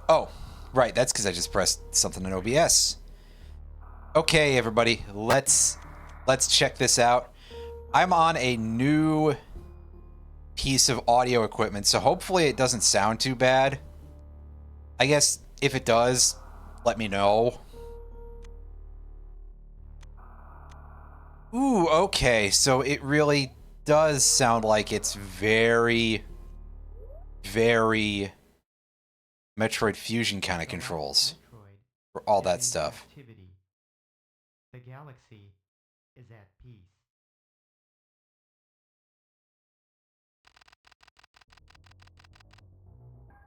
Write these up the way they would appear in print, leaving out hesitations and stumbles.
Oh, right, that's because I just pressed something in OBS. Okay, everybody, let's check this out. I'm on a new piece of audio equipment, so hopefully it doesn't sound too bad. I guess if it does, let me know. Ooh, okay, so it really does sound like it's very, very Metroid Fusion kind of controls for all that stuff. The galaxy is at peace.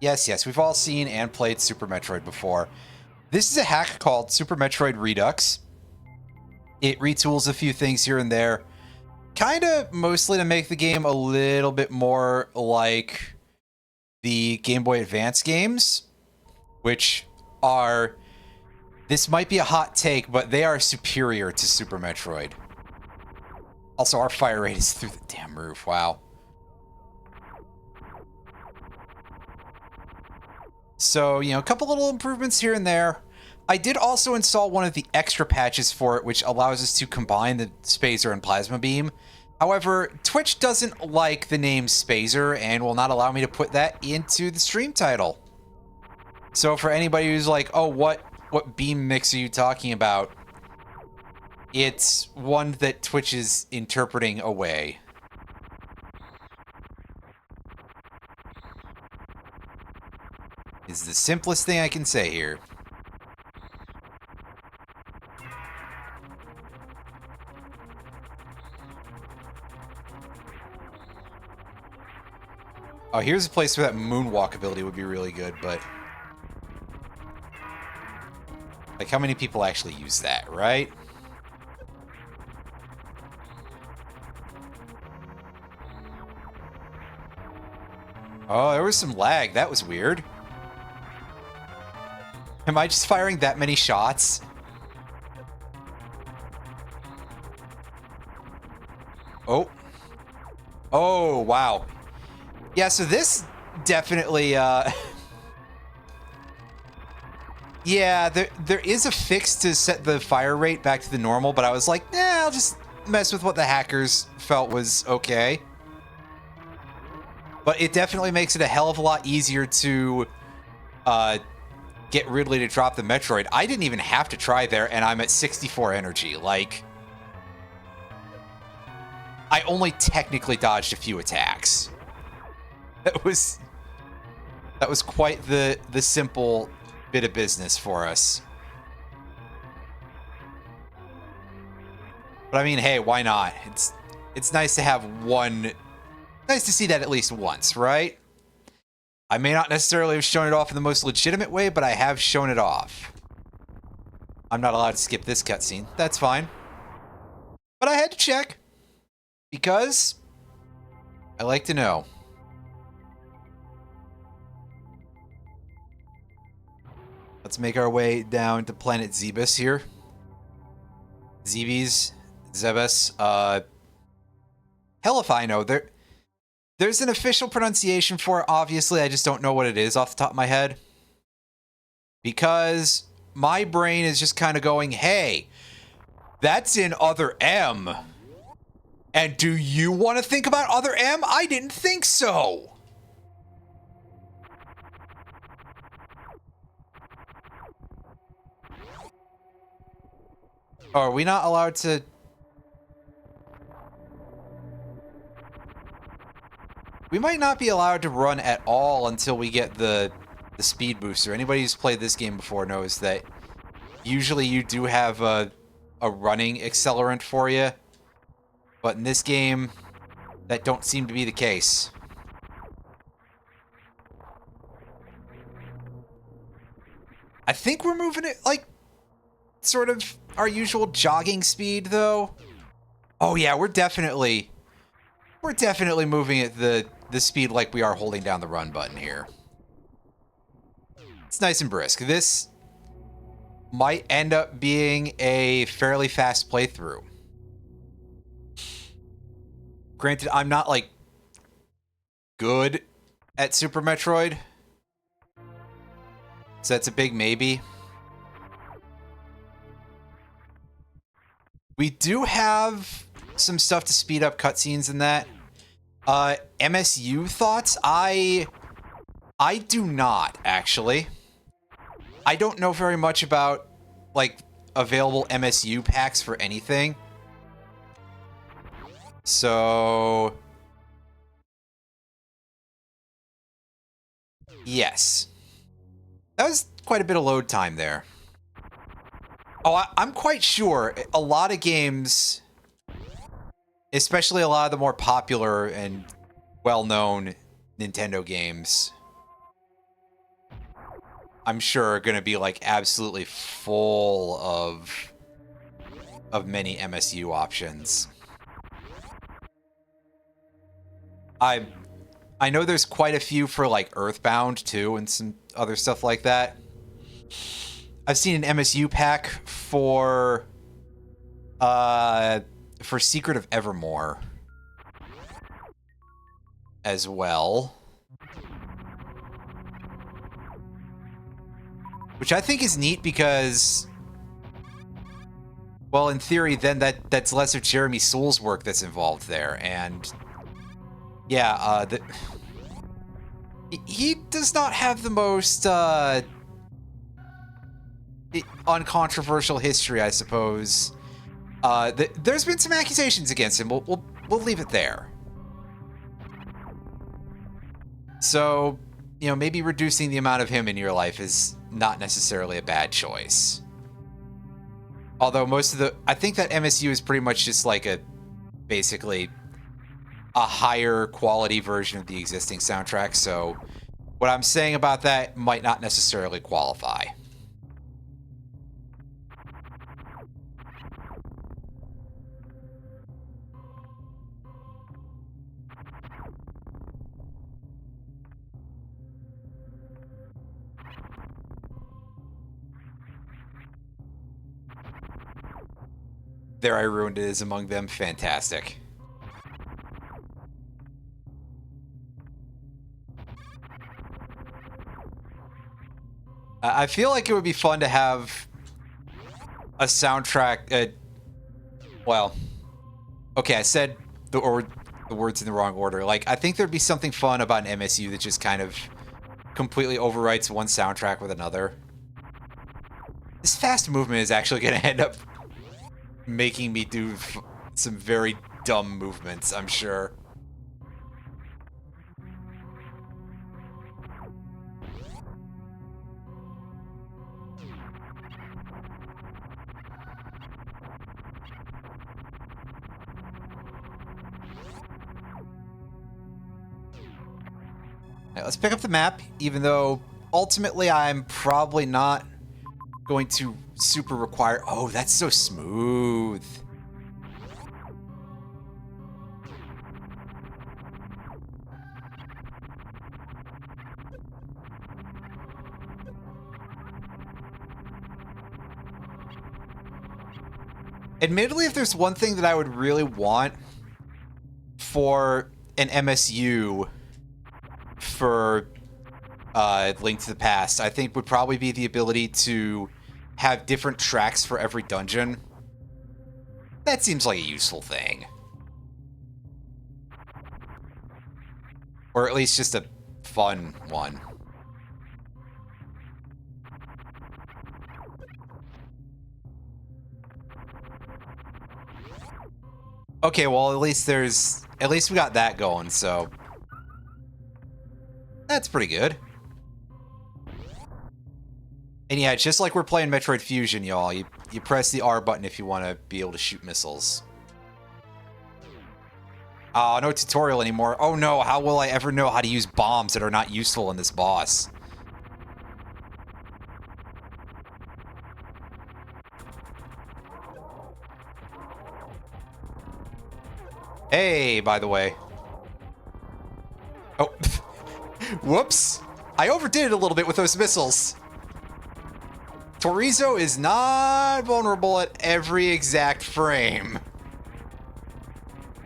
Yes, we've all seen and played Super Metroid before. This is a hack called Super Metroid Redux. It retools a few things here and there, kind of mostly to make the game a little bit more like the Game Boy Advance games, which are, this might be a hot take, but they are superior to Super Metroid. Also, our fire rate is through the damn roof. Wow. So, you know, a couple little improvements here and there. I did also install one of the extra patches for it, which allows us to combine the Spazer and Plasma Beam. However, Twitch doesn't like the name Spazer and will not allow me to put that into the stream title. So for anybody who's like, oh, what beam mix are you talking about? It's one that Twitch is interpreting away. Is the simplest thing I can say here. Oh, here's a place where that moonwalk ability would be really good, but... like, how many people actually use that, right? Oh, there was some lag. That was weird. Am I just firing that many shots? Oh. Oh, wow. Yeah, so this definitely, yeah, there is a fix to set the fire rate back to the normal, but I was like, nah, I'll just mess with what the hackers felt was okay. But it definitely makes it a hell of a lot easier to get Ridley to drop the Metroid. I didn't even have to try there, and I'm at 64 energy. Like, I only technically dodged a few attacks. That was quite the simple bit of business for us. But I mean, hey, why not? It's nice to have one. Nice to see that at least once, right? I may not necessarily have shown it off in the most legitimate way, but I have shown it off. I'm not allowed to skip this cutscene. That's fine. But I had to check. Because I like to know. Let's make our way down to planet Zebus here. Zebus. Hell if I know. There's an official pronunciation for it, obviously. I just don't know what it is off the top of my head. Because my brain is just kind of going, hey, that's in Other M. And do you want to think about Other M? I didn't think so. Oh, are we not allowed to... we might not be allowed to run at all until we get the speed booster. Anybody who's played this game before knows that usually you do have a running accelerant for you. But in this game, that don't seem to be the case. I think we're moving it like sort of our usual jogging speed, though. Oh yeah, we're definitely moving at the speed like we are holding down the run button here. It's nice and brisk. This might end up being a fairly fast playthrough. Granted, I'm not, like, good at Super Metroid. So that's a big maybe. We do have some stuff to speed up cutscenes in that. MSU thoughts? I do not, actually. I don't know very much about, like, available MSU packs for anything. So... yes. That was quite a bit of load time there. Oh, I'm quite sure a lot of games, especially a lot of the more popular and well-known Nintendo games, I'm sure are going to be like absolutely full of many MSU options. I know there's quite a few for like Earthbound too and some other stuff like that. I've seen an MSU pack for Secret of Evermore as well. Which I think is neat because, well, in theory, then that's less of Jeremy Soul's work that's involved there, and yeah, he does not have the most uncontroversial history, I suppose. There's been some accusations against him. We'll leave it there. So, you know, maybe reducing the amount of him in your life is not necessarily a bad choice. Although I think that MSU is pretty much just like basically a higher quality version of the existing soundtrack, so what I'm saying about that might not necessarily qualify. There I Ruined It is among them. Fantastic. I feel like it would be fun to have a soundtrack. Well, okay, I said the words in the wrong order. Like, I think there'd be something fun about an MSU that just kind of completely overwrites one soundtrack with another. This fast movement is actually going to end up making me do some very dumb movements, I'm sure. Right, let's pick up the map, even though ultimately I'm probably not going to super require... Oh, that's so smooth. Admittedly, if there's one thing that I would really want for an MSU for Link to the Past, I think would probably be the ability to have different tracks for every dungeon. That seems like a useful thing. Or at least just a fun one. Okay, well, at least we got that going, so that's pretty good. And yeah, just like we're playing Metroid Fusion, y'all, you press the R button if you want to be able to shoot missiles. Oh, no tutorial anymore. Oh no, how will I ever know how to use bombs that are not useful in this boss? Hey, by the way. Oh, whoops. I overdid it a little bit with those missiles. Torizo is not vulnerable at every exact frame.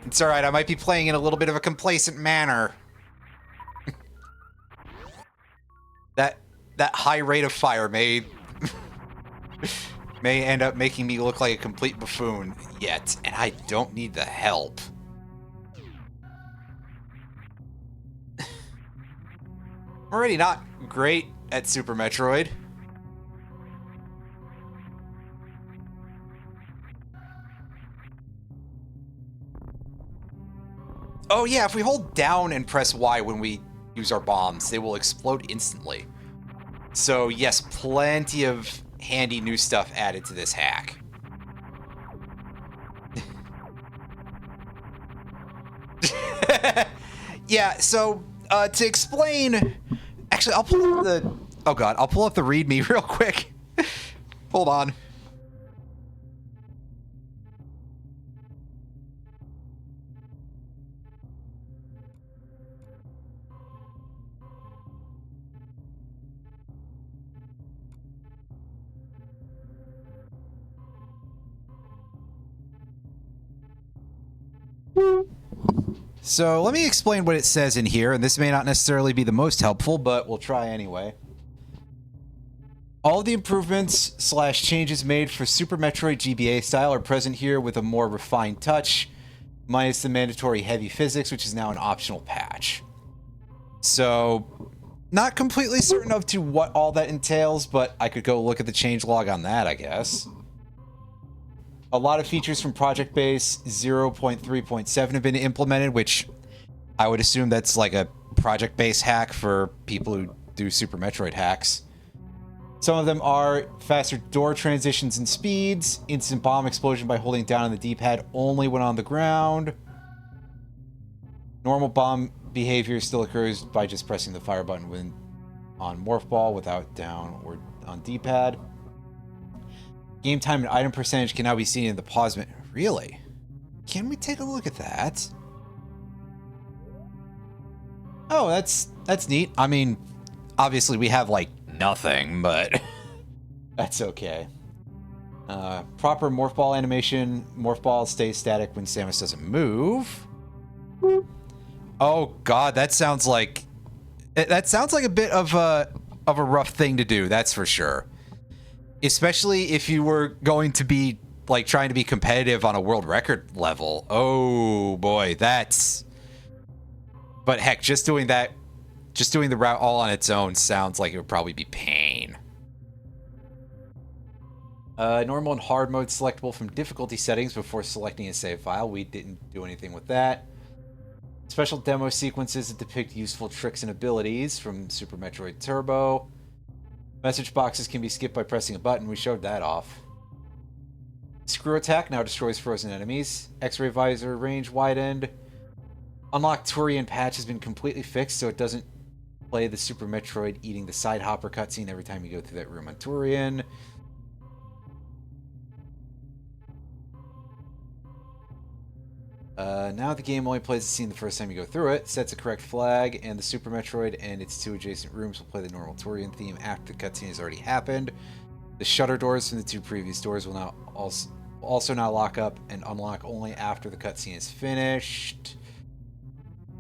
It's alright, I might be playing in a little bit of a complacent manner. that high rate of fire may may end up making me look like a complete buffoon yet, and I don't need the help. I'm already not great at Super Metroid. Oh yeah, if we hold down and press Y when we use our bombs, they will explode instantly. So yes, plenty of handy new stuff added to this hack. Yeah, so to explain, actually I'll pull up the, oh god, I'll pull up the README real quick. Hold on. So let me explain what it says in here, and this may not necessarily be the most helpful, but we'll try anyway. All the improvements / changes made for Super Metroid GBA style are present here with a more refined touch, minus the mandatory heavy physics, which is now an optional patch. So, not completely certain of to what all that entails, but I could go look at the changelog on that, I guess. A lot of features from Project Base 0.3.7 have been implemented, which I would assume that's like a Project Base hack for people who do Super Metroid hacks. Some of them are faster door transitions and speeds, instant bomb explosion by holding down on the D-pad only when on the ground. Normal bomb behavior still occurs by just pressing the fire button when on Morph Ball without down or on D-pad. Game time and item percentage can now be seen in the pause menu. Really? Can we take a look at that? Oh, that's neat. I mean, obviously we have like nothing, but that's okay. Proper Morph Ball animation. Morph Ball stays static when Samus doesn't move. Oh god, that sounds like a bit of a rough thing to do, that's for sure. Especially if you were going to be like trying to be competitive on a world record level. Oh boy, that's... But heck, just doing the route all on its own sounds like it would probably be pain. Normal and hard mode selectable from difficulty settings before selecting a save file. We didn't do anything with that. Special demo sequences that depict useful tricks and abilities from Super Metroid Turbo. Message boxes can be skipped by pressing a button. We showed that off. Screw attack now destroys frozen enemies. X-ray visor range widened. Unlock Turian patch has been completely fixed, so it doesn't play the Super Metroid eating the side hopper cutscene every time you go through that room on Turian. Now the game only plays the scene the first time you go through it, sets a correct flag, and the Super Metroid and its two adjacent rooms will play the normal Turian theme after the cutscene has already happened. The shutter doors from the two previous doors will now also now lock up and unlock only after the cutscene is finished.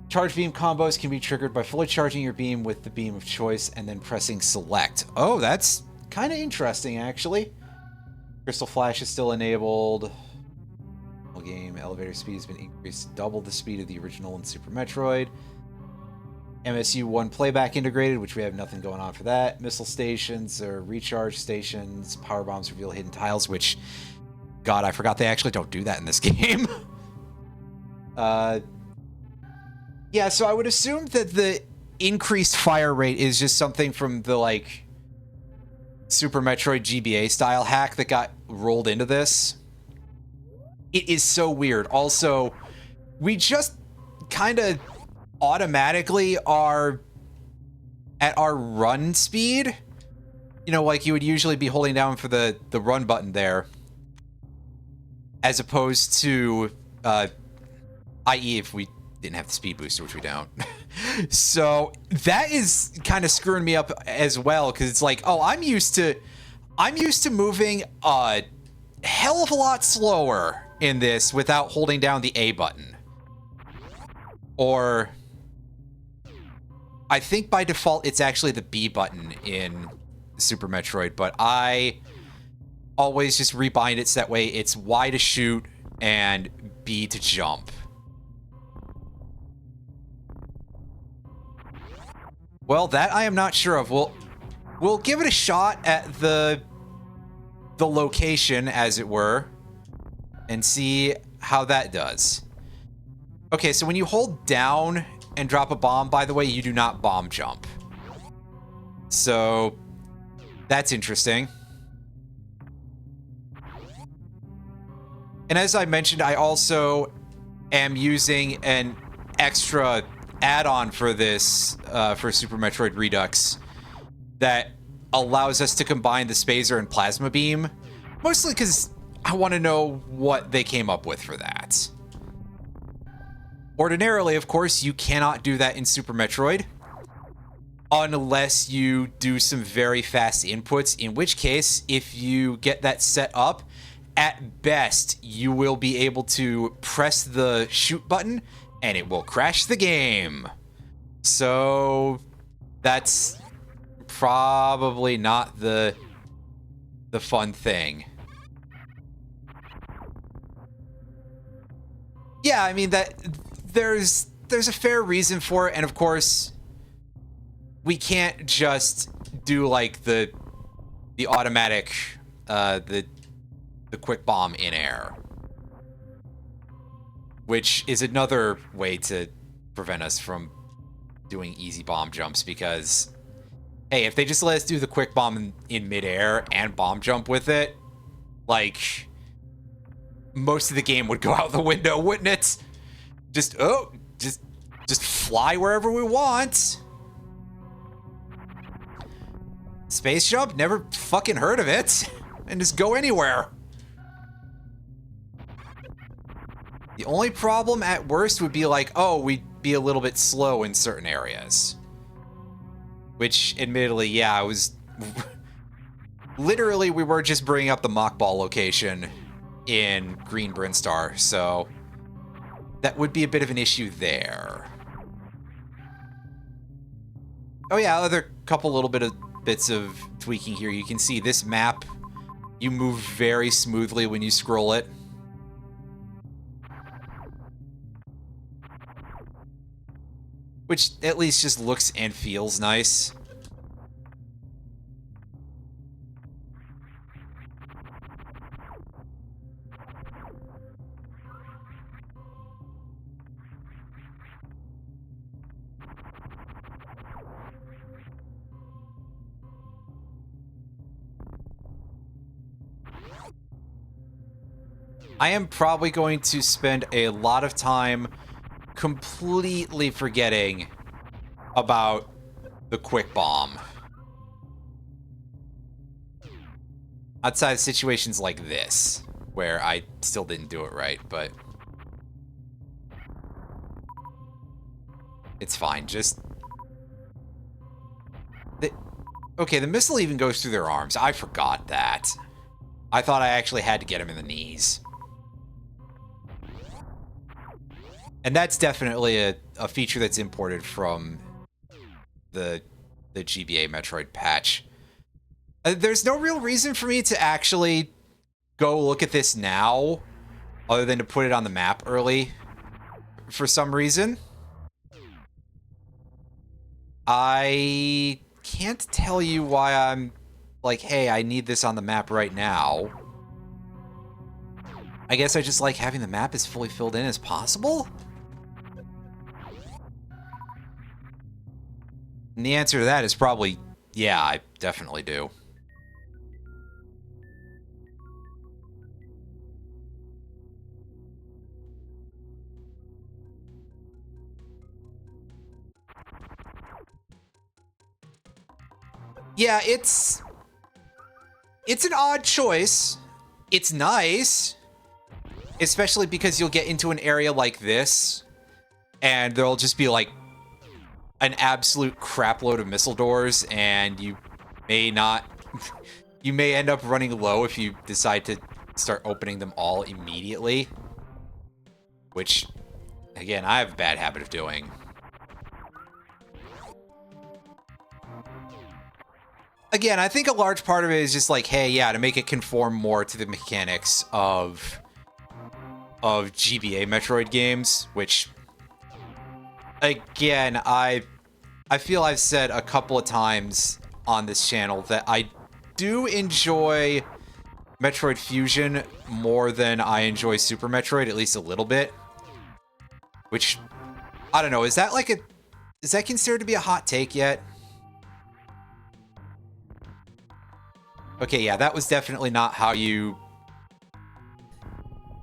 Charge beam combos can be triggered by fully charging your beam with the beam of choice and then pressing select. Oh, that's kind of interesting, actually. Crystal Flash is still enabled. Game elevator speed has been increased to double the speed of the original in Super Metroid. MSU1 playback integrated, which we have nothing going on for that. Missile stations or recharge stations. Power bombs reveal hidden tiles, which, God, I forgot they actually don't do that in this game. Yeah, so I would assume that the increased fire rate is just something from the, like, Super Metroid GBA style hack that got rolled into this. It is so weird. Also, we just kind of automatically are at our run speed. You know, like you would usually be holding down for the run button there. As opposed to, i.e. if we didn't have the speed booster, which we don't. So that is kind of screwing me up as well, because it's like, oh, I'm used to moving a hell of a lot slower in this without holding down the A button. Or I think by default it's actually the B button in Super Metroid, but I always just rebind it so that way it's Y to shoot and B to jump. Well, that I am not sure of. We'll give it a shot at the location, as it were, and see how that does. Okay, so when you hold down and drop a bomb, by the way, you do not bomb jump. So that's interesting. And as I mentioned, I also am using an extra add-on for this, for Super Metroid Redux, that allows us to combine the Spazer and Plasma Beam, mostly because I want to know what they came up with for that. Ordinarily, of course, you cannot do that in Super Metroid, unless you do some very fast inputs, in which case, if you get that set up, at best, you will be able to press the shoot button, and it will crash the game. So that's probably not the fun thing. Yeah, I mean, that there's a fair reason for it, and of course we can't just do like the automatic the quick bomb in air, which is another way to prevent us from doing easy bomb jumps, because hey, if they just let us do the quick bomb in midair and bomb jump with it, like, most of the game would go out the window, wouldn't it? Just fly wherever we want. Space jump? Never fucking heard of it. And just go anywhere. The only problem at worst would be like, oh, we'd be a little bit slow in certain areas. Which, admittedly, yeah, I was... Literally, we were just bringing up the mock ball location in Green Brinstar, so that would be a bit of an issue there. Oh yeah, other couple little bits of tweaking here. You can see this map, you move very smoothly when you scroll it. Which at least just looks and feels nice. I am probably going to spend a lot of time completely forgetting about the quick bomb. Outside of situations like this, where I still didn't do it right, but it's fine. Just... Okay, the missile even goes through their arms. I forgot that. I thought I actually had to get him in the knees. And that's definitely a feature that's imported from the GBA Metroid patch. There's no real reason for me to actually go look at this now, other than to put it on the map early, for some reason. I can't tell you why I'm like, hey, I need this on the map right now. I guess I just like having the map as fully filled in as possible? And the answer to that is probably, yeah, I definitely do. Yeah, it's an odd choice. It's nice, especially because you'll get into an area like this, and there'll just be like an absolute crapload of missile doors, and you may not... you may end up running low if you decide to start opening them all immediately. Which, again, I have a bad habit of doing. Again, I think a large part of it is just like, hey, yeah, to make it conform more to the mechanics of GBA Metroid games, which, again, I feel I've said a couple of times on this channel that I do enjoy Metroid Fusion more than I enjoy Super Metroid, at least a little bit. Which, I don't know, is that considered to be a hot take yet? Okay, yeah, that was definitely not how you...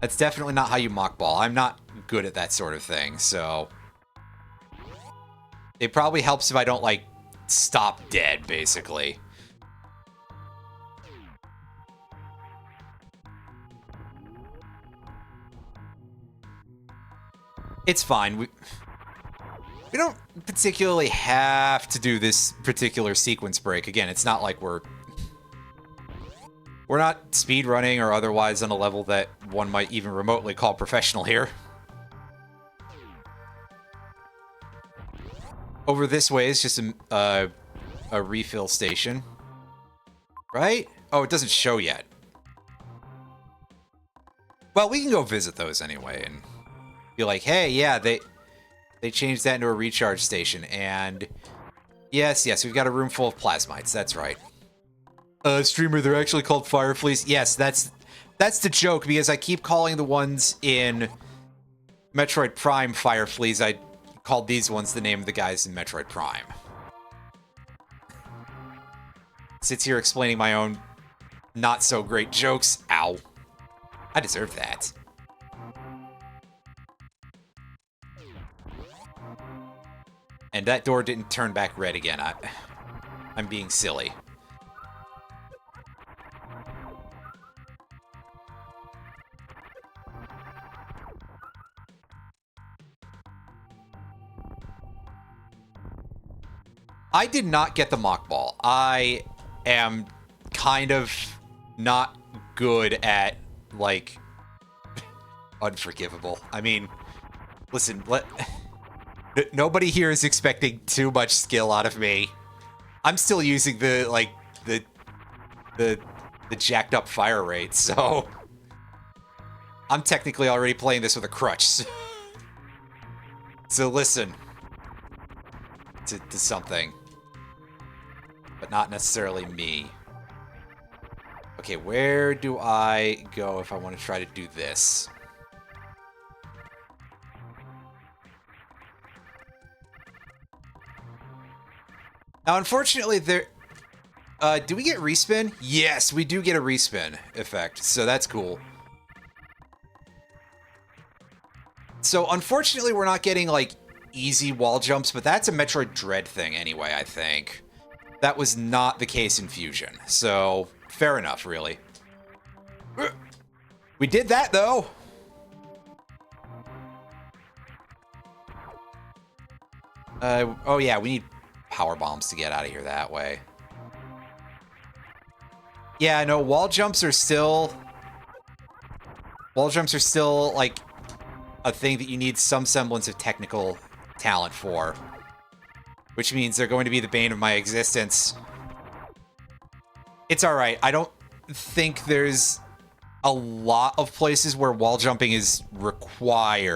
That's definitely not how you mock ball. I'm not good at that sort of thing, so... It probably helps if I don't, like, stop dead, basically. It's fine. We don't particularly have to do this particular sequence break. Again, it's not like we're not speedrunning or otherwise on a level that one might even remotely call professional here. Over this way is just a refill station. Right? Oh, it doesn't show yet. Well, we can go visit those anyway and be like, hey, yeah, they changed that into a recharge station, and yes, we've got a room full of plasmites, that's right. Streamer, they're actually called fire fleas. Yes, that's the joke, because I keep calling the ones in Metroid Prime fire fleas. I called these ones the name of the guys in Metroid Prime. Sits here explaining my own not so great jokes. Ow. I deserve that. And that door didn't turn back red again. I'm being silly. I did not get the mock ball. I am kind of not good at, like, unforgivable. I mean, listen, nobody here is expecting too much skill out of me. I'm still using the jacked up fire rate, so I'm technically already playing this with a crutch. So listen to something, but not necessarily me. Okay, where do I go if I want to try to do this? Now, unfortunately, there... do we get respin? Yes, we do get a respin effect, so that's cool. So, unfortunately, we're not getting, like, easy wall jumps, but that's a Metroid Dread thing anyway, I think. That was not the case in Fusion, so fair enough, really. We did that, though! Oh yeah, we need power bombs to get out of here that way. Yeah, no, wall jumps are still, like, a thing that you need some semblance of technical talent for. Which means they're going to be the bane of my existence. It's alright. I don't think there's a lot of places where wall jumping is required.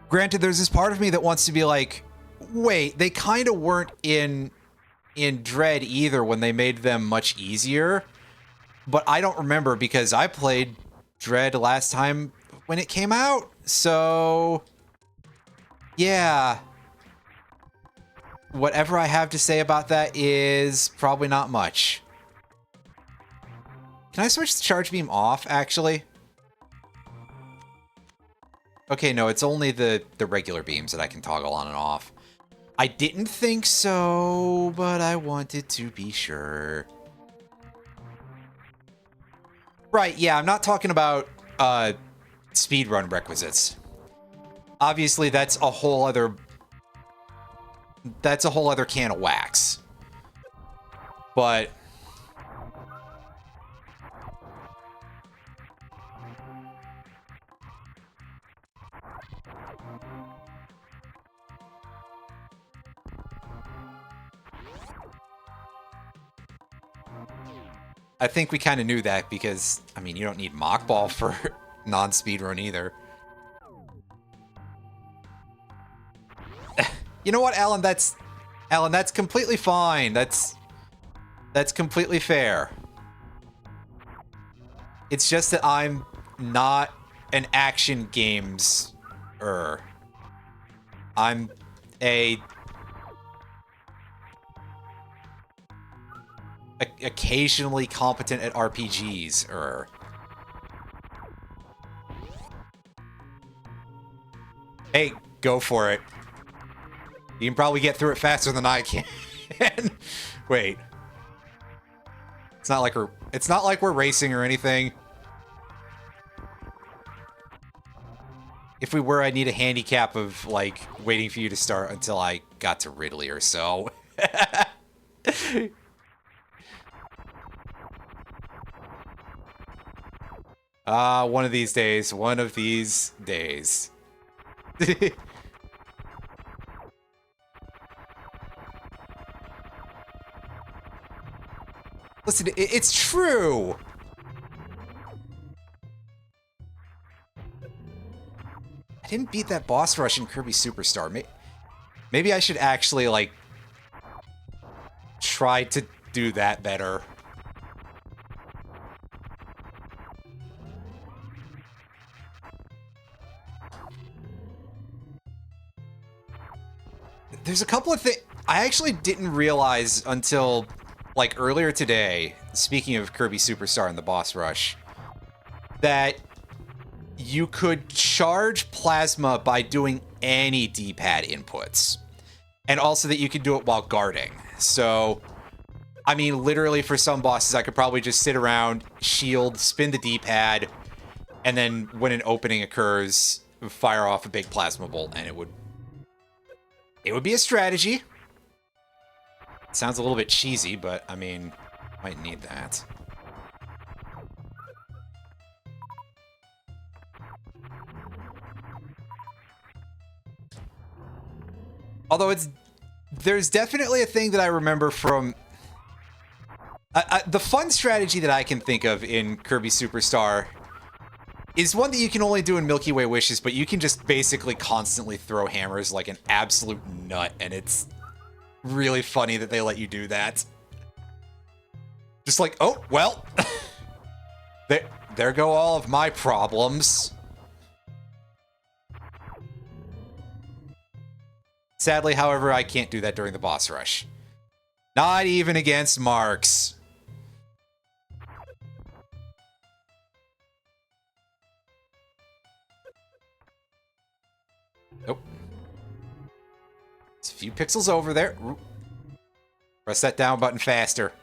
Granted, there's this part of me that wants to be like, wait, they kind of weren't in Dread either when they made them much easier. But I don't remember because I played Dread last time when it came out. So, yeah. Whatever I have to say about that is probably not much. Can I switch the charge beam off, actually? Okay, no, it's only the regular beams that I can toggle on and off. I didn't think so, but I wanted to be sure. Right, yeah, I'm not talking about speedrun requisites. Obviously, that's a whole other can of wax. But I think we kind of knew that because, I mean, you don't need Mock Ball for non-speedrun either. You know what, Alan? That's completely fine. That's completely fair. It's just that I'm not an action games-er. I'm occasionally competent at RPGs-er. Hey, go for it. You can probably get through it faster than I can. Wait. It's not like we're racing or anything. If we were, I'd need a handicap of, like, waiting for you to start until I got to Ridley or so. One of these days. One of these days. Listen, it's true! I didn't beat that boss rush in Kirby Superstar. Maybe I should actually, like, try to do that better. There's a couple of things I actually didn't realize until, like, earlier today, speaking of Kirby Superstar and the boss rush, that you could charge plasma by doing any D-pad inputs. And also that you could do it while guarding. So, I mean, literally for some bosses, I could probably just sit around, shield, spin the D-pad, and then when an opening occurs, fire off a big plasma bolt, and it would be a strategy. Sounds a little bit cheesy, but, I mean, might need that. Although there's definitely a thing that I remember from... the fun strategy that I can think of in Kirby Superstar is one that you can only do in Milky Way Wishes, but you can just basically constantly throw hammers like an absolute nut, and it's really funny that they let you do that. Just like, oh, well, there go all of my problems. Sadly, however, I can't do that during the boss rush. Not even against Marks. Nope. It's a few pixels over there. Press that down button faster.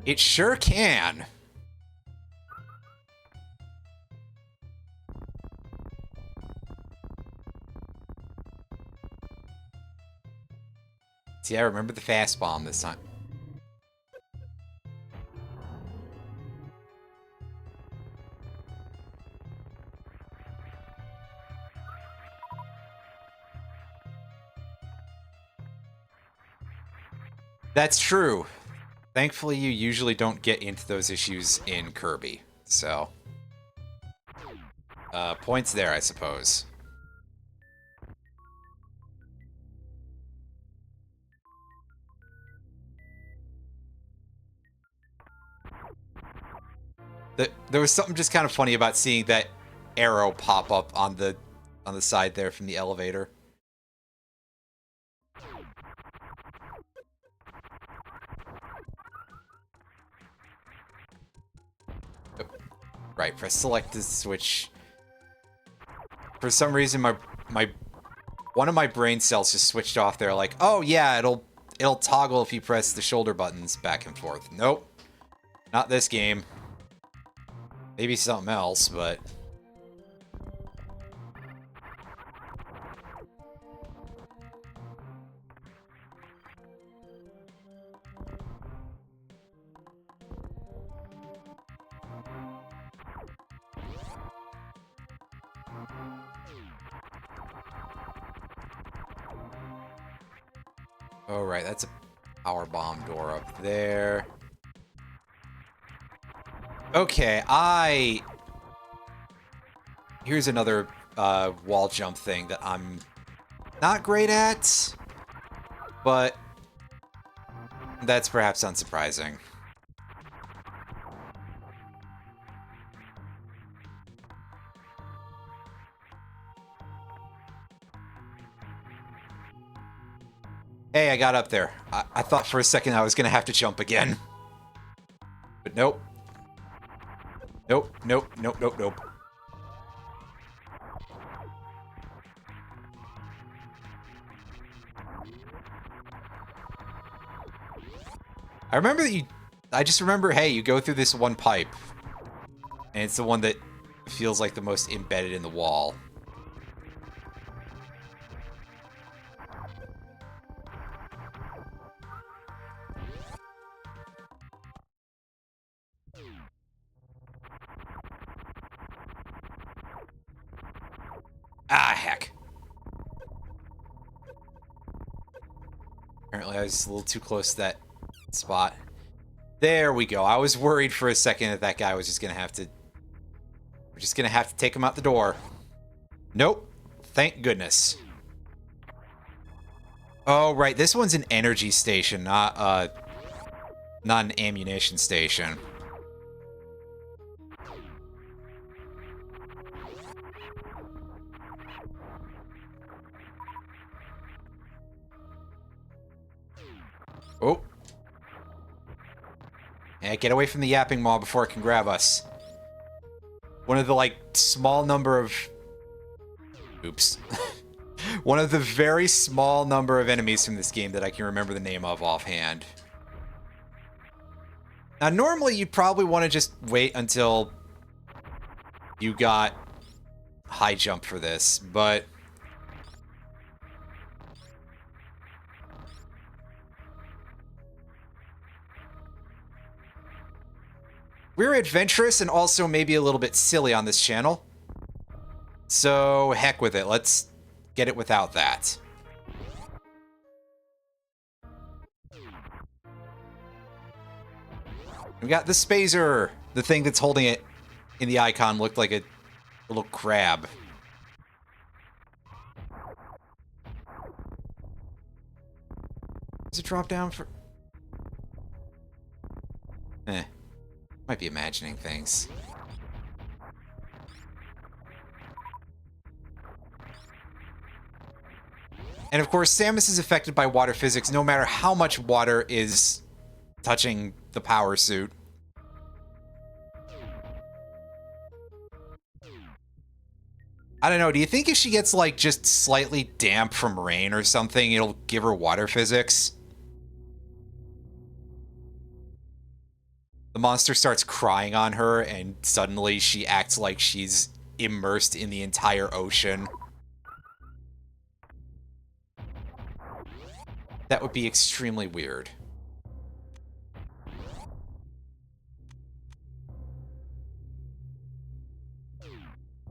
It sure can. See, I remember the fast bomb this time. That's true. Thankfully, you usually don't get into those issues in Kirby, so... points there, I suppose. There was something just kind of funny about seeing that arrow pop up on the side there from the elevator. Right, press select to switch. For some reason, one of my brain cells just switched off there. Like, oh yeah, it'll toggle if you press the shoulder buttons back and forth. Nope, not this game. Maybe something else, but. Oh, right, that's a power bomb door up there. Okay, here's another wall jump thing that I'm not great at, but that's perhaps unsurprising. Hey, I got up there. I thought for a second I was going to have to jump again. But nope. Nope, nope, nope, nope, nope. I remember that I just remember, hey, you go through this one pipe. And it's the one that feels like the most embedded in the wall. Ah, heck. Apparently I was a little too close to that spot. There we go. I was worried for a second that that guy was just going to have to... We're just going to have to take him out the door. Nope. Thank goodness. Oh, right. This one's an energy station, not an ammunition station. Oh. Yeah, get away from the yapping maw before it can grab us. One of the, like, small number of... Oops. One of the very small number of enemies from this game that I can remember the name of offhand. Now, normally you'd probably want to just wait until you got high jump for this, but... We're adventurous and also maybe a little bit silly on this channel. So, heck with it. Let's get it without that. We got the Spazer. The thing that's holding it in the icon looked like a little crab. Does it drop down for... Might be imagining things. And of course, Samus is affected by water physics no matter how much water is touching the power suit. I don't know, do you think if she gets, like, just slightly damp from rain or something, it'll give her water physics? The monster starts crying on her, and suddenly she acts like she's immersed in the entire ocean. That would be extremely weird.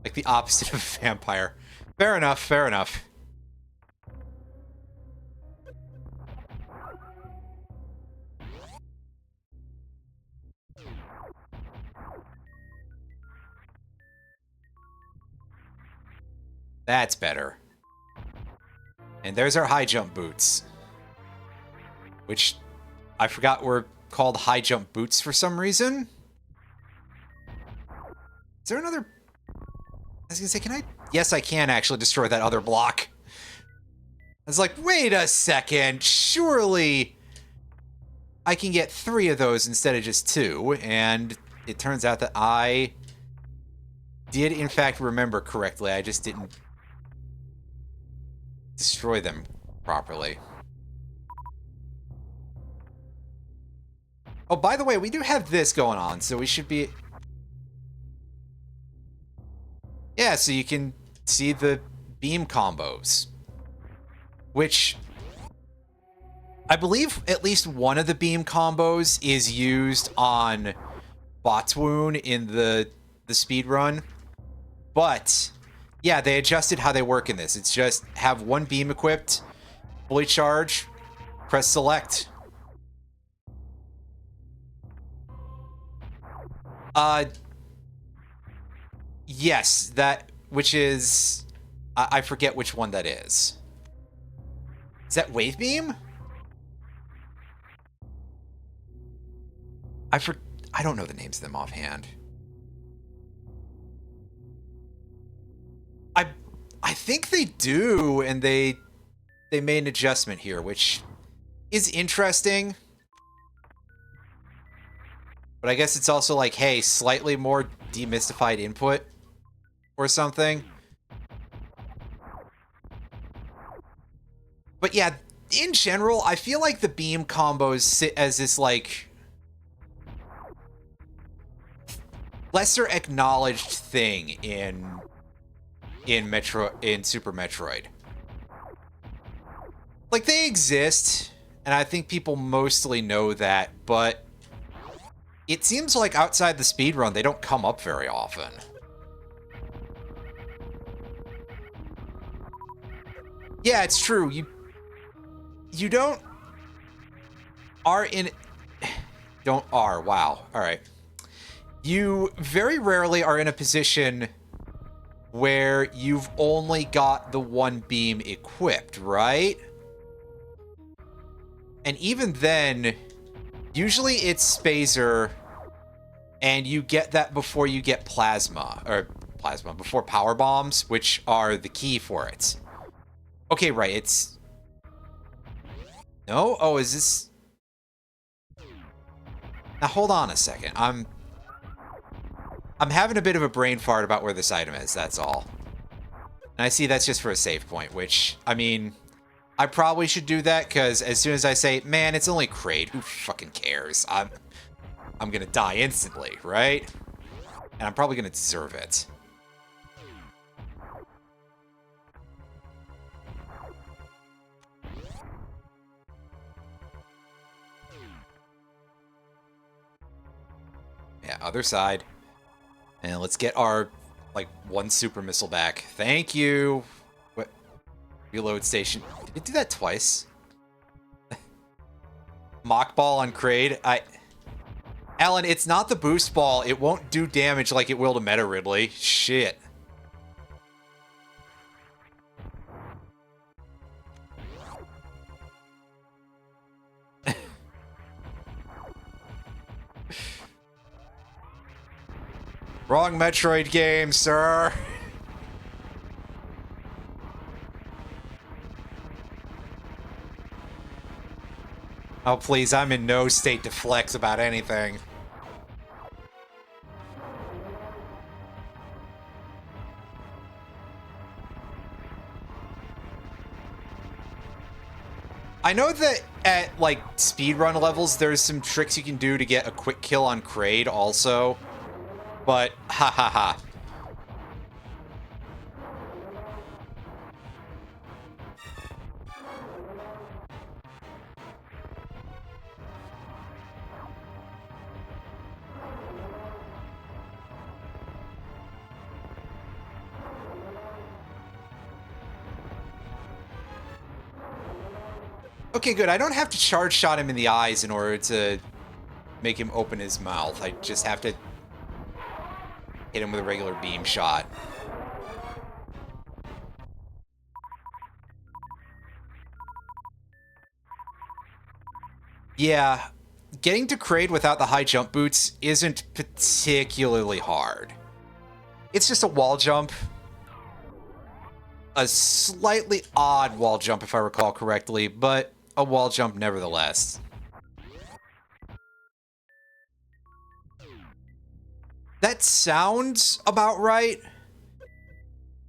Like the opposite of a vampire. Fair enough, fair enough. That's better. And there's our high jump boots. Which I forgot were called high jump boots for some reason. Is there another... I was gonna say, can I... Yes, I can actually destroy that other block. I was like, wait a second, surely I can get 3 of those instead of just 2, and it turns out that I did in fact remember correctly, I just didn't destroy them properly. Oh, by the way, we do have this going on, so we should be... Yeah, so you can see the beam combos. Which... I believe at least one of the beam combos is used on Botswoon in the speedrun. But, yeah, they adjusted how they work in this. It's just have one beam equipped, fully charge, Press select. Yes, that, which is, I forget which one that is. Is that wave beam? I don't know the names of them offhand. I think they do, and they made an adjustment here, which is interesting. But I guess it's also like, hey, slightly more demystified input or something. But yeah, in general, I feel like the beam combos sit as this, like, lesser acknowledged thing in Super Metroid. Like, they exist, and I think people mostly know that, but it seems like outside the speedrun, they don't come up very often. Yeah, it's true. You don't wow. All right. You very rarely are in a position where you've only got the one beam equipped, right? And even then, usually it's Spazer, and you get that before you get before power bombs, which are the key for it. Okay, right, it's... No? Oh, is this... Now, hold on a second. I'm having a bit of a brain fart about where this item is, that's all. And I see that's just for a save point, which, I mean, I probably should do that, because as soon as I say, man, it's only Kraid, who fucking cares? I'm gonna die instantly, right? And I'm probably gonna deserve it. Yeah, other side. And let's get our, like, one super missile back. Thank you! What? Reload station. Did it do that twice? Mock ball on Kraid? Alan, it's not the boost ball. It won't do damage like it will to Meta Ridley. Shit. Wrong Metroid game, sir. Oh, please, I'm in no state to flex about anything. I know that at, like, speedrun levels, there's some tricks you can do to get a quick kill on Kraid also. But, ha ha ha. Okay, good. I don't have to charge shot him in the eyes in order to make him open his mouth. I just have to hit him with a regular beam shot. Yeah, getting to Kraid without the high jump boots isn't particularly hard. It's just a wall jump. A slightly odd wall jump, if I recall correctly, but a wall jump nevertheless. That sounds about right.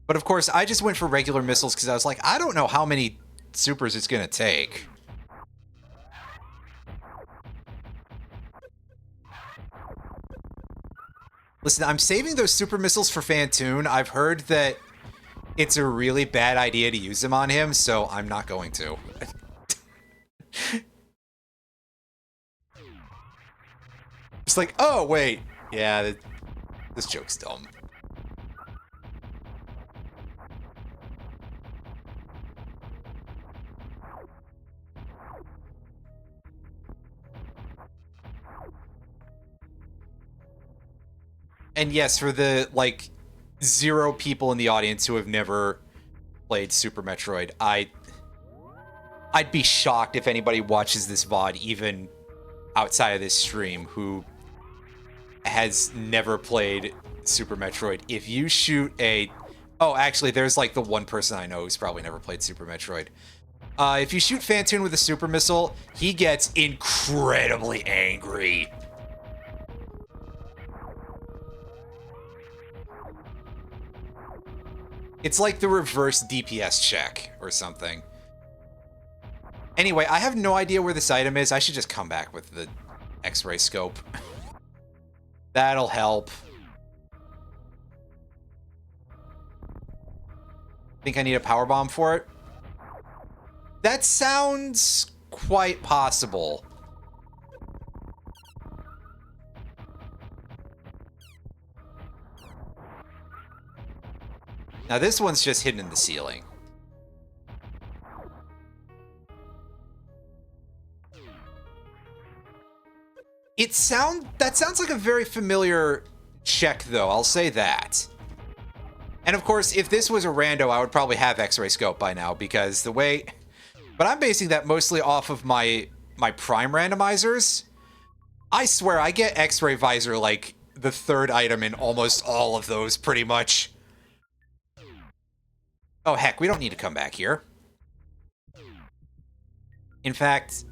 But of course, I just went for regular missiles because I was like, I don't know how many supers it's going to take. Listen, I'm saving those super missiles for Fantoon. I've heard that it's a really bad idea to use them on him, so I'm not going to. It's like, oh, wait. Yeah, this joke's dumb. And yes, for the, like, 0 people in the audience who have never played Super Metroid, I'd be shocked if anybody watches this VOD, even outside of this stream, who has never played Super Metroid. If you shoot a... Oh, actually, there's, like, the one person I know who's probably never played Super Metroid. If you shoot Phantoon with a super missile, he gets incredibly angry. It's like the reverse DPS check or something. Anyway, I have no idea where this item is. I should just come back with the X-ray scope. That'll help. Think I need a power bomb for it? That sounds quite possible. Now this one's just hidden in the ceiling. That sounds like a very familiar check, though. I'll say that. And of course, if this was a rando, I would probably have X-ray scope by now, because the way... But I'm basing that mostly off of my prime randomizers. I swear, I get X-ray visor like the 3rd item in almost all of those, pretty much. Oh, heck, we don't need to come back here. In fact...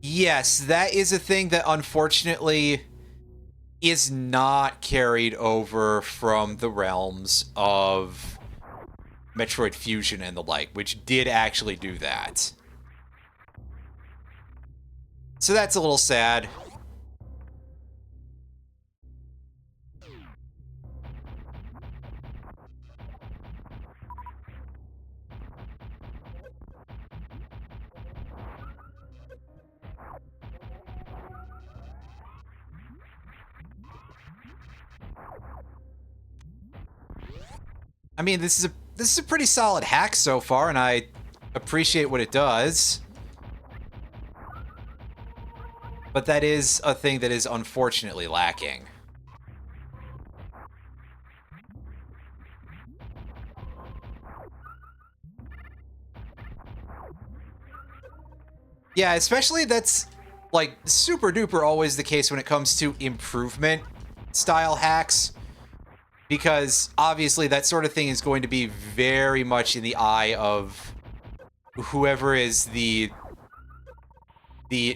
Yes, that is a thing that unfortunately is not carried over from the realms of Metroid Fusion and the like, which did actually do that. So that's a little sad. I mean, this is a pretty solid hack so far, and I appreciate what it does. But that is a thing that is unfortunately lacking. Yeah, especially that's, like, super duper always the case when it comes to improvement style hacks. Because obviously that sort of thing is going to be very much in the eye of whoever is the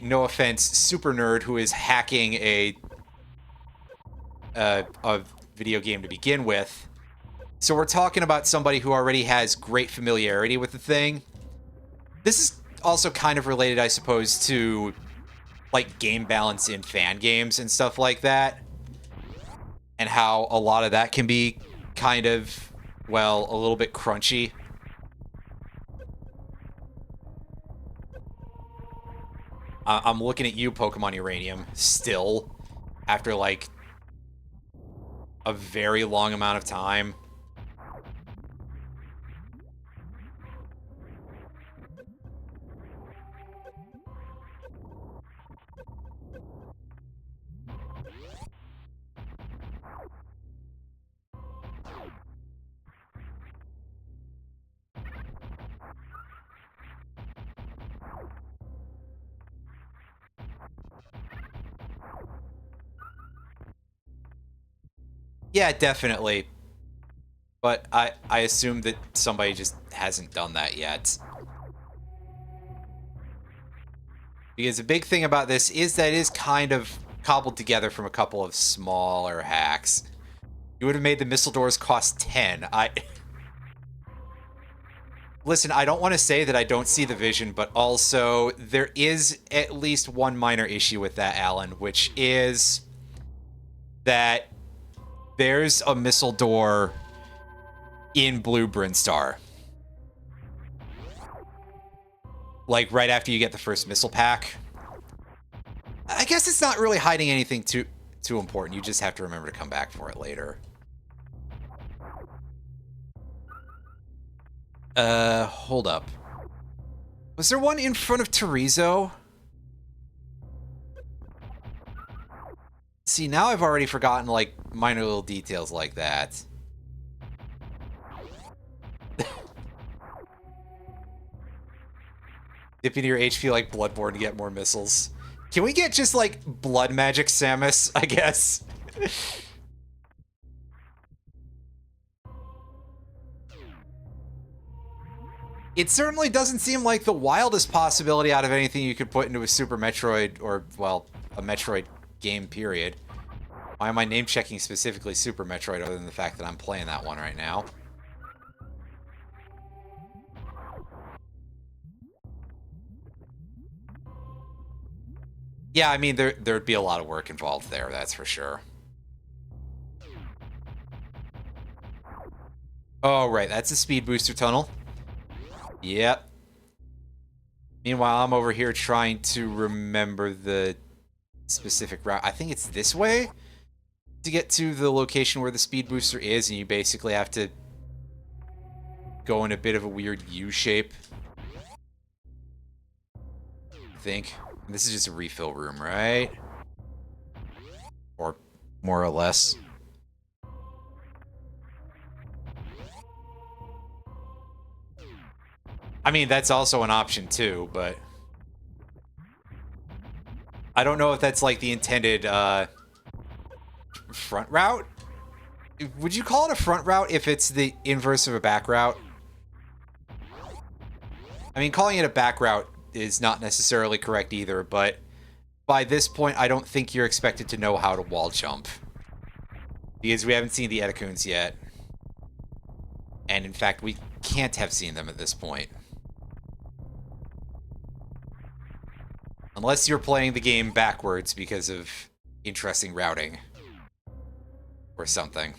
no offense, super nerd who is hacking a video game to begin with. So we're talking about somebody who already has great familiarity with the thing. This is also kind of related, I suppose, to like game balance in fan games and stuff like that. And how a lot of that can be kind of, well, a little bit crunchy. I'm looking at you, Pokemon Uranium, still, after, like, a very long amount of time. Yeah, definitely. But I assume that somebody just hasn't done that yet. Because the big thing about this is that it is kind of cobbled together from a couple of smaller hacks. You would have made the missile doors cost 10. Listen, I don't want to say that I don't see the vision, but also there is at least one minor issue with that, Alan, which is that there's a missile door in Blue Brinstar. Like, right after you get the first missile pack. I guess it's not really hiding anything too important. You just have to remember to come back for it later. Hold up. Was there one in front of Terizo? See, now I've already forgotten, like, minor little details like that. Dip into your HP like Bloodborne to get more missiles. Can we get just, like, blood magic Samus, I guess? It certainly doesn't seem like the wildest possibility out of anything you could put into a Super Metroid, or, well, a Metroid game, period. Why am I name-checking specifically Super Metroid other than the fact that I'm playing that one right now? Yeah, I mean, there'd be a lot of work involved there, that's for sure. Oh, right, that's a speed booster tunnel. Yep. Meanwhile, I'm over here trying to remember the specific route. I think it's this way to get to the location where the speed booster is, and you basically have to go in a bit of a weird U shape. I think. This is just a refill room, right? Or more or less. I mean, that's also an option too, but I don't know if that's like the intended front route. Would you call it a front route if it's the inverse of a back route? I mean, calling it a back route is not necessarily correct either, but by this point, I don't think you're expected to know how to wall jump. Because we haven't seen the Etacoons yet. And in fact, we can't have seen them at this point. Unless you're playing the game backwards because of interesting routing. Or something.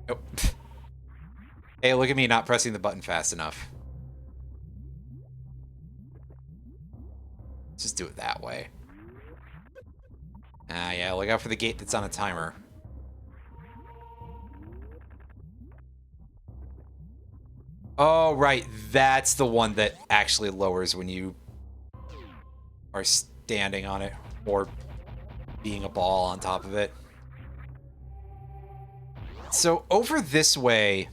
Oh. Hey, look at me not pressing the button fast enough. Just do it that way. Ah, yeah, look out for the gate that's on a timer. Oh, right, that's the one that actually lowers when you are standing on it, or being a ball on top of it. So, over this way...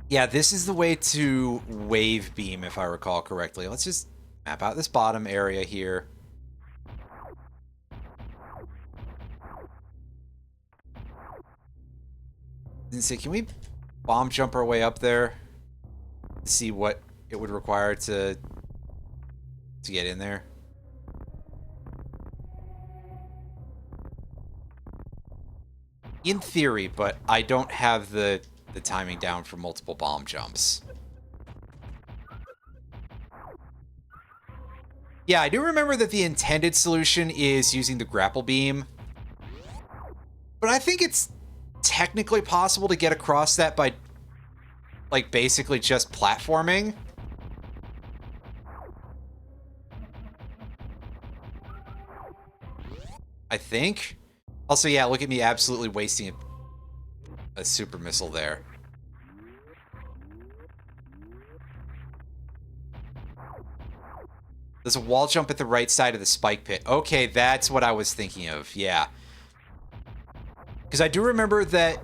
Yeah, this is the way to wave beam, if I recall correctly. Let's just map out this bottom area here. And say, can we bomb jump our way up there to see what it would require to get in there? In theory, but I don't have the timing down for multiple bomb jumps. Yeah, I do remember that the intended solution is using the grapple beam. But I think it's technically possible to get across that by, like, basically just platforming. I think. Also, yeah, look at me absolutely wasting a super missile there. There's a wall jump at the right side of the spike pit. Okay, that's what I was thinking of. Yeah. Because I do remember that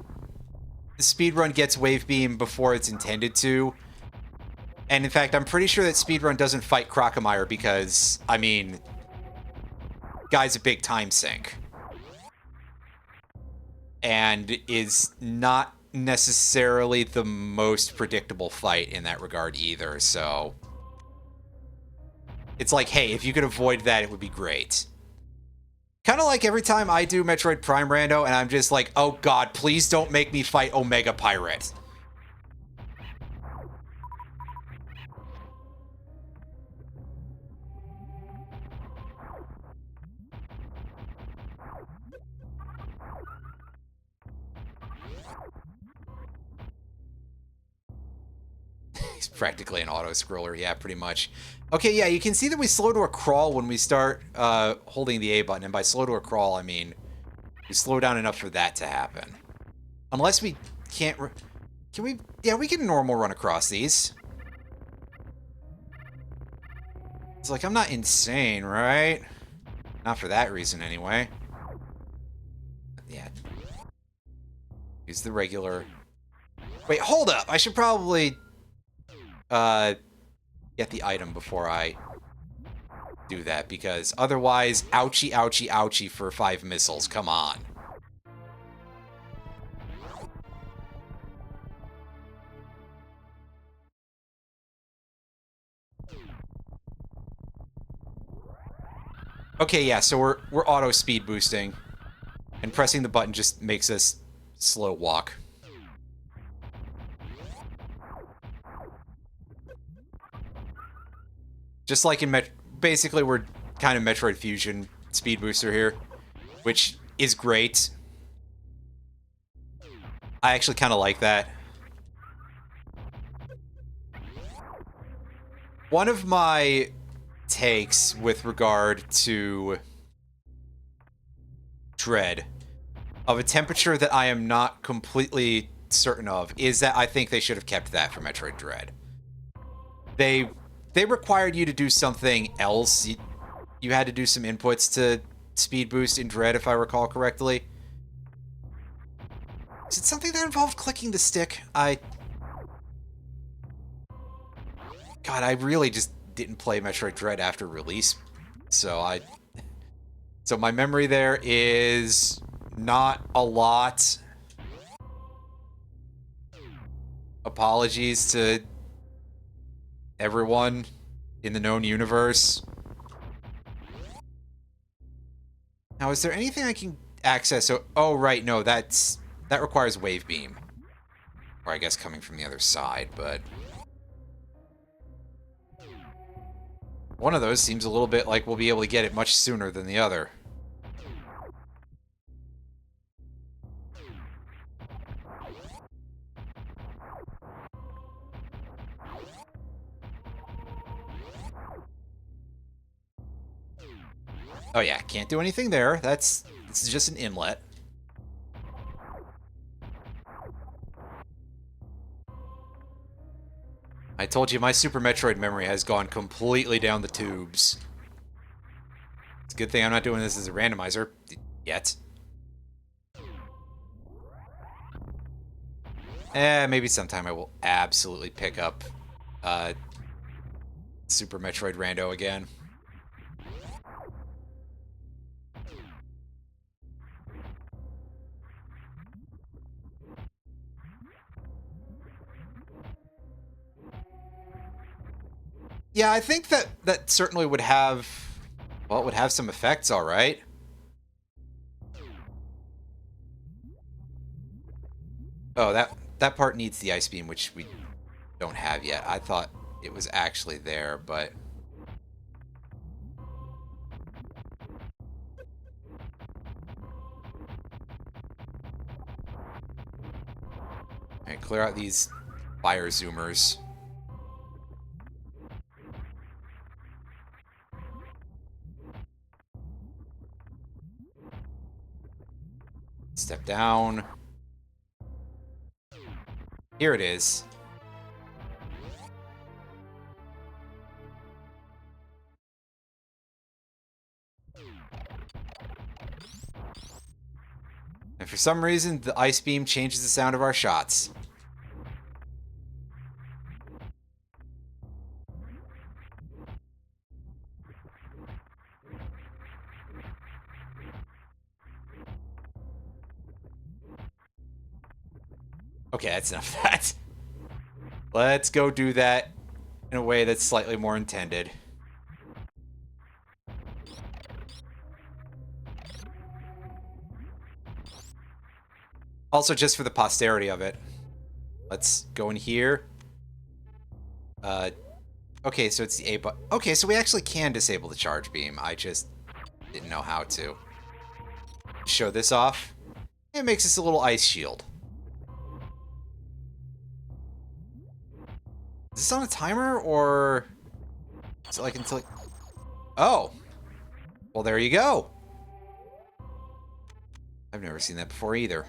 the speedrun gets wave beam before it's intended to. And in fact, I'm pretty sure that speedrun doesn't fight Crocomire because, I mean, guy's a big time sink. And is not necessarily the most predictable fight in that regard either, so... It's like, hey, if you could avoid that, it would be great. Kind of like every time I do Metroid Prime Rando, and I'm just like, oh god, please don't make me fight Omega Pirate. He's practically an auto-scroller, yeah, pretty much. Okay, yeah, you can see that we slow to a crawl when we start holding the A button, and by slow to a crawl, I mean we slow down enough for that to happen. Unless we can't... Can we... Yeah, we can normal run across these. It's like, I'm not insane, right? Not for that reason, anyway. Yeah. Use the regular... Wait, hold up! I should probably... get the item before I do that, because otherwise, ouchie, ouchie, ouchie for 5 missiles. Come on. Okay, yeah, so we're auto speed boosting, and pressing the button just makes us slow walk. Just like in basically we're kind of Metroid Fusion speed booster here, which is great. I actually kind of like that. One of my takes with regard to Dread of a temperature that I am not completely certain of is that I think they should have kept that for Metroid Dread. They required you to do something else. You had to do some inputs to speed boost in Dread, if I recall correctly. Is it something that involved clicking the stick? God, I really just didn't play Metroid Dread after release, so my memory there is not a lot. Apologies to everyone in the known universe. Now, is there anything I can access? Oh, right, no, that requires Wave Beam. Or I guess coming from the other side, but... one of those seems a little bit like we'll be able to get it much sooner than the other. Oh yeah, can't do anything there. This is just an inlet. I told you my Super Metroid memory has gone completely down the tubes. It's a good thing I'm not doing this as a randomizer yet. Maybe sometime I will absolutely pick up Super Metroid Rando again. Yeah, I think that certainly would have... well, it would have some effects, all right. Oh, that part needs the Ice Beam, which we don't have yet. I thought it was actually there, but... Alright, clear out these fire zoomers. Step down. Here it is. And for some reason, the Ice Beam changes the sound of our shots. Okay, that's enough of that. Let's go do that in a way that's slightly more intended. Also, just for the posterity of it, let's go in here. Okay, so it's the A button. Okay, so we actually can disable the charge beam. I just didn't know how to. Show this off. It makes us a little ice shield. Is this on a timer, or... is it like until... oh! Well, there you go! I've never seen that before either.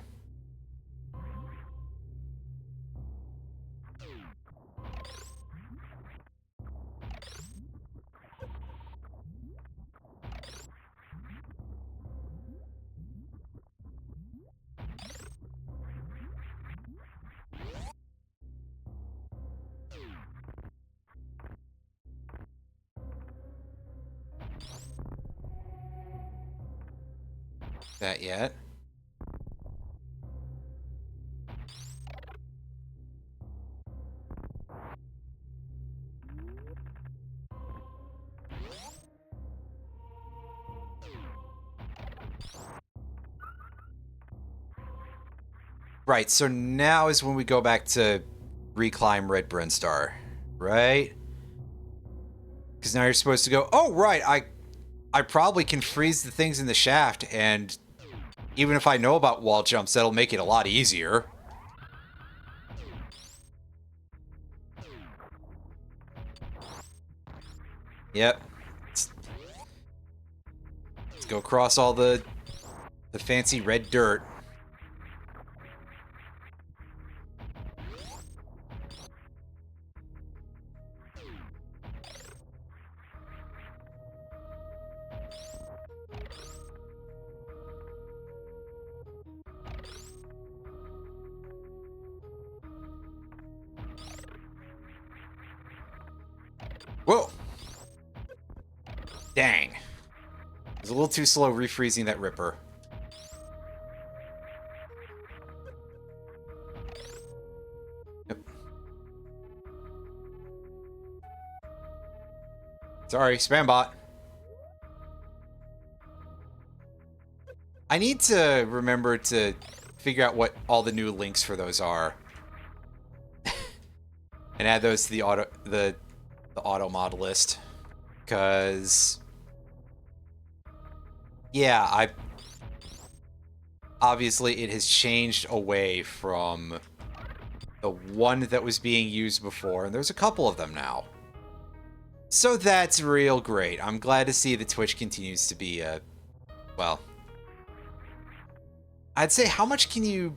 that yet. Right, so now is when we go back to reclimb Red Brinstar, right? Because now you're supposed to go, oh, right, I probably can freeze the things in the shaft, and even if I know about wall jumps, that'll make it a lot easier. Yep. Let's go across all the fancy red dirt. Whoa! Dang. I was a little too slow refreezing that Ripper. Yep. Sorry, spam bot. I need to remember to figure out what all the new links for those are. And add those to the auto mod list. Because yeah, obviously it has changed away from the one that was being used before, and there's a couple of them now. So that's real great. I'm glad to see that Twitch continues to be well, I'd say how much can you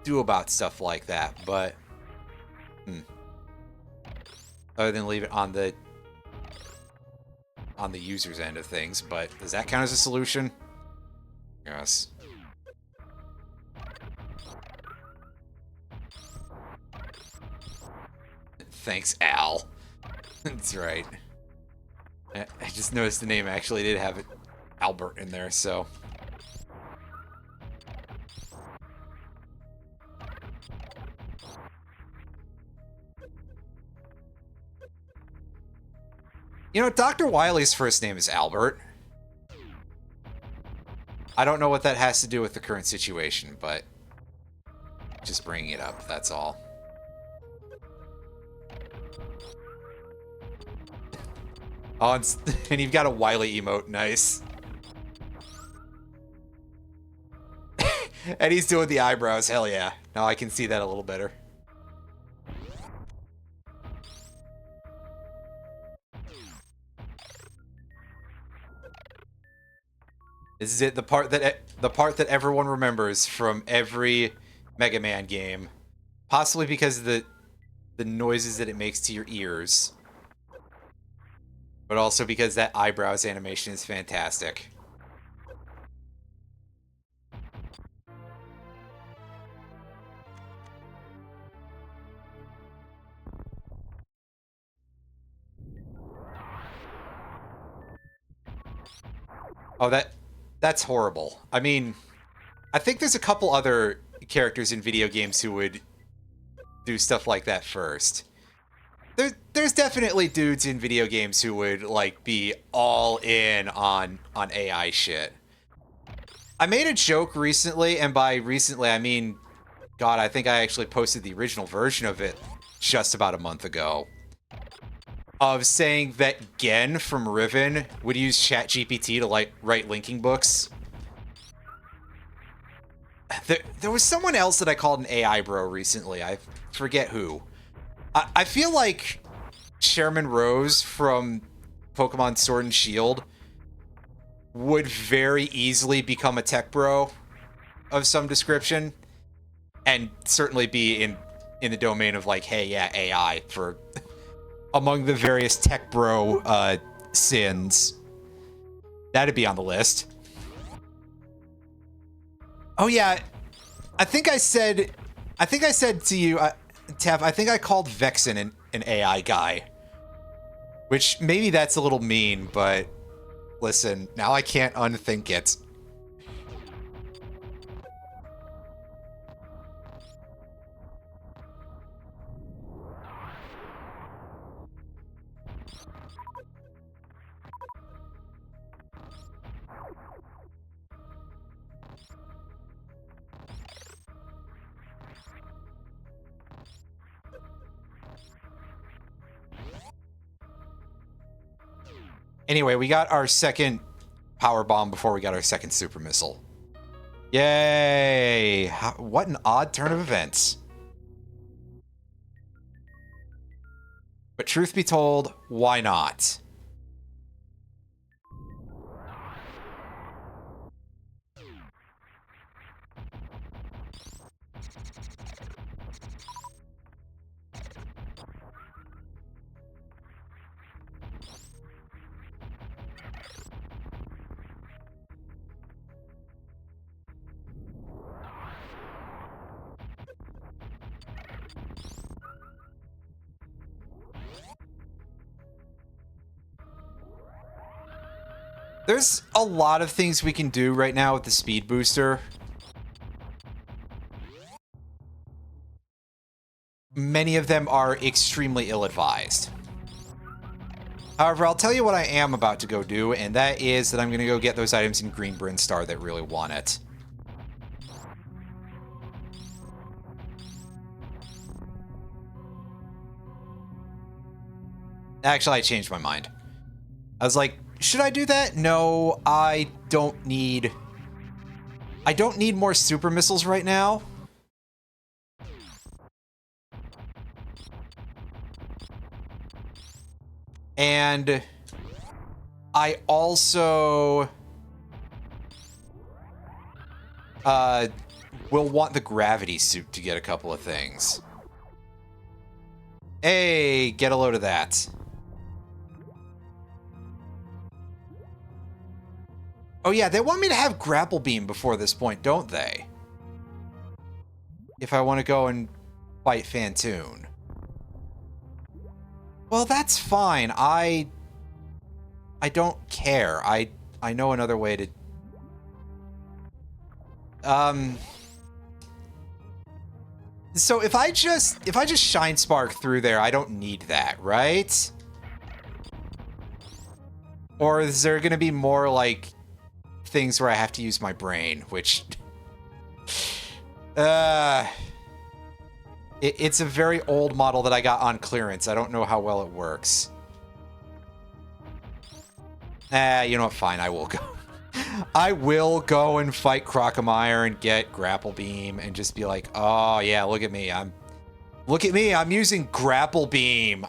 do about stuff like that, but other than leave it on the user's end of things, but does that count as a solution? Yes. Thanks, Al. That's right. I just noticed the name actually did have it, Albert, in there, so. You know, Dr. Wily's first name is Albert. I don't know what that has to do with the current situation, but just bringing it up, that's all. Oh, and you've got a Wily emote, nice. And he's doing the eyebrows, hell yeah. Now I can see that a little better. This is it, the part that everyone remembers from every Mega Man game. Possibly because of the noises that it makes to your ears. But also because that eyebrows animation is fantastic. Oh, that's horrible. I mean, I think there's a couple other characters in video games who would do stuff like that first. There's definitely dudes in video games who would, like, be all in on AI shit. I made a joke recently, and by recently I mean, God, I think I actually posted the original version of it just about a month ago. Of saying that Gen from Riven would use ChatGPT to, like, write linking books. There was someone else that I called an AI bro recently. I forget who. I feel like Chairman Rose from Pokemon Sword and Shield would very easily become a tech bro of some description, and certainly be in the domain of, like, hey, yeah, AI for among the various tech bro sins. That'd be on the list. Oh yeah, I think I said to you, Tev, I think I called Vexen an AI guy. Which, maybe that's a little mean, but listen, now I can't unthink it. Anyway, we got our second power bomb before we got our second super missile. Yay! What an odd turn of events. But truth be told, why not? There's a lot of things we can do right now with the speed booster. Many of them are extremely ill-advised. However, I'll tell you what I am about to go do, and that is that I'm going to go get those items in Green Bryn Star that really want it. Actually, I changed my mind. I was like, should I do that? No, I don't need more super missiles right now. And I also will want the gravity suit to get a couple of things. Hey, get a load of that. Oh yeah, they want me to have grapple beam before this point, don't they? If I want to go and fight Fantoon. Well, that's fine. I don't care. I know another way to... So if I just Shine Spark through there, I don't need that, right? Or is there going to be more, like, things where I have to use my brain, which... It's a very old model that I got on clearance. I don't know how well it works. You know what? Fine, I will go. I will go and fight Crocomire and get Grapple Beam and just be like, oh yeah, look at me. Look at me. I'm using Grapple Beam.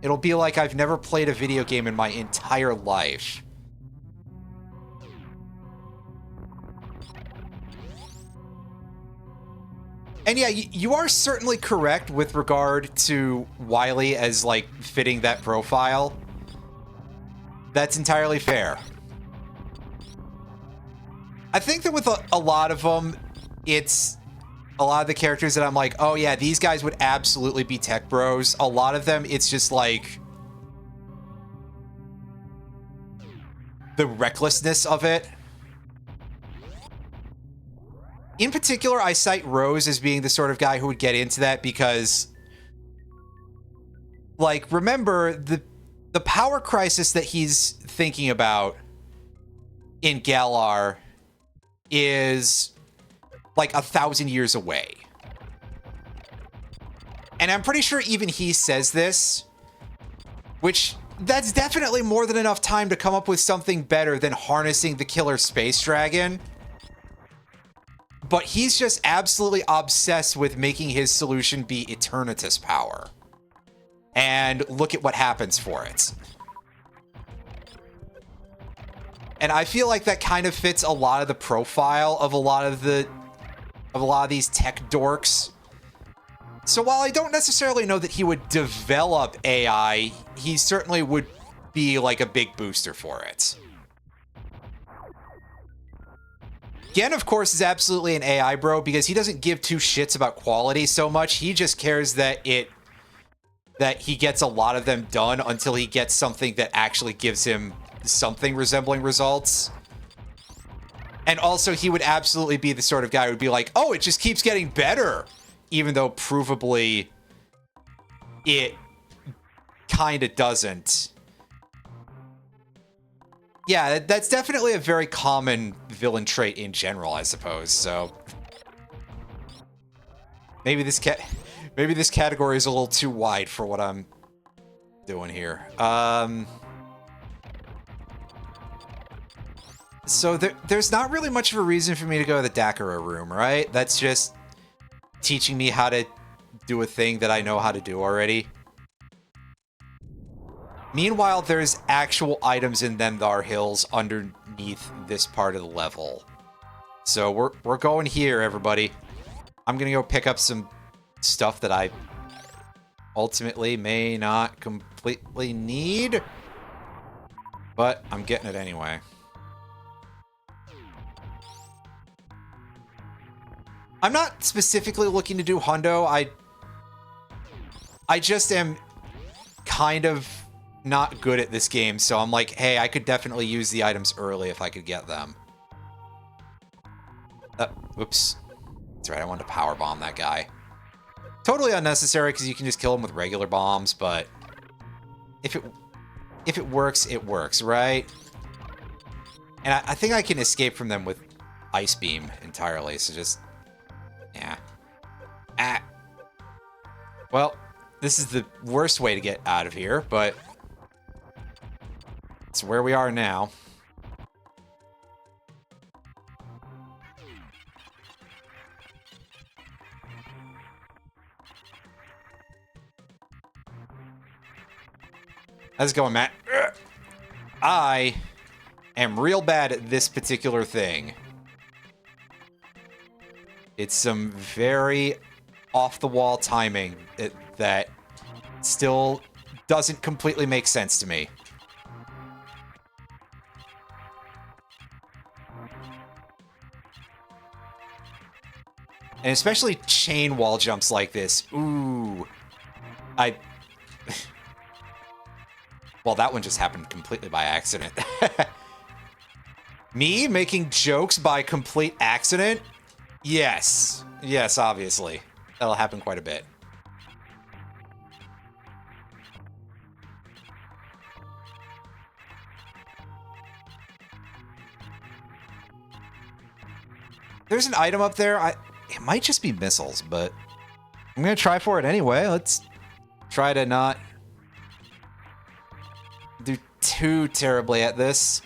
It'll be like I've never played a video game in my entire life. And yeah, you are certainly correct with regard to Wily as, like, fitting that profile. That's entirely fair. I think that with a lot of them, it's a lot of the characters that I'm like, oh yeah, these guys would absolutely be tech bros. A lot of them, it's just like the recklessness of it. In particular, I cite Rose as being the sort of guy who would get into that because, like, remember, the power crisis that he's thinking about in Galar is, like, 1,000 years away. And I'm pretty sure even he says this, which, that's definitely more than enough time to come up with something better than harnessing the killer space dragon. But he's just absolutely obsessed with making his solution be Eternatus power. And look at what happens for it. And I feel like that kind of fits a lot of the profile of a lot of these tech dorks. So while I don't necessarily know that he would develop AI, he certainly would be like a big booster for it. Gen, of course, is absolutely an AI bro because he doesn't give two shits about quality so much. He just cares that he gets a lot of them done until he gets something that actually gives him something resembling results. And also, he would absolutely be the sort of guy who would be like, oh, it just keeps getting better, even though provably it kind of doesn't. Yeah, that's definitely a very common villain trait in general, I suppose, so. Maybe this category is a little too wide for what I'm doing here. So there's not really much of a reason for me to go to the Dakara room, right? That's just teaching me how to do a thing that I know how to do already. Meanwhile, there's actual items in Themthar Hills underneath this part of the level. So we're going here, everybody. I'm gonna go pick up some stuff that I ultimately may not completely need, but I'm getting it anyway. I'm not specifically looking to do hundo. I just am kind of not good at this game, so I'm like, hey, I could definitely use the items early if I could get them. Oops. That's right, I wanted to power bomb that guy. Totally unnecessary because you can just kill him with regular bombs, but if it works, it works, right? And I think I can escape from them with Ice Beam entirely, so just... yeah. Ah. Well, this is the worst way to get out of here, but it's where we are now. How's it going, Matt? I am real bad at this particular thing. It's some very off-the-wall timing that still doesn't completely make sense to me. And especially chain wall jumps like this. Ooh. Well, that one just happened completely by accident. Me making jokes by complete accident? Yes. Yes, obviously. That'll happen quite a bit. There's an item up there. It might just be missiles, but I'm going to try for it anyway. Let's try to not do too terribly at this.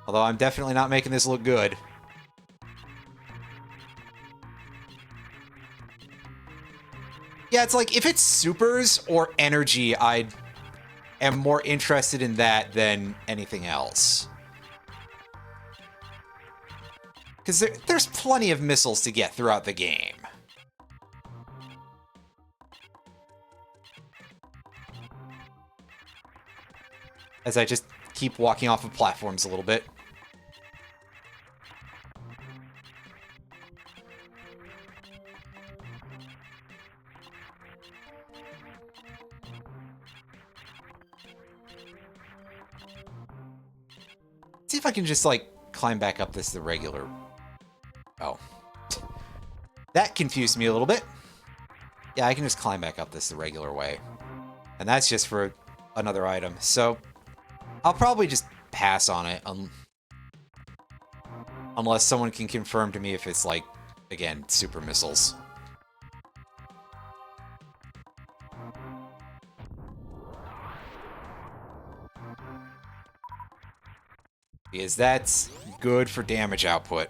Although I'm definitely not making this look good. Yeah, it's like, if it's supers or energy, I am more interested in that than anything else. Because there's plenty of missiles to get throughout the game. As I just keep walking off of platforms a little bit. See if I can just, like, climb back up this the regular... Oh. That confused me a little bit. Yeah, I can just climb back up this the regular way. And that's just for another item. So, I'll probably just pass on it. Unless someone can confirm to me if it's, like, again, super missiles. Because that's good for damage output.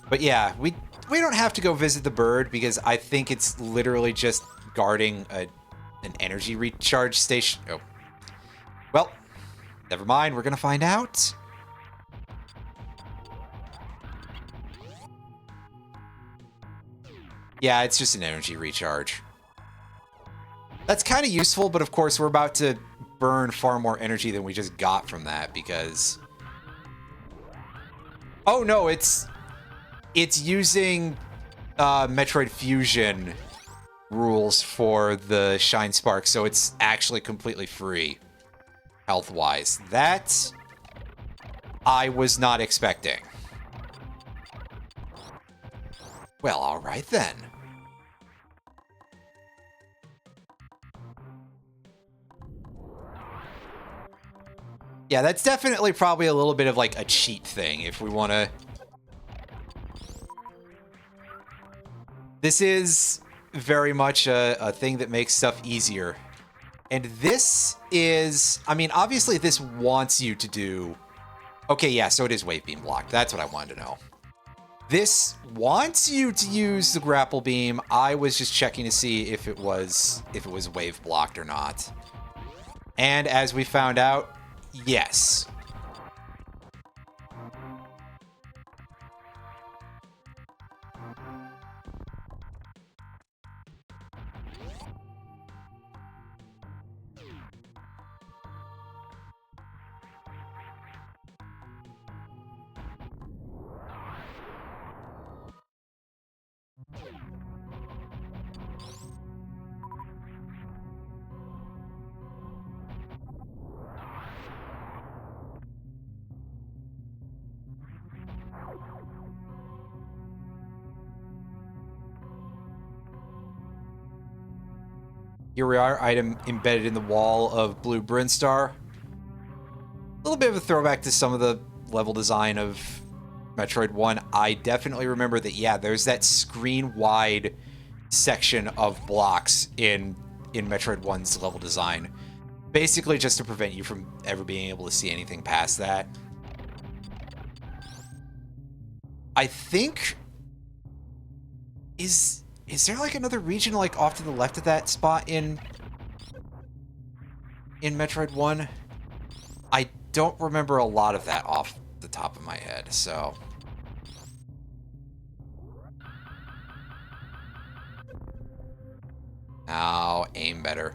But yeah, we don't have to go visit the bird because I think it's literally just guarding an energy recharge station. Oh. Well, never mind. We're going to find out. Yeah, it's just an energy recharge. That's kind of useful, but of course we're about to burn far more energy than we just got from that because... Oh no, it's using Metroid Fusion rules for the Shine Spark, so it's actually completely free, health-wise. That I was not expecting. Well, alright then. Yeah, that's definitely probably a little bit of like a cheat thing if we want to. This is very much a thing that makes stuff easier. And this is, I mean, obviously this wants you to do. Okay, yeah, so it is wave beam blocked. That's what I wanted to know. This wants you to use the grapple beam. I was just checking to see if it was wave blocked or not. And as we found out, yes. Here we are, item embedded in the wall of Blue Brinstar. A little bit of a throwback to some of the level design of Metroid 1. I definitely remember that, yeah, there's that screen-wide section of blocks in Metroid 1's level design. Basically just to prevent you from ever being able to see anything past that. I think... Is there like another region like off to the left of that spot in Metroid 1? I don't remember a lot of that off the top of my head, so... Now, aim better.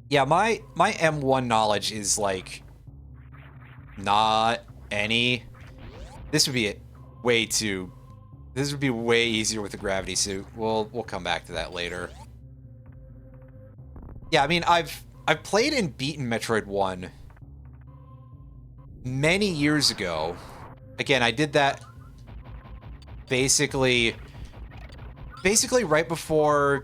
Yeah, my M1 knowledge is like not any. This would be way too. This would be way easier with the gravity suit. We'll come back to that later. Yeah, I mean, I've played and beaten Metroid 1 many years ago. Again, I did that basically right before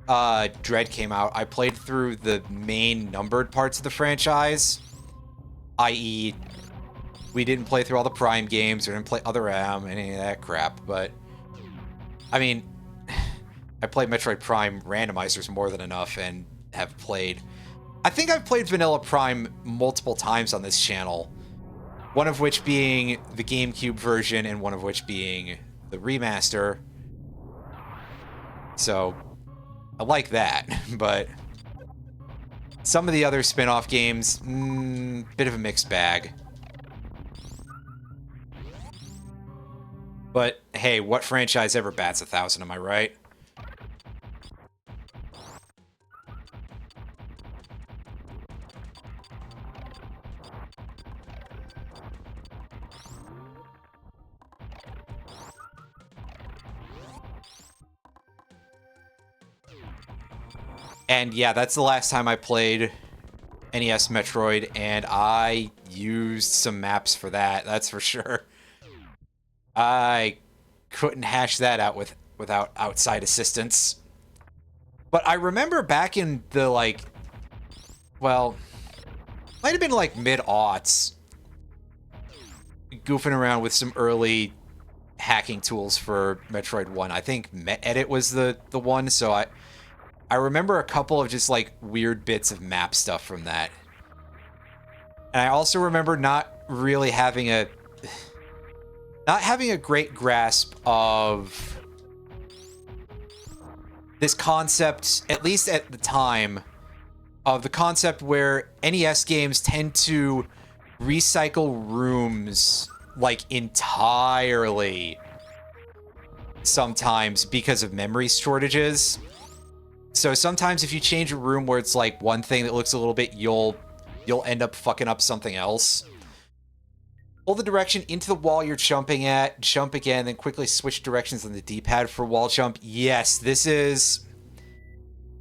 Dread came out. I played through the main numbered parts of the franchise, i.e. we didn't play through all the Prime games, or didn't play Other M, any of that crap, but I mean, I played Metroid Prime randomizers more than enough and have played... I think I've played Vanilla Prime multiple times on this channel, one of which being the GameCube version and one of which being the remaster. So, I like that, but some of the other spin-off games, bit of a mixed bag. But, hey, what franchise ever bats 1,000, am I right? And yeah, that's the last time I played NES Metroid, and I used some maps for that, that's for sure. I couldn't hash that out without outside assistance. But I remember back in the, like, well, might have been like mid-aughts, goofing around with some early hacking tools for Metroid 1. I think Edit was the one, so I remember a couple of just like weird bits of map stuff from that. And I also remember not really having a great grasp of this concept, at least at the time, of the concept where NES games tend to recycle rooms like entirely sometimes because of memory shortages. So sometimes if you change a room where it's like one thing that looks a little bit, you'll end up fucking up something else. Hold the direction into the wall you're jumping at, jump again, then quickly switch directions on the D-pad for wall jump. Yes, this is...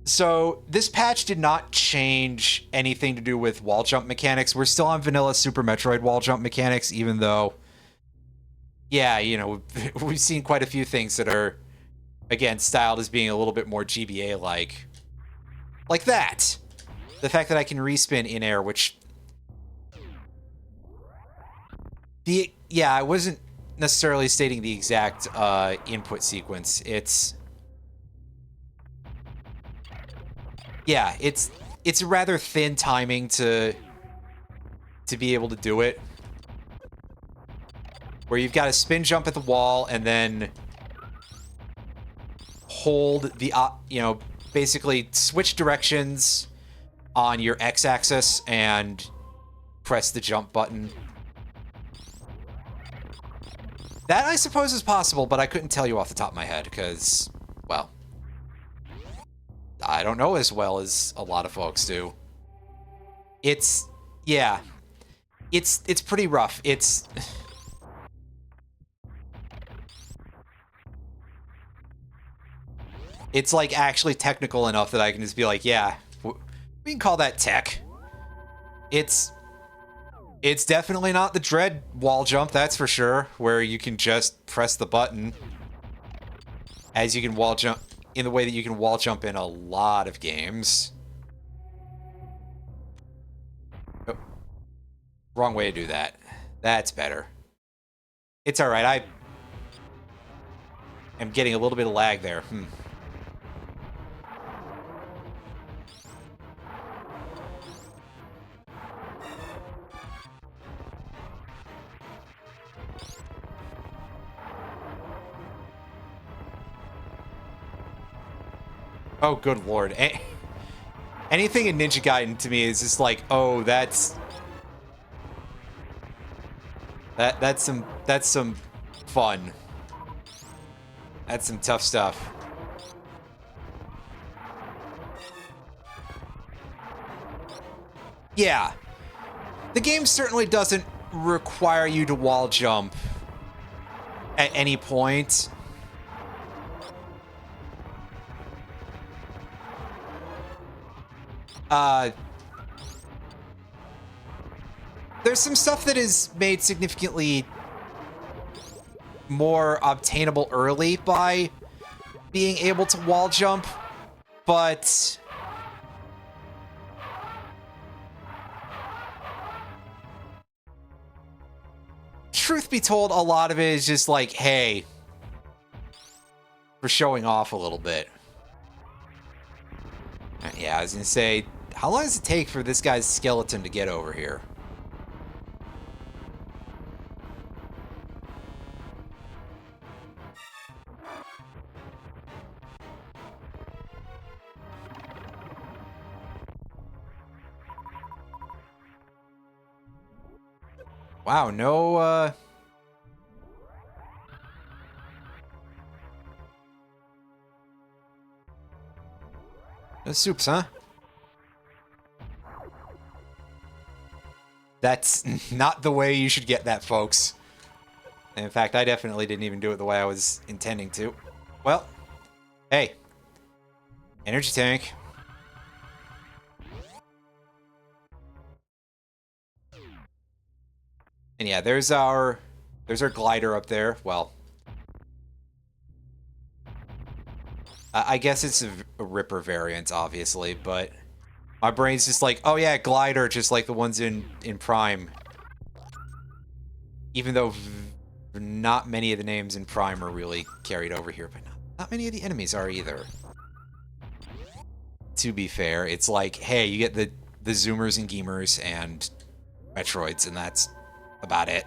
So, this patch did not change anything to do with wall jump mechanics. We're still on vanilla Super Metroid wall jump mechanics, even though... Yeah, you know, we've seen quite a few things that are, again, styled as being a little bit more GBA-like. Like that. The fact that I can respin in air, which... Yeah, I wasn't necessarily stating the exact input sequence. It's... Yeah, it's rather thin timing to be able to do it. Where you've got to spin jump at the wall and then hold the, basically switch directions on your x-axis and press the jump button. That, I suppose, is possible, but I couldn't tell you off the top of my head because, well, I don't know as well as a lot of folks do. It's, yeah, it's pretty rough. It's like actually technical enough that I can just be like, yeah, we can call that tech. It's definitely not the Dread wall jump, that's for sure, where you can just press the button. As you can wall jump in the way that you can wall jump in a lot of games. Oh, wrong way to do that. That's better. It's alright, I am getting a little bit of lag there. Oh, good lord. Anything in Ninja Gaiden to me is just like, oh, that's some fun. That's some tough stuff. Yeah. The game certainly doesn't require you to wall jump at any point. There's some stuff that is made significantly more obtainable early by being able to wall jump, but truth be told, a lot of it is just like, hey, we're showing off a little bit. Yeah, I was gonna say, how long does it take for this guy's skeleton to get over here? Wow, no, no soups, huh? That's not the way you should get that, folks. In fact, I definitely didn't even do it the way I was intending to. Well, hey. Energy tank. And yeah, there's our glider up there. Well, I guess it's a Ripper variant, obviously, but my brain's just like, oh yeah, glider, just like the ones in Prime. Even though not many of the names in Prime are really carried over here, but not many of the enemies are either. To be fair, it's like, hey, you get the Zoomers and Geemers and Metroids, and that's about it.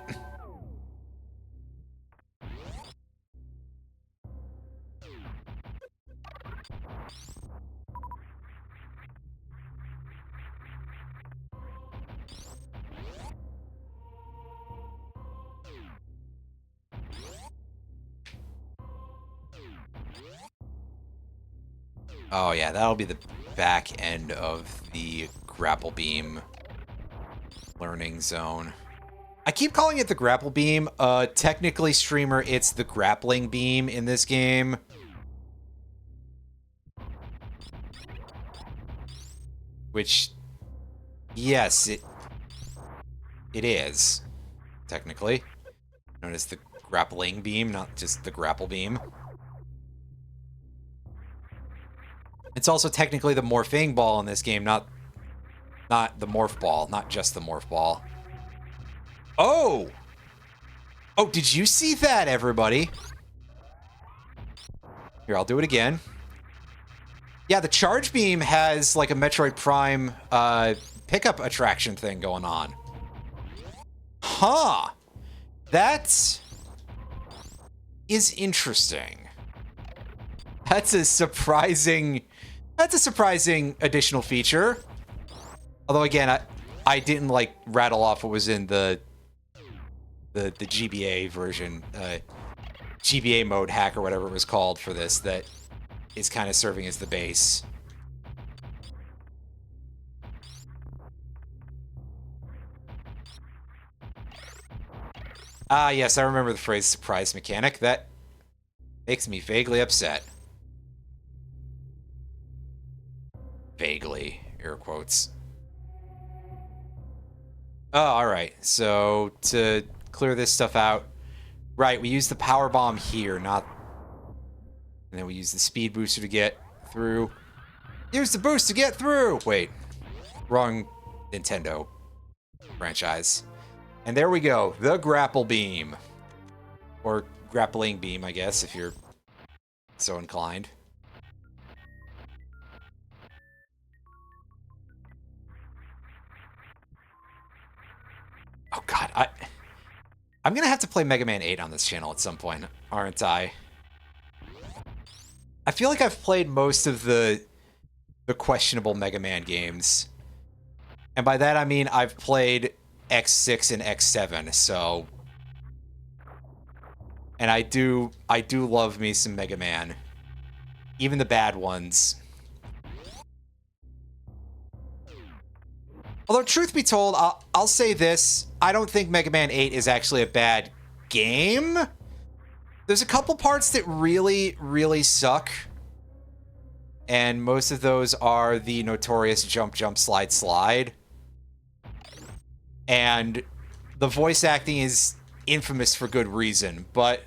Oh yeah, that'll be the back end of the grapple beam learning zone. I keep calling it the grapple beam. Technically, streamer, it's the grappling beam in this game. Which, yes, it is, technically. Known as the grappling beam, not just the grapple beam. It's also technically the morphing ball in this game, not the morph ball, not just the morph ball. Oh! Oh, did you see that, everybody? Here, I'll do it again. Yeah, the charge beam has like a Metroid Prime pickup attraction thing going on. Huh. That is interesting. That's a surprising additional feature. Although again, I didn't like rattle off what was in the GBA version, GBA mode hack or whatever it was called for this, that is kind of serving as the base. Ah, yes, I remember the phrase surprise mechanic. That makes me vaguely upset. Vaguely, air quotes. Oh, alright. So, to clear this stuff out, right, we use the power bomb here, not... And then we use the speed booster to get through. Use the boost to get through! Wait. Wrong Nintendo franchise. And there we go. The grapple beam. Or grappling beam, I guess, if you're so inclined. Oh god, I'm gonna have to play Mega Man 8 on this channel at some point, aren't I? I feel like I've played most of the questionable Mega Man games. And by that I mean I've played X6 and X7, so... And I do love me some Mega Man. Even the bad ones. Although, truth be told, I'll say this. I don't think Mega Man 8 is actually a bad game. There's a couple parts that really, really suck. And most of those are the notorious jump, jump, slide, slide. And the voice acting is infamous for good reason. But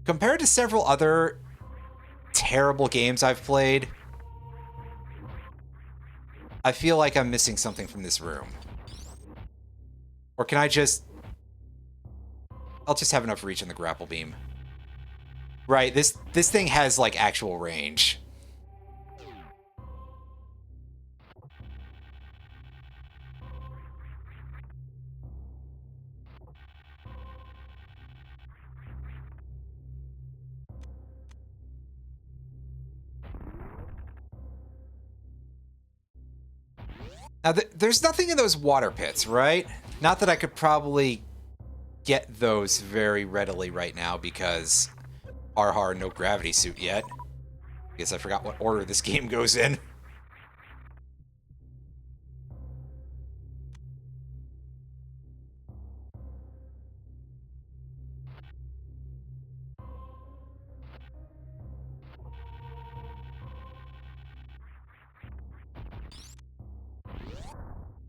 compared to several other terrible games I've played, I feel like I'm missing something from this room. Or can I just... I'll just have enough reach in the grapple beam. Right, this thing has, like, actual range. Now, there's nothing in those water pits, right? Not that I could probably get those very readily right now because har no gravity suit yet. I guess I forgot what order this game goes in.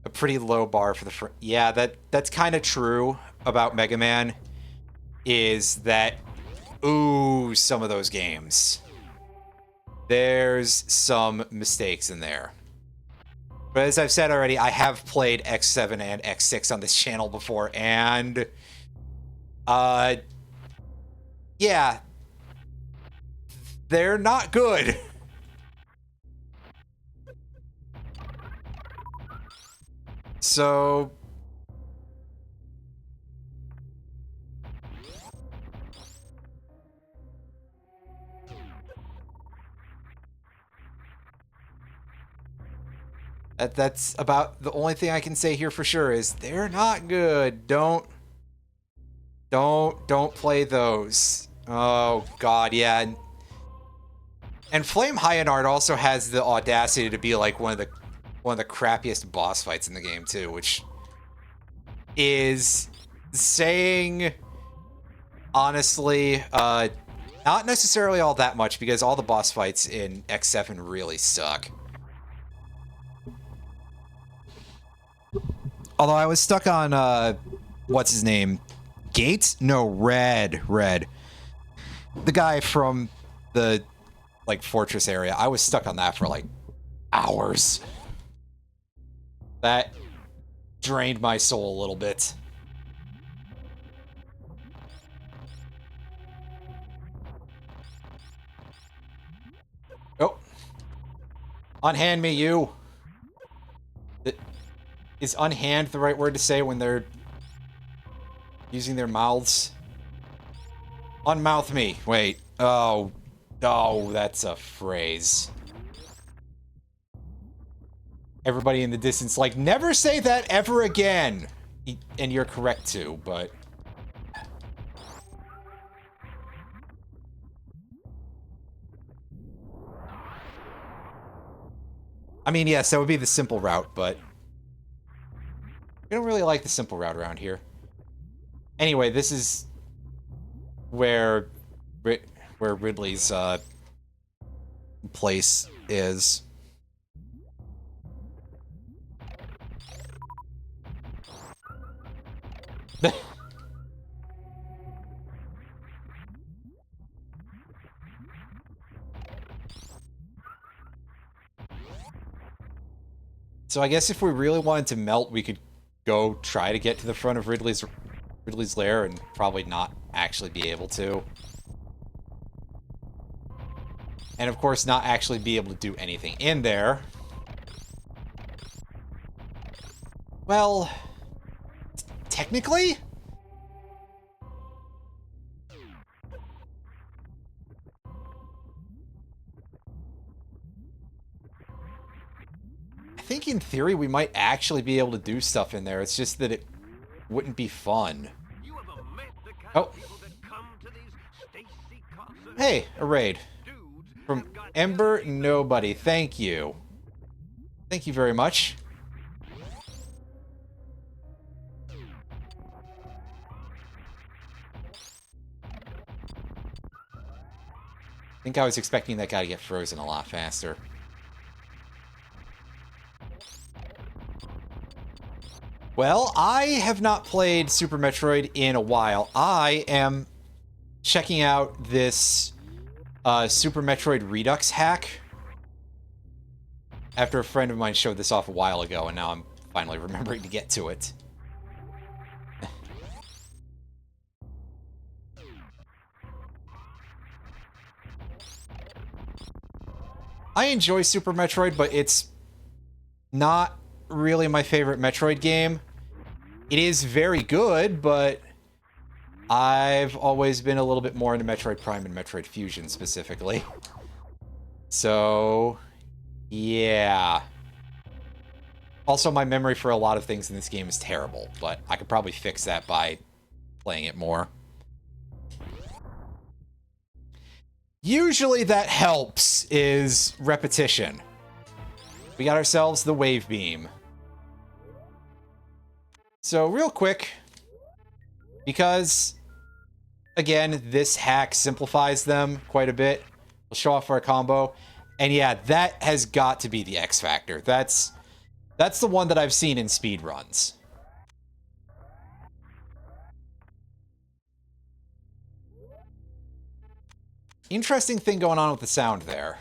A pretty low bar for the front. Yeah, that's kind of true about Mega Man, is that, ooh, some of those games. There's some mistakes in there. But as I've said already, I have played X7 and X6 on this channel before, and yeah, they're not good. So that's about the only thing I can say here for sure is they're not good. Don't play those. Oh god, yeah. And Flame Hyanard also has the audacity to be like one of the crappiest boss fights in the game too, which is saying honestly not necessarily all that much, because all the boss fights in X7 really suck. Although I was stuck on what's his name? Gates? No, Red. The guy from the like fortress area. I was stuck on that for like hours. That drained my soul a little bit. Oh. Unhand me, you. Is unhand the right word to say when they're using their mouths? Unmouth me. Wait. Oh. Oh, that's a phrase. Everybody in the distance like, never say that ever again. And you're correct too, but... I mean, yes, that would be the simple route, but... we don't really like the simple route around here. Anyway, this is... where Ridley's, place is. So I guess if we really wanted to melt, we could go try to get to the front of Ridley's lair and probably not actually be able to. And of course, not actually be able to do anything in there. Well, technically? I think in theory we might actually be able to do stuff in there. It's just that it wouldn't be fun. Oh. Hey, a raid. From Ember Nobody. Thank you. Thank you very much. I think I was expecting that guy to get frozen a lot faster. Well, I have not played Super Metroid in a while. I am checking out this Super Metroid Redux hack after a friend of mine showed this off a while ago, and now I'm finally remembering to get to it. I enjoy Super Metroid, but it's not really my favorite Metroid game. It is very good, but I've always been a little bit more into Metroid Prime and Metroid Fusion specifically. So, yeah. Also, my memory for a lot of things in this game is terrible, but I could probably fix that by playing it more. Usually that helps is repetition. We got ourselves the wave beam. So real quick, because again, this hack simplifies them quite a bit. We'll show off our combo. And yeah, that has got to be the X factor. That's the one that I've seen in speedruns. Interesting thing going on with the sound there.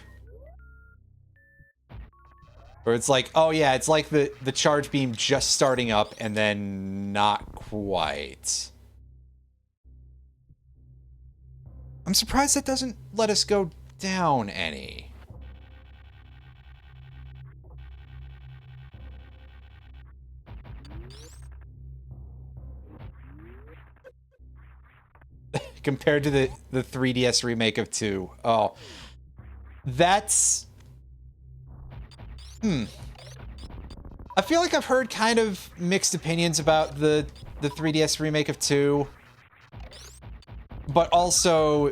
Where it's like, oh yeah, it's like the charge beam just starting up and then not quite. I'm surprised that doesn't let us go down any. Compared to the 3DS remake of 2. Oh. That's... I feel like I've heard kind of mixed opinions about the 3DS remake of 2. But also,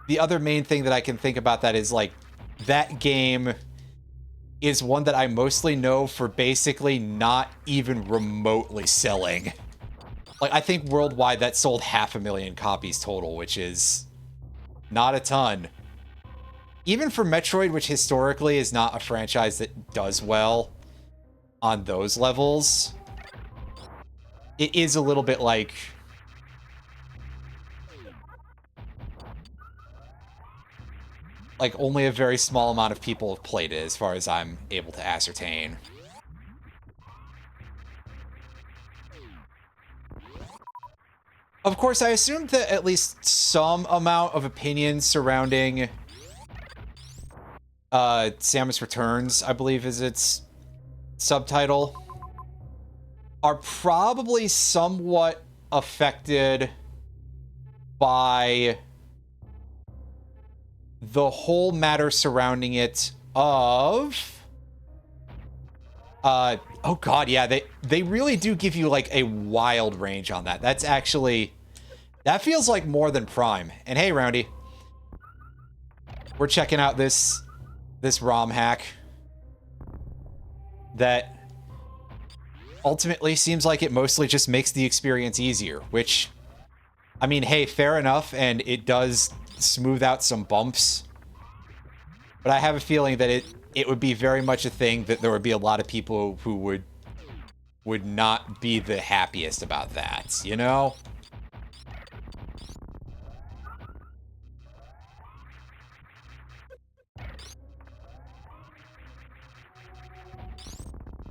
the other main thing that I can think about that is, like, that game is one that I mostly know for basically not even remotely selling. Like, I think worldwide that sold 500,000 copies total, which is not a ton. Even for Metroid, which historically is not a franchise that does well on those levels, it is a little bit like... like, only a very small amount of people have played it, as far as I'm able to ascertain. Of course, I assumed that at least some amount of opinions surrounding Samus Returns, I believe is its subtitle, are probably somewhat affected by the whole matter surrounding it of... oh god, yeah, they really do give you, like, a wild range on that. That's actually... That feels like more than Prime. And hey, Roundy. We're checking out this ROM hack that ultimately seems like it mostly just makes the experience easier, which, I mean, hey, fair enough, and it does smooth out some bumps. But I have a feeling that it would be very much a thing that there would be a lot of people who would not be the happiest about that, you know?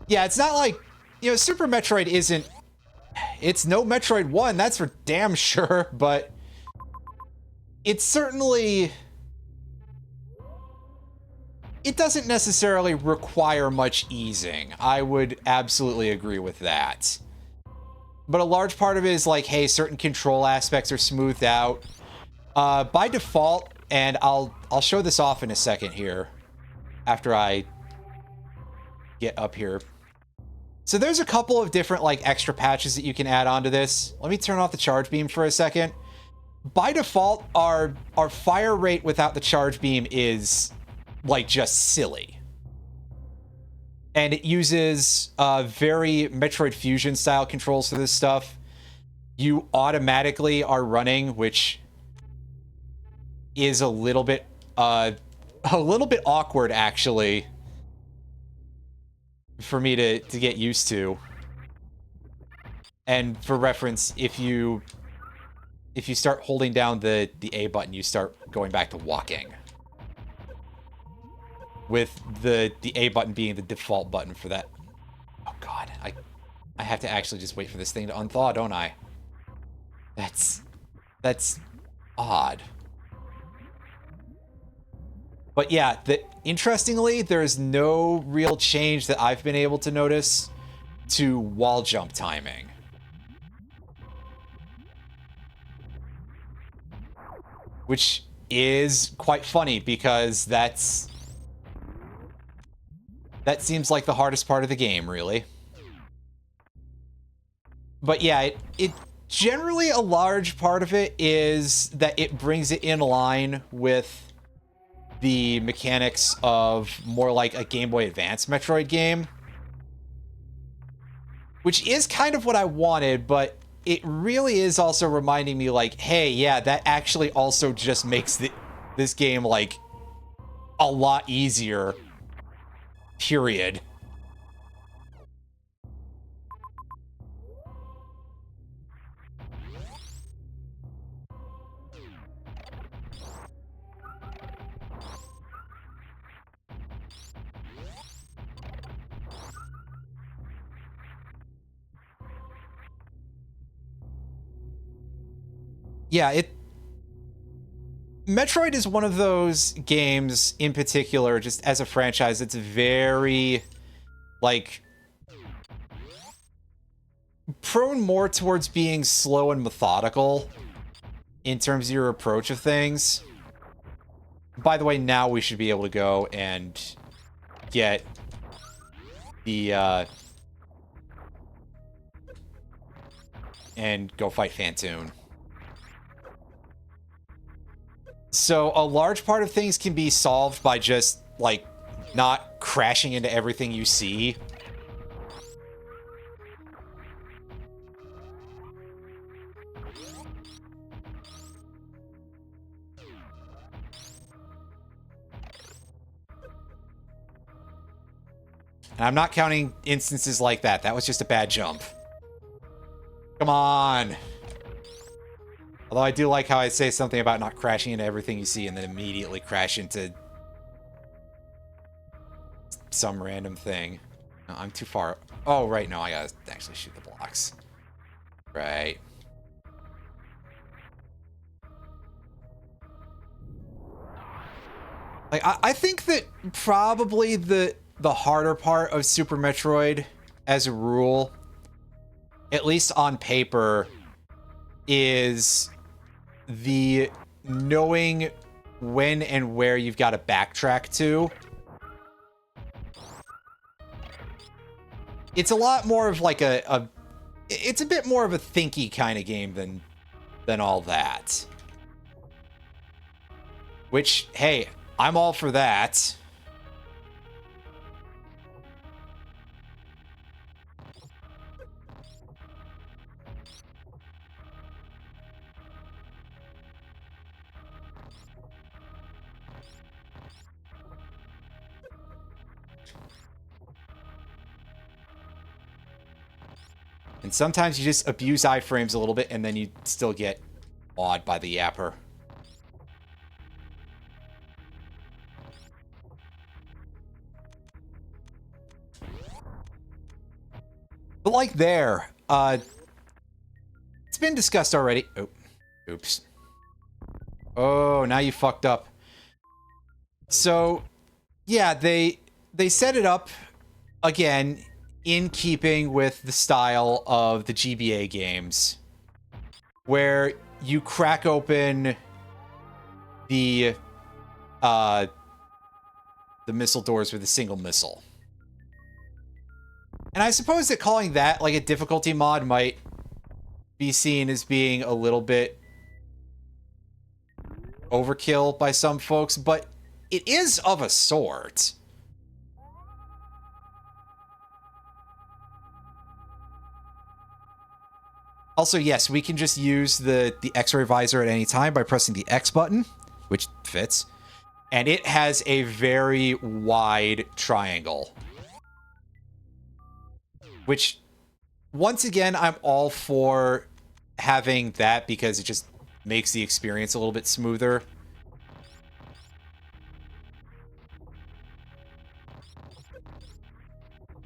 Yeah, it's not like, you know, Super Metroid isn't... It's no Metroid 1, that's for damn sure, but... It's certainly... It doesn't necessarily require much easing. I would absolutely agree with that. But a large part of it is like, hey, certain control aspects are smoothed out. By default, and I'll show this off in a second here, after I get up here. So there's a couple of different, like, extra patches that you can add onto this. Let me turn off the charge beam for a second. By default, our fire rate without the charge beam is, like, just silly. And it uses very Metroid Fusion style controls for this stuff. You automatically are running, which is a little bit awkward, actually, for me to get used to. And for reference, if you start holding down the A button, you start going back to walking. With the A button being the default button for that. Oh god, I have to actually just wait for this thing to unthaw, don't I? That's odd. But yeah, interestingly, there's no real change that I've been able to notice to wall jump timing. Which is quite funny, because that seems like the hardest part of the game, really. But yeah, it generally, a large part of it is that it brings it in line with the mechanics of more like a Game Boy Advance Metroid game. Which is kind of what I wanted, but it really is also reminding me, like, hey, yeah, that actually also just makes this game, like, a lot easier. Period. Yeah, Metroid is one of those games in particular, just as a franchise, it's very, like, prone more towards being slow and methodical in terms of your approach of things. By the way, now we should be able to go and get the, and go fight Phantoon. So a large part of things can be solved by just, like, not crashing into everything you see. And I'm not counting instances like that. That was just a bad jump. Come on. Although I do like how I say something about not crashing into everything you see and then immediately crash into some random thing. No, I'm too far. Oh, right. No, I gotta actually shoot the blocks. Right. Like, I think that probably the harder part of Super Metroid, as a rule, at least on paper, is the knowing when and where you've got to backtrack to. It's a lot more of like it's a bit more of a thinky kind of game than all that. Which, hey, I'm all for that. And sometimes you just abuse iframes a little bit and then you still get awed by the yapper. But like there, it's been discussed already. Oh, oops. Oh, now you fucked up. So, yeah, they set it up, again, in keeping with the style of the GBA games, where you crack open the missile doors with a single missile. And I suppose that calling that like a difficulty mod might be seen as being a little bit overkill by some folks, but it is of a sort. Also, yes, we can just use the X-ray visor at any time by pressing the X button, which fits. And it has a very wide triangle. Which, once again, I'm all for having that because it just makes the experience a little bit smoother.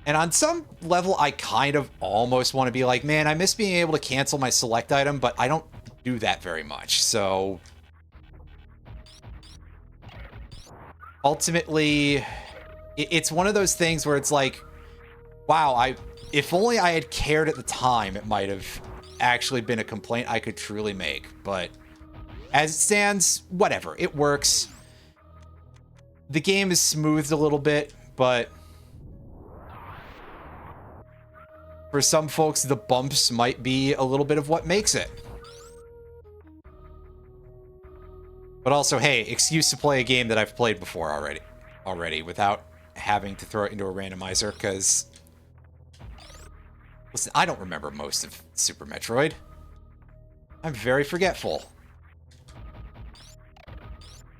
And on some level, I kind of almost want to be like, man, I miss being able to cancel my select item, but I don't do that very much, so... Ultimately, it's one of those things where it's like, wow, if only I had cared at the time, it might have actually been a complaint I could truly make. But as it stands, whatever, it works. The game is smoothed a little bit, but for some folks, the bumps might be a little bit of what makes it. But also, hey, excuse to play a game that I've played before already without having to throw it into a randomizer, because... Listen, I don't remember most of Super Metroid. I'm very forgetful.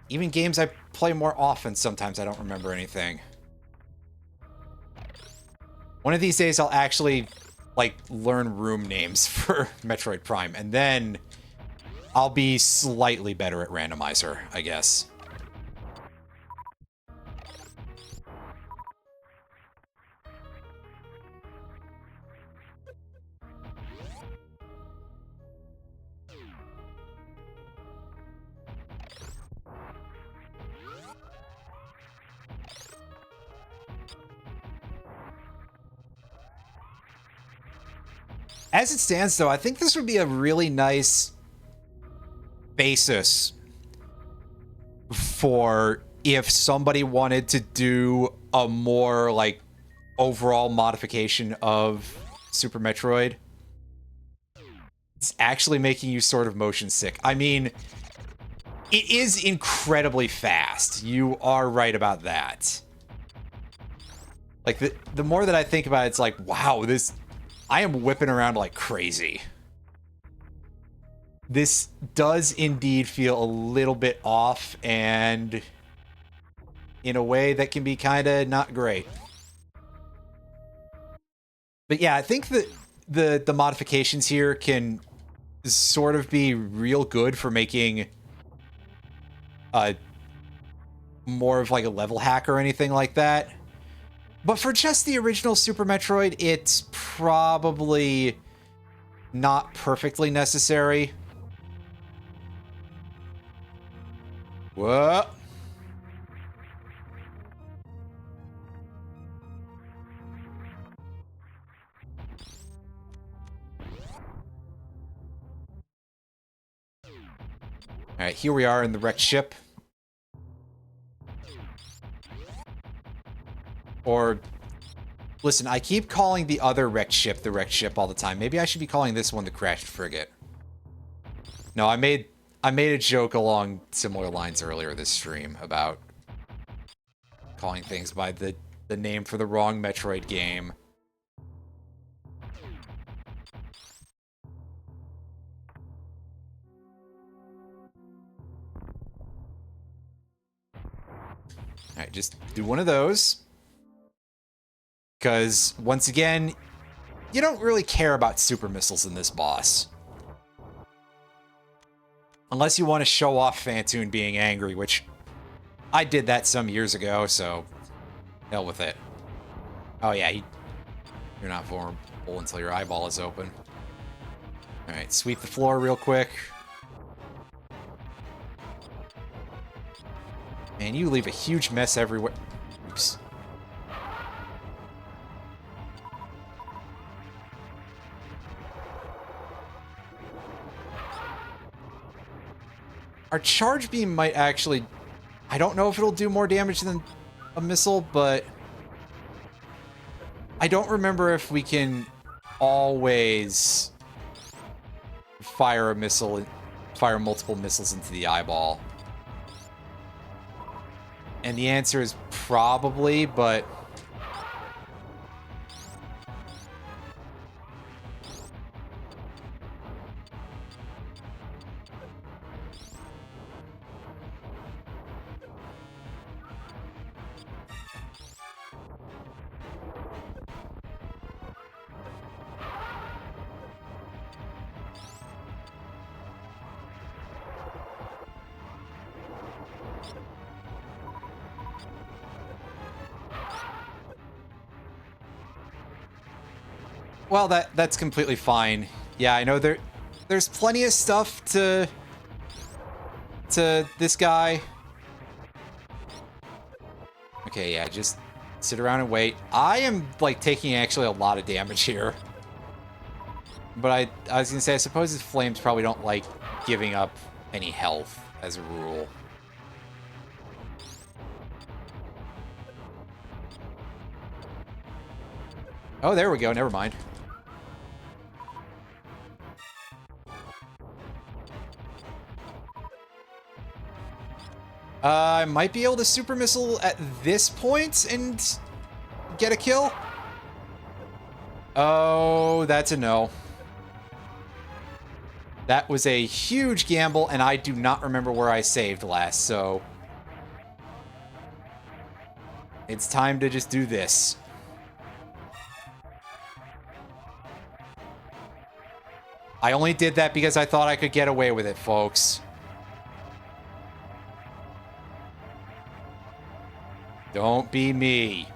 Even games I play more often, sometimes I don't remember anything. One of these days, I'll actually, like, learn room names for Metroid Prime, and then I'll be slightly better at randomizer, I guess. As it stands, though, I think this would be a really nice basis for if somebody wanted to do a more, like, overall modification of Super Metroid. It's actually making you sort of motion sick. I mean, it is incredibly fast. You are right about that. Like, the more that I think about it, it's like, wow, I am whipping around like crazy. This does indeed feel a little bit off, and in a way that can be kind of not great. But yeah, I think that the modifications here can sort of be real good for making more of like a level hack or anything like that. But for just the original Super Metroid, it's probably not perfectly necessary. Whoa. Alright, here we are in the wrecked ship. Or, listen, I keep calling the other wrecked ship the wrecked ship all the time. Maybe I should be calling this one the crashed frigate. No, I made a joke along similar lines earlier this stream about calling things by the name for the wrong Metroid game. Alright, just do one of those. Because, once again, you don't really care about super missiles in this boss. Unless you want to show off Phantoon being angry, which I did that some years ago, so hell with it. Oh yeah, you're not vulnerable until your eyeball is open. Alright, sweep the floor real quick. Man, you leave a huge mess everywhere. Oops. Our charge beam might actually... I don't know if it'll do more damage than a missile, but... I don't remember if we can always fire a missile, fire multiple missiles into the eyeball. And the answer is probably, but... Well, that's completely fine. Yeah, I know there's plenty of stuff to this guy. Okay, yeah, just sit around and wait. I am like taking actually a lot of damage here. But I was gonna say, I suppose his flames probably don't like giving up any health as a rule. Oh, there we go, never mind. I might be able to super missile at this point and get a kill. Oh, that's a no. That was a huge gamble, and I do not remember where I saved last, so... It's time to just do this. I only did that because I thought I could get away with it, folks. Don't be me.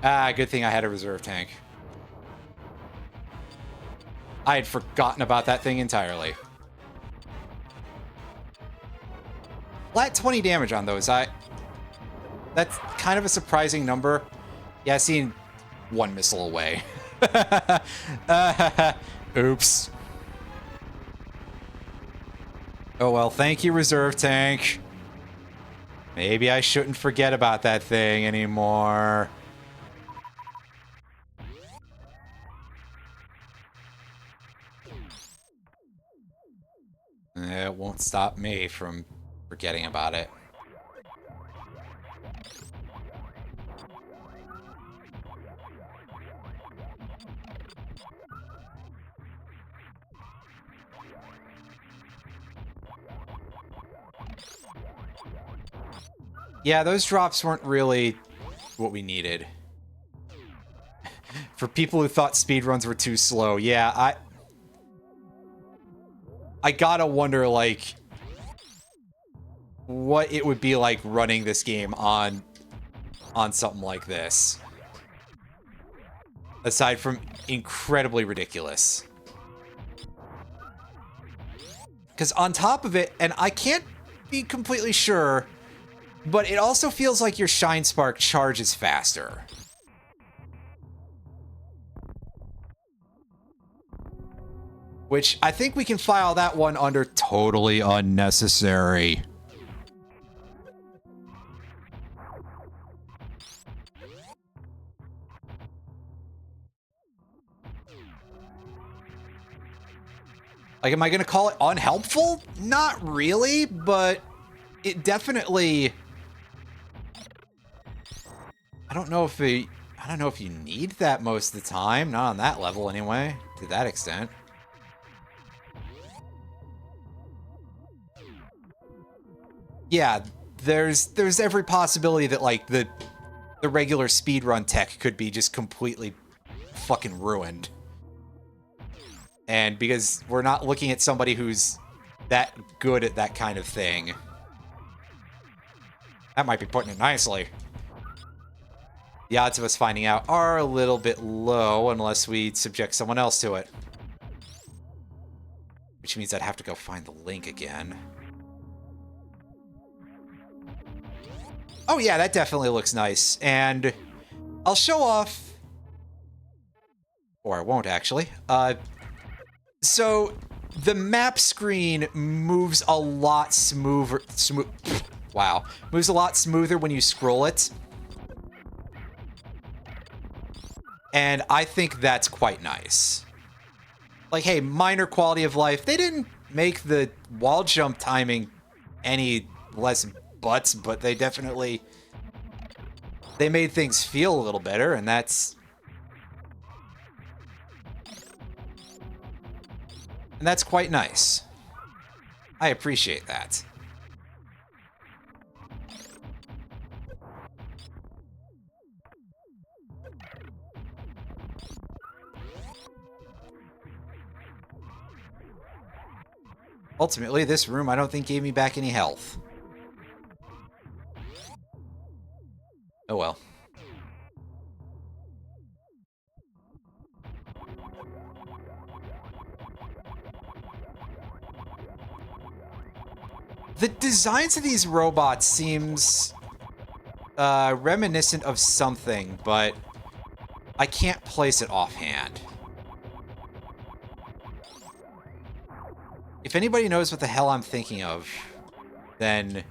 Ah, good thing I had a reserve tank. I had forgotten about that thing entirely. Flat 20 damage on those. That's kind of a surprising number. Yeah, seen one missile away. Oops. Oh well, thank you, reserve tank. Maybe I shouldn't forget about that thing anymore. It won't stop me from forgetting about it. Yeah, those drops weren't really what we needed. For people who thought speedruns were too slow, yeah, I gotta wonder, like, what it would be like running this game on something like this. Aside from incredibly ridiculous. Because on top of it, and I can't be completely sure, but it also feels like your Shine Spark charges faster. Which I think we can file that one under totally unnecessary. Like, am I going to call it unhelpful? Not really, but it definitely... I don't know if you need that most of the time. Not on that level, anyway. To that extent. Yeah, there's every possibility that, like, the regular speedrun tech could be just completely fucking ruined. And because we're not looking at somebody who's that good at that kind of thing. That might be putting it nicely. The odds of us finding out are a little bit low unless we subject someone else to it. Which means I'd have to go find the link again. Oh yeah, that definitely looks nice. And I'll show off... Or I won't, actually. So, the map screen moves a lot smoother... Wow. Moves a lot smoother when you scroll it. And I think that's quite nice. Like, hey, minor quality of life. They didn't make the wall jump timing any less butts, but they definitely... They made things feel a little better, and that's... And that's quite nice. I appreciate that. Ultimately, this room I don't think gave me back any health. Oh well. The designs of these robots seems reminiscent of something, but I can't place it offhand. If anybody knows what the hell I'm thinking of, then...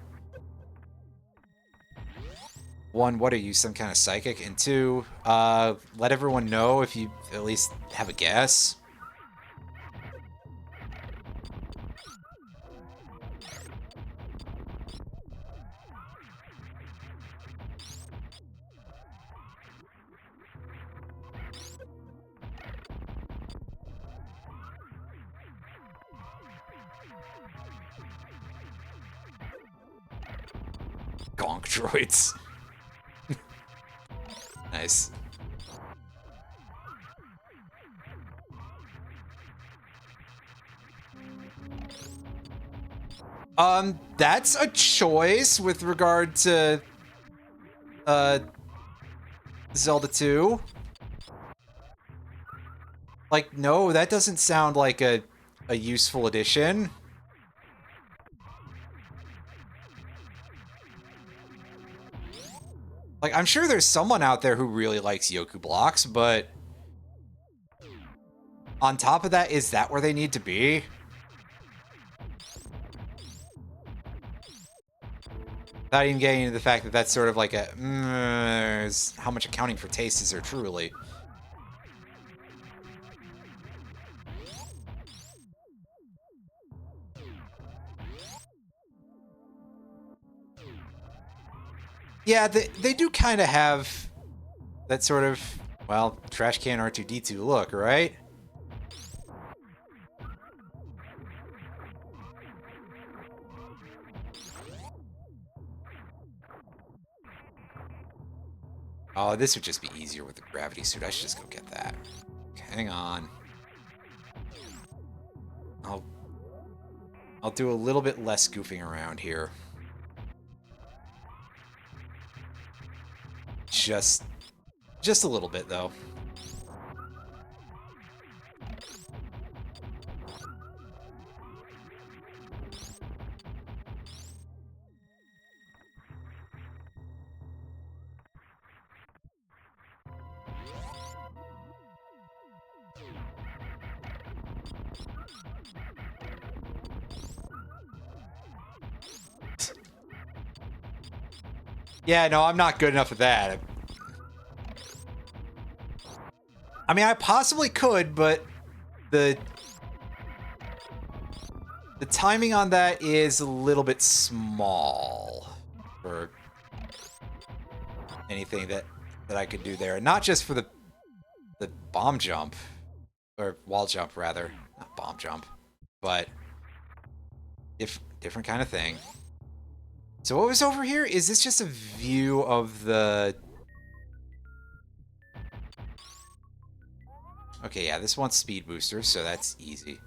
One, what are you, some kind of psychic? And two, let everyone know if you at least have a guess. Gonk droids. Nice. That's a choice with regard to, Zelda 2. Like, no, that doesn't sound like a useful addition. Like, I'm sure there's someone out there who really likes Yoku blocks, but... On top of that, is that where they need to be? Without even getting into the fact that that's sort of like a... how much accounting for taste is there truly? Yeah, they do kind of have that sort of, well, trash can R2-D2 look, right? Oh, this would just be easier with the gravity suit. I should just go get that. Hang on. I'll do a little bit less goofing around here. Just a little bit, though. Yeah, no, I'm not good enough at that. I mean, I possibly could, but the timing on that is a little bit small for anything that I could do there. And not just for the bomb jump, or wall jump, rather. Not bomb jump, but if different kind of thing. So what was over here? Is this just a view of the... Okay, yeah, this wants speed boosters, so that's easy.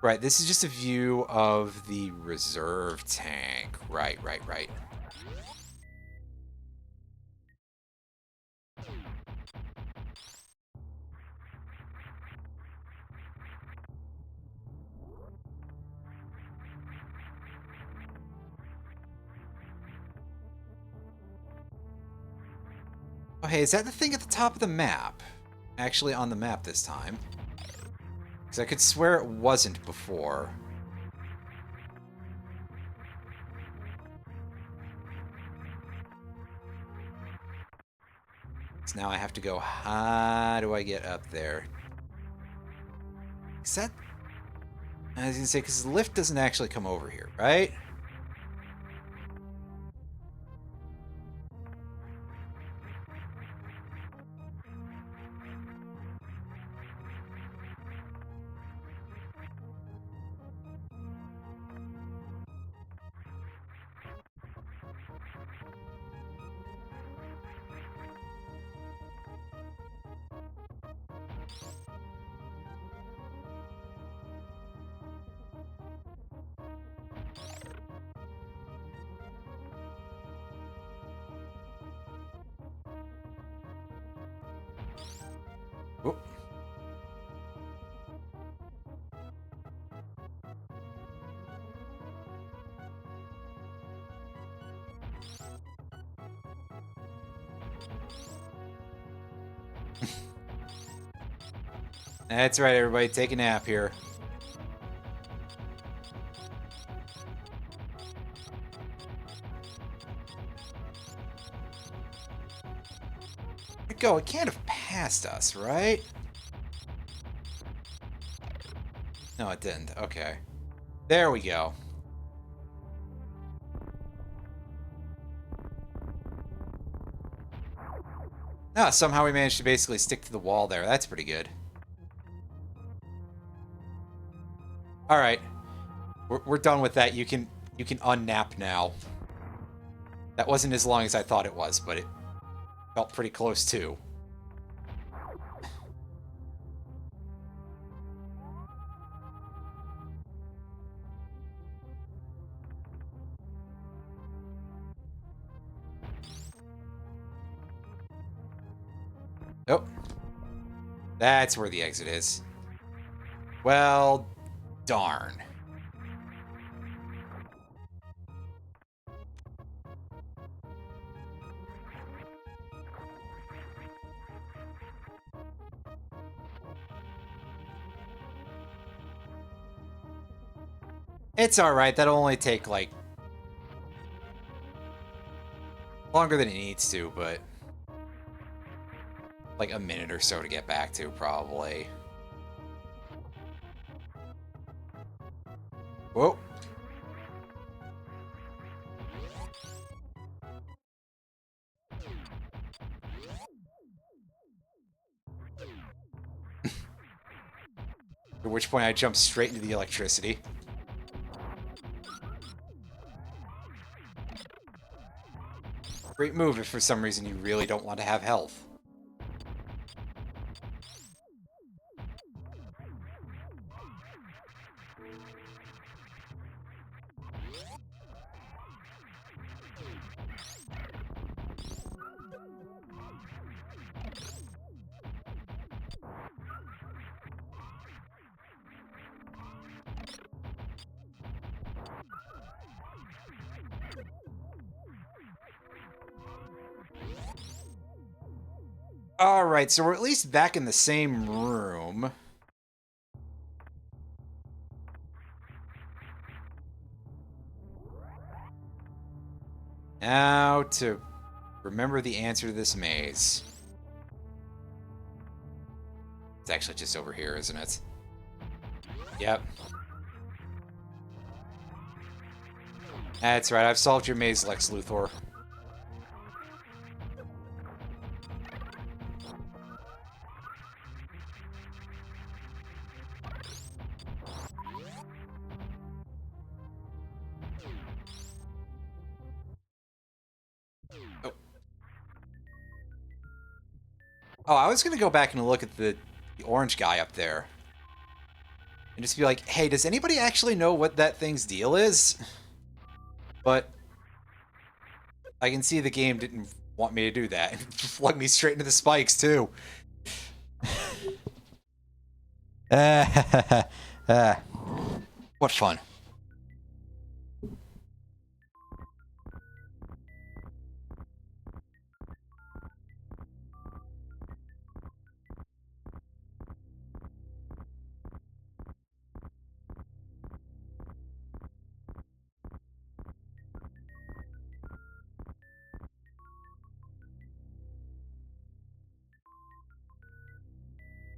Right, this is just a view of the reserve tank. Right. Oh, hey, is that the thing at the top of the map? Actually on the map this time. Because I could swear it wasn't before. So now I have to go, how do I get up there? Is that... I was going to say, because the lift doesn't actually come over here, right? Oh. That's right, everybody. Take a nap here. Where'd it go? It can't have passed us, right? No, it didn't. Okay. There we go. Ah, somehow we managed to basically stick to the wall there. That's pretty good. All right. We're done with that. You can unnap now. That wasn't as long as I thought it was, but it felt pretty close too. Oh. That's where the exit is. Well, darn. It's alright, that'll only take, like, longer than it needs to, but... like a minute or so to get back to, probably. Whoa. At which point I jump straight into the electricity. Great move if for some reason you really don't want to have health. Alright, so we're at least back in the same room. Now to remember the answer to this maze. It's actually just over here, isn't it? Yep. That's right, I've solved your maze, Lex Luthor. Oh, I was gonna go back and look at the orange guy up there. And just be like, hey, does anybody actually know what that thing's deal is? But I can see the game didn't want me to do that. And plug me straight into the spikes, too. What fun.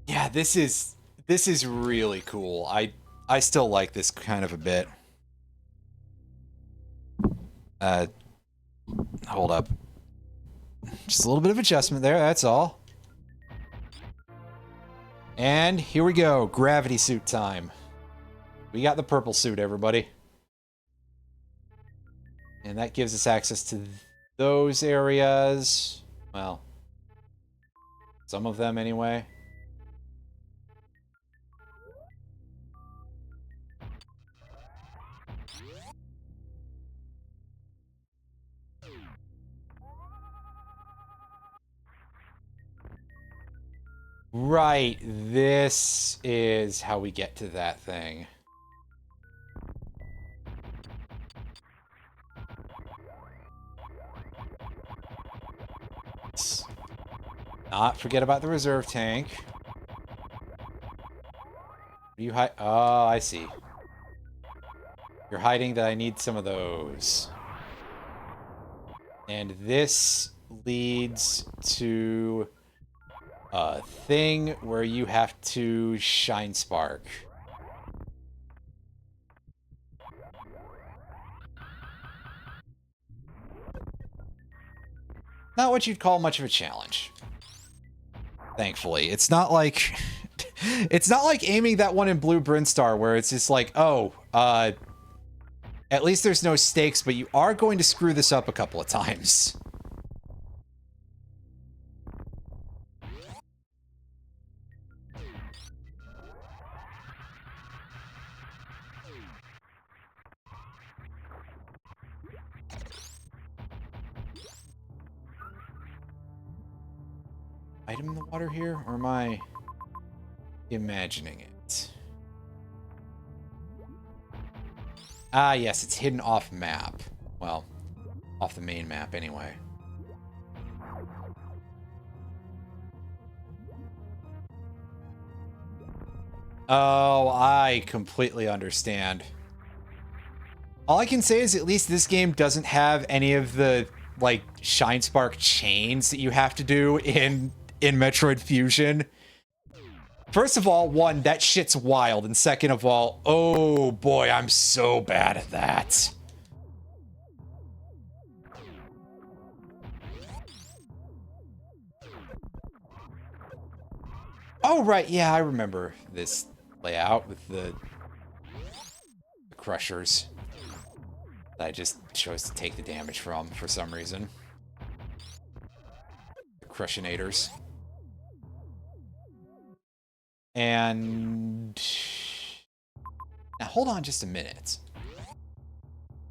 Yeah, this is really cool. I still like this kind of a bit. Hold up. Just a little bit of adjustment there, that's all. And here we go, gravity suit time. We got the purple suit, everybody. And that gives us access to those areas. Well, some of them anyway. Right, this is how we get to that thing. Let's not forget about the reserve tank. You hide? Oh, I see. You're hiding that I need some of those. And this leads to a thing where you have to shine spark. Not what you'd call much of a challenge. Thankfully. It's not like it's not like aiming that one in Blue Brinstar where it's just like, oh, at least there's no stakes, but you are going to screw this up a couple of times. Item in the water here, or am I imagining it? Ah, yes, it's hidden off map. Well, off the main map anyway. Oh, I completely understand. All I can say is at least this game doesn't have any of the, like, Shine Spark chains that you have to do in Metroid Fusion. First of all, one, that shit's wild, and second of all, oh boy, I'm so bad at that. Oh, right, yeah, I remember this layout with the crushers that I just chose to take the damage from for some reason. The crushionators. And now hold on just a minute.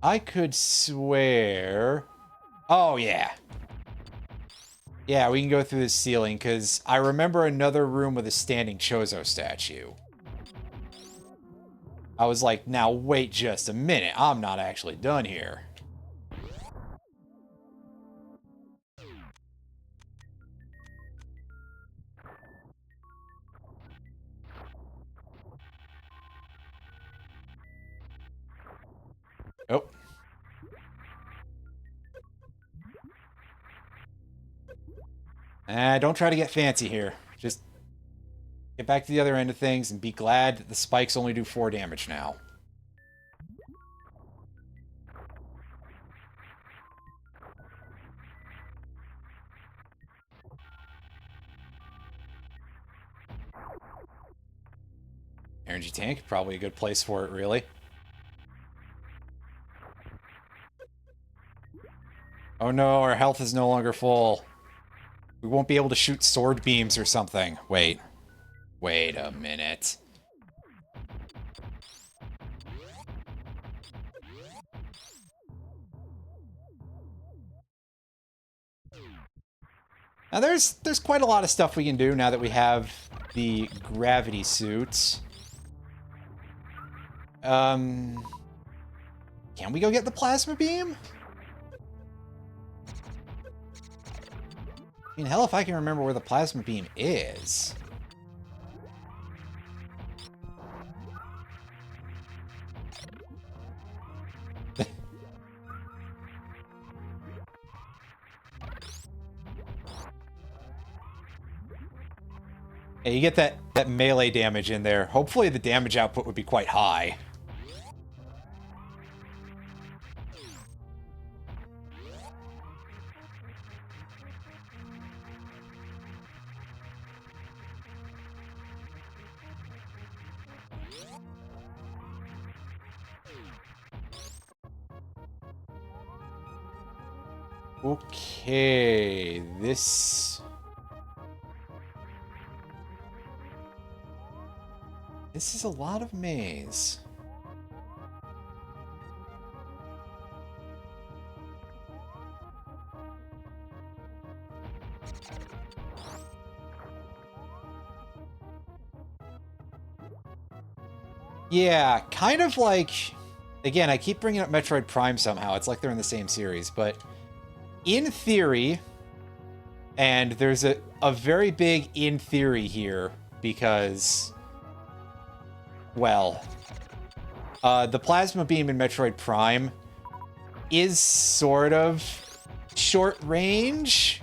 I could swear... Oh, yeah. Yeah, we can go through the ceiling, because I remember another room with a standing Chozo statue. I was like, now wait just a minute. I'm not actually done here. Oh. Don't try to get fancy here. Just get back to the other end of things and be glad that the spikes only do 4 damage now. Energy tank, probably a good place for it, really. Oh no, our health is no longer full. We won't be able to shoot sword beams or something. Wait. Wait a minute. Now there's quite a lot of stuff we can do now that we have the gravity suits. Can we go get the plasma beam? I mean, hell if I can remember where the plasma beam is. Hey, you get that melee damage in there. Hopefully the damage output would be quite high. Okay, this is a lot of maze. Yeah, kind of like... Again, I keep bringing up Metroid Prime somehow. It's like they're in the same series, but... In theory... And there's a very big in theory here, because... Well... the plasma beam in Metroid Prime... is sort of... short range?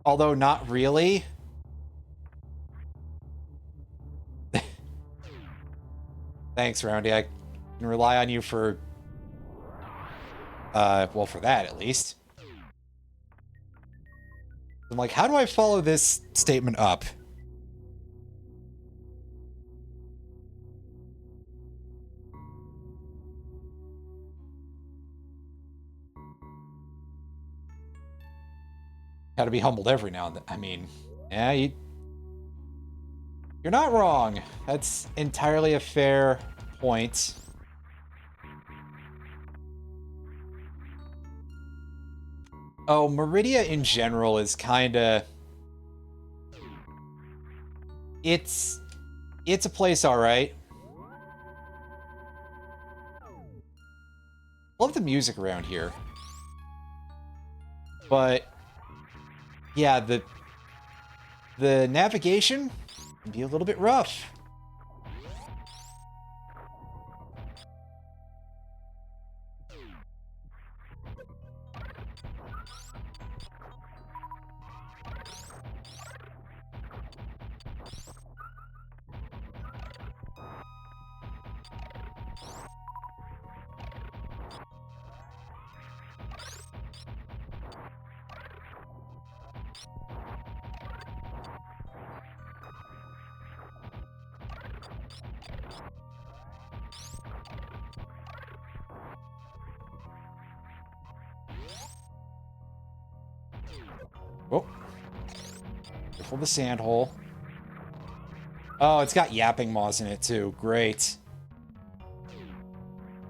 Although not really. Thanks, Roundy. I can rely on you for... well, for that, at least. I'm like, how do I follow this statement up? Gotta be humbled every now and then. I mean, yeah, you're not wrong. That's entirely a fair point. Oh, Meridia in general is kinda... It's a place alright. Love the music around here. But... yeah, the navigation can be a little bit rough. Oh. Careful the sand hole. Oh, it's got yapping maws in it too. Great.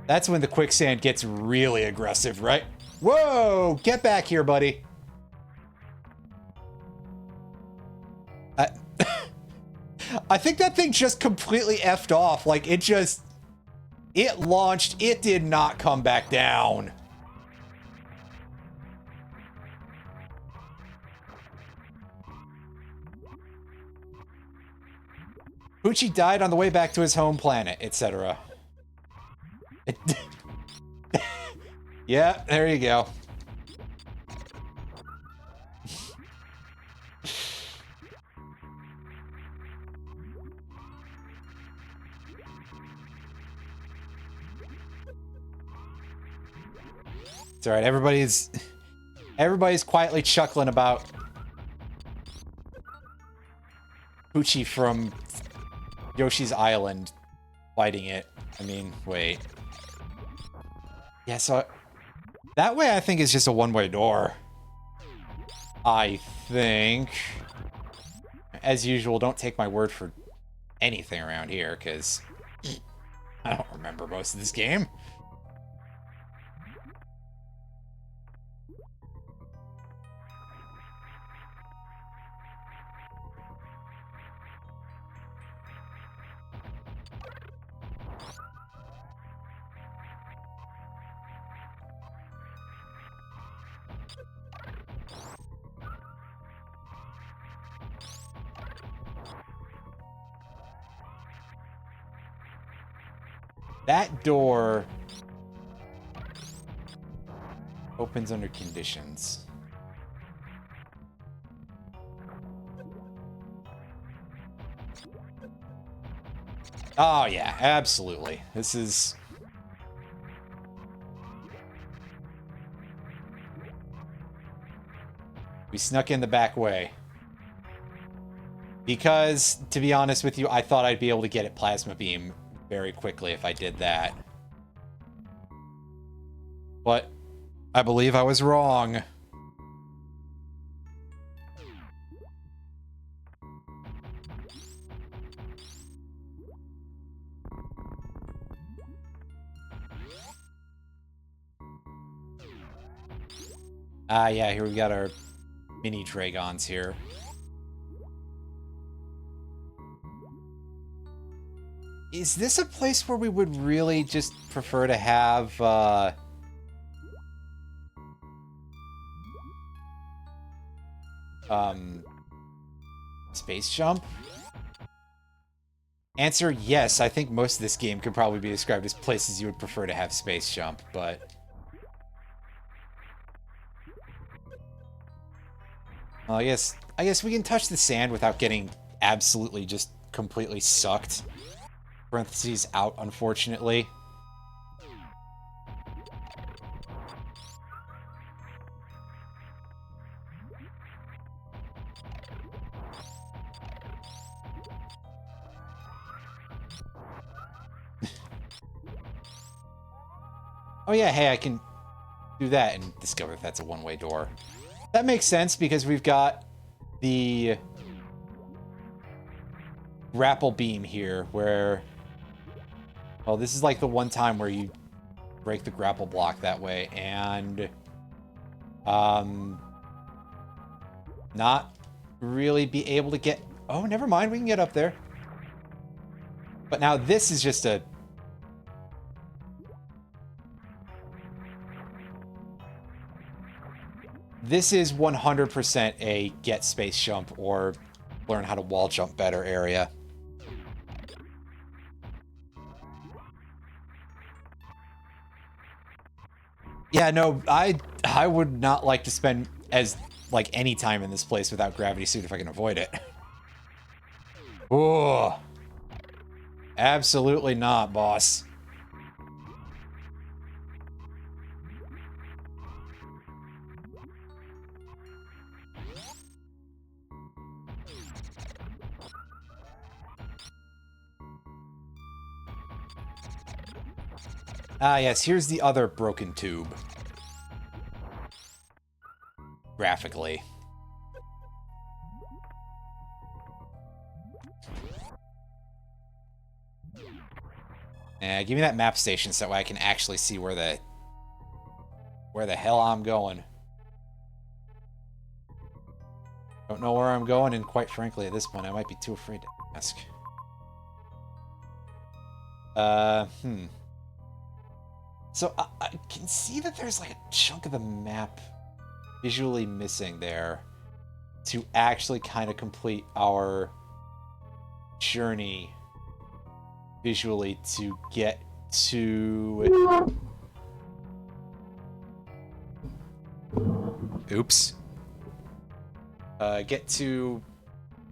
That's when the quicksand gets really aggressive, right? Whoa! Get back here, buddy. I think that thing just completely effed off. Like, it launched, it did not come back down. Poochie died on the way back to his home planet, etc. Yeah, there you go. It's alright, everybody's quietly chuckling about Poochie from Yoshi's Island fighting it. I mean, wait. Yeah, so that way I think is just a one-way door. I think. As usual, don't take my word for anything around here, because I don't remember most of this game. That door opens under conditions. Oh yeah, absolutely. This is... We snuck in the back way. Because, to be honest with you, I thought I'd be able to get it plasma beam very quickly if I did that. But I believe I was wrong. Ah, yeah, here we got our mini Dragons here. Is this a place where we would really just prefer to have, space jump? Answer, yes. I think most of this game could probably be described as places you would prefer to have space jump, but... Well, I guess we can touch the sand without getting absolutely just completely sucked. Parentheses out, unfortunately. Oh yeah, hey, I can do that and discover if that's a one-way door. That makes sense because we've got the grapple beam here where... Well, this is like the one time where you break the grapple block that way, and not really be able to get... Oh, never mind, we can get up there. But now this is just a... This is 100% a get space jump or learn how to wall jump better area. Yeah, no, I would not like to spend any time in this place without gravity suit if I can avoid it. Oh, absolutely not, boss. Ah, yes, here's the other broken tube. Graphically. Give me that map station so that way I can actually see where the hell I'm going. Don't know where I'm going, and quite frankly, at this point, I might be too afraid to ask. So I can see that there's like a chunk of the map visually missing there to actually kind of complete our journey visually to get to... Oops. Get to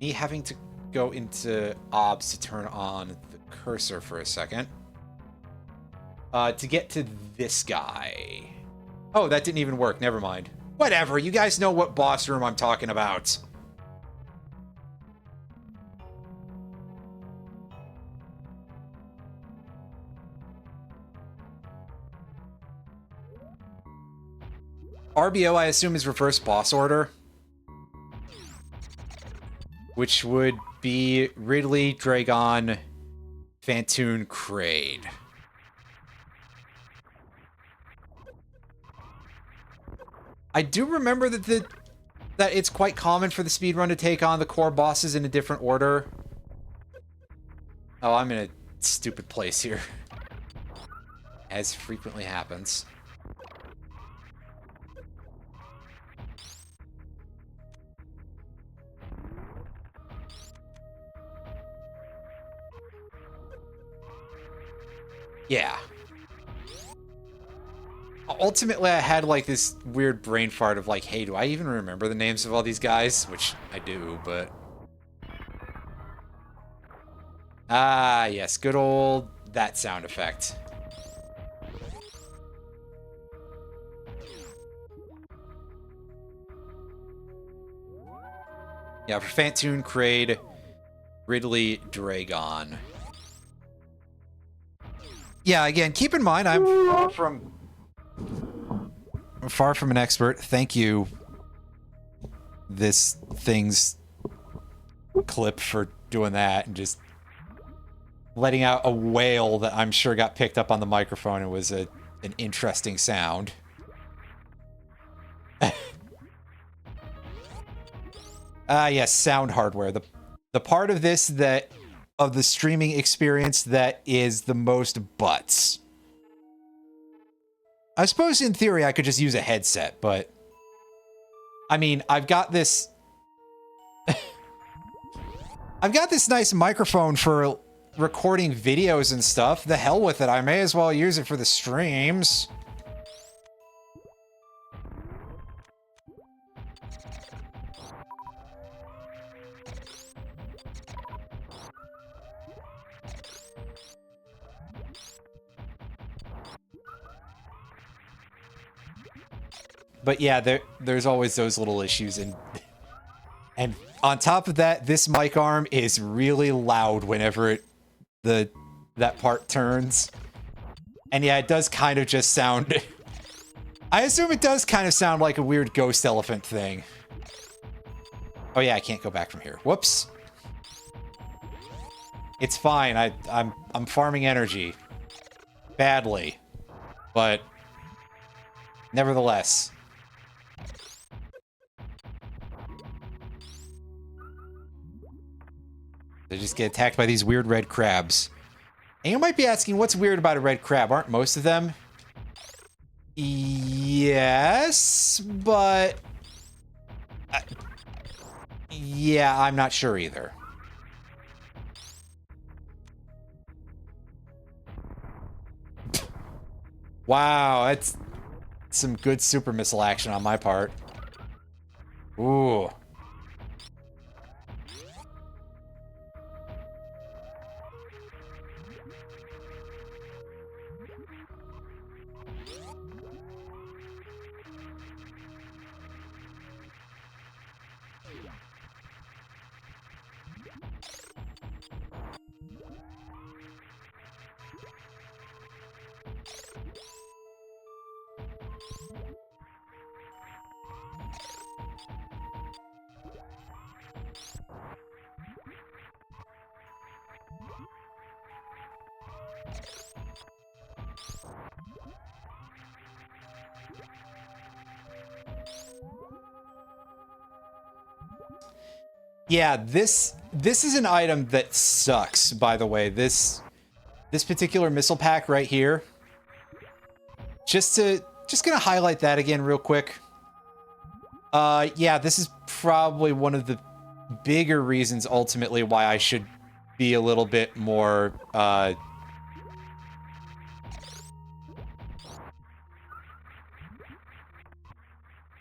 me having to go into OBS to turn on the cursor for a second. To get to this guy. Oh, that didn't even work. Never mind. Whatever. You guys know what boss room I'm talking about. RBO, I assume, is reverse boss order. Which would be Ridley, Dragon, Phantoon, Kraid. I do remember that it's quite common for the speedrun to take on the core bosses in a different order. Oh, I'm in a stupid place here. As frequently happens. Yeah. Ultimately, I had like this weird brain fart of like, hey, do I even remember the names of all these guys? Which I do, but... Ah, yes, good old that sound effect. Yeah, for Phantoon, Kraid, Ridley, Dragon. Yeah, again, keep in mind, I'm far from an expert. Thank you, this thing's clip, for doing that and just letting out a wail that I'm sure got picked up on the microphone. It was an interesting sound. Yes, sound hardware. The part of this of the streaming experience that is the most butts. I suppose in theory I could just use a headset, but I mean, I've got this I've got this nice microphone for recording videos and stuff. The hell with it. I may as well use it for the streams. But yeah, there's always those little issues, and on top of that, this mic arm is really loud whenever that part turns. And yeah, it does kind of just sound... I assume it does kind of sound like a weird ghost elephant thing. Oh yeah, I can't go back from here. Whoops. It's fine. I'm farming energy. Badly. But nevertheless. They just get attacked by these weird red crabs. And you might be asking, what's weird about a red crab? Aren't most of them? Yes, but... yeah, I'm not sure either. Wow, that's some good super missile action on my part. Ooh. Yeah, this is an item that sucks, by the way. This particular missile pack right here. Just gonna highlight that again real quick. Yeah, this is probably one of the bigger reasons ultimately why I should be a little bit more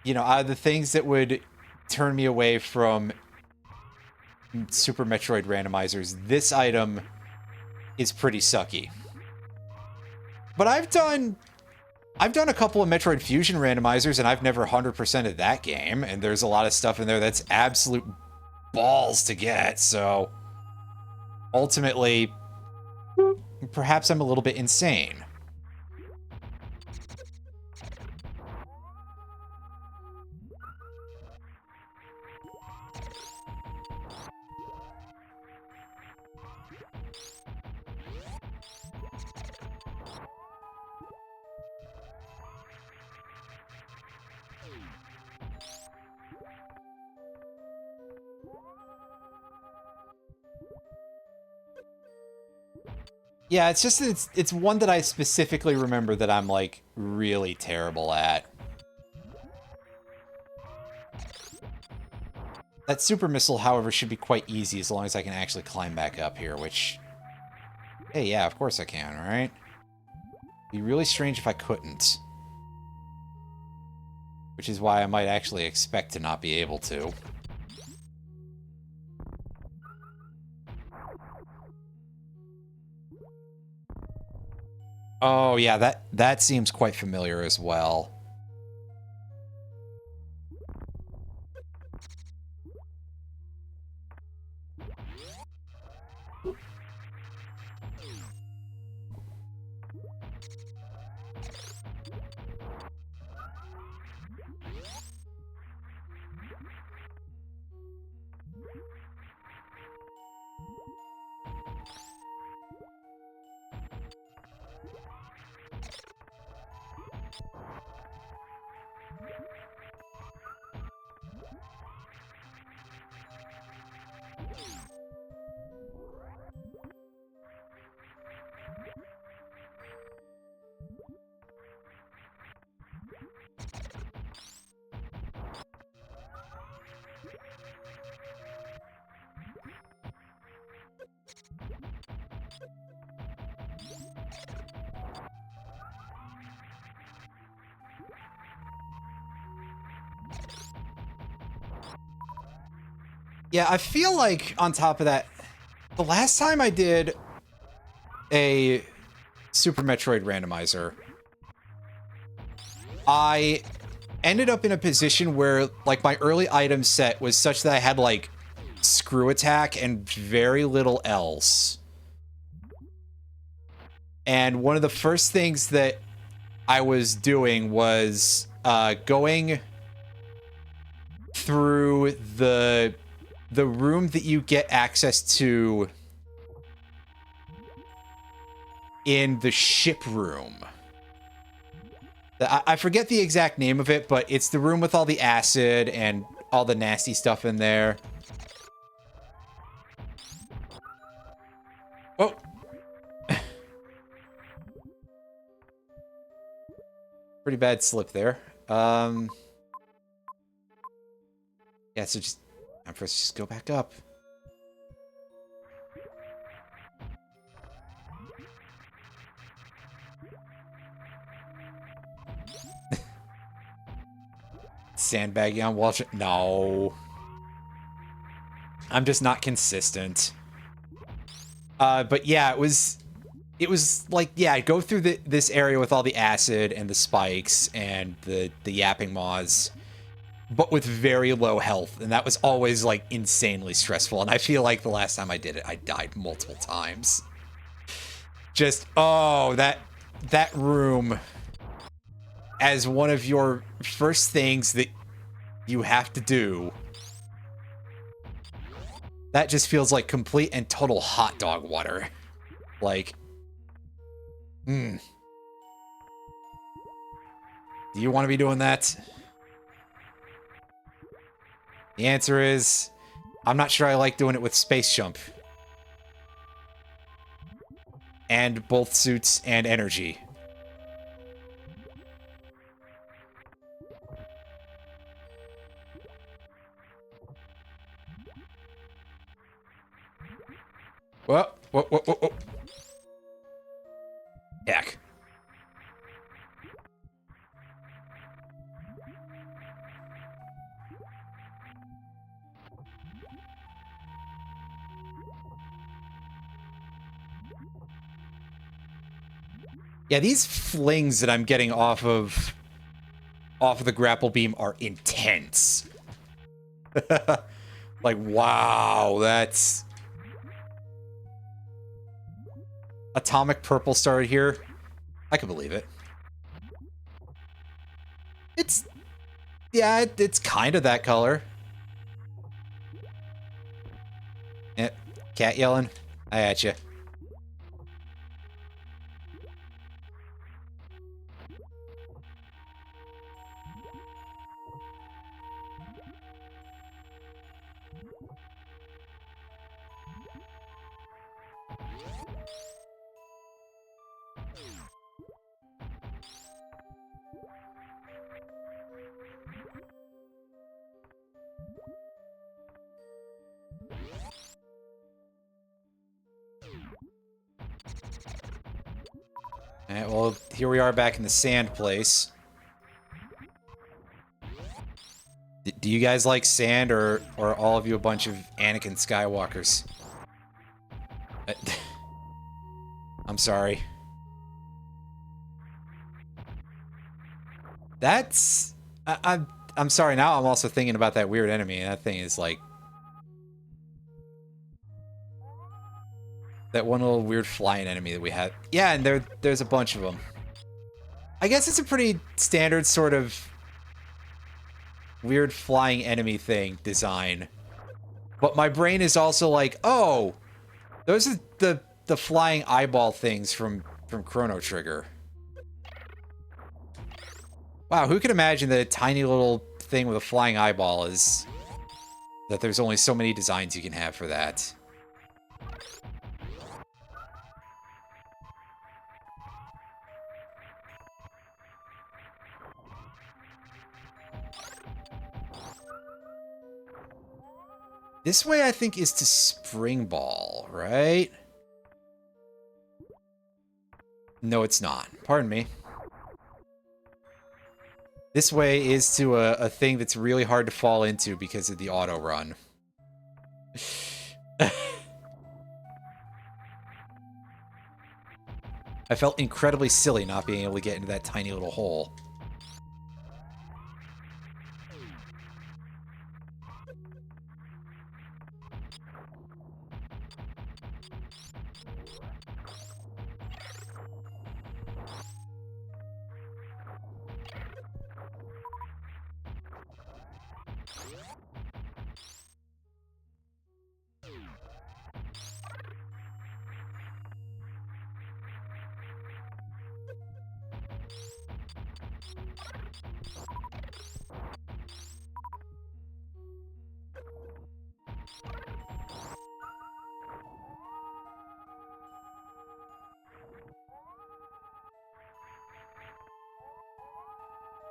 you know, the things that would turn me away from Super Metroid randomizers. This item is pretty sucky. But I've done a couple of Metroid Fusion randomizers, and I've never 100%ed that game, and there's a lot of stuff in there that's absolute balls to get, so ultimately, perhaps I'm a little bit insane. Yeah, it's just it's one that I specifically remember that I'm like really terrible at. That super missile, however, should be quite easy as long as I can actually climb back up here, which hey, yeah, of course I can, right? Be really strange if I couldn't. Which is why I might actually expect to not be able to. Oh, yeah, that seems quite familiar as well. Yeah, I feel like on top of that, the last time I did a Super Metroid randomizer, I ended up in a position where like my early item set was such that I had like screw attack and very little else. And one of the first things that I was doing was going through the room that you get access to in the ship room. I forget the exact name of it, but it's the room with all the acid and all the nasty stuff in there. Oh. Pretty bad slip there. Yeah, so just... I'm supposed to just go back up. Sandbagging on wall... No. I'm just not consistent. But yeah, it was like, yeah, I'd go through this area with all the acid and the spikes and the yapping maws, but with very low health, and that was always like insanely stressful. And I feel like the last time I did it, I died multiple times. Just, oh, that room as one of your first things that you have to do. That just feels like complete and total hot dog water. Like, do you want to be doing that? The answer is, I'm not sure I like doing it with Space Jump. And both suits and energy. Whoa, whoa, whoa, whoa, whoa. Heck. Yeah, these flings that I'm getting off of the grapple beam are intense. Like, wow, that's... Atomic purple started here. I can believe it. It's... Yeah, it's kind of that color. Yeah, cat yelling. I at you. Alright, well, here we are back in the sand place. Do you guys like sand, or are all of you a bunch of Anakin Skywalkers? I'm sorry. That's... I'm sorry, now I'm also thinking about that weird enemy, and that thing is like... That one little weird flying enemy that we had. Yeah, and there's a bunch of them. I guess it's a pretty standard sort of weird flying enemy thing design. But my brain is also like, oh, those are the flying eyeball things from Chrono Trigger. Wow, who could imagine that a tiny little thing with a flying eyeball is... That there's only so many designs you can have for that. This way, I think, is to Spring Ball, right? No, it's not. Pardon me. This way is to a thing that's really hard to fall into because of the auto run. I felt incredibly silly not being able to get into that tiny little hole.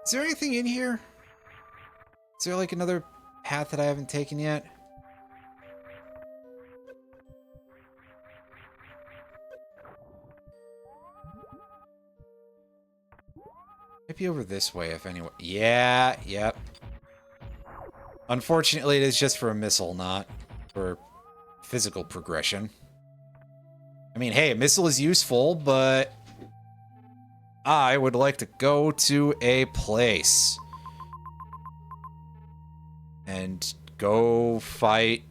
Is there anything in here? Is there like another path that I haven't taken yet? Maybe over this way, if anyone. Yeah, yep. Unfortunately, it is just for a missile, not for physical progression. I mean, hey, a missile is useful, but I would like to go to a place and go fight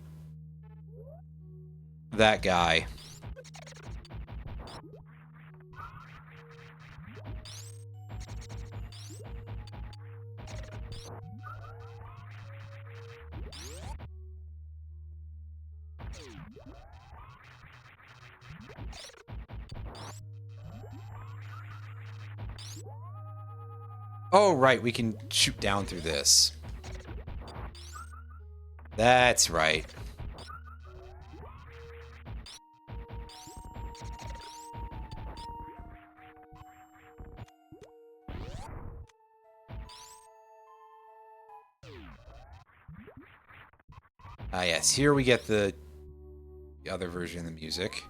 that guy. Oh, right, we can shoot down through this. That's right. Ah, yes. Here we get the other version of the music.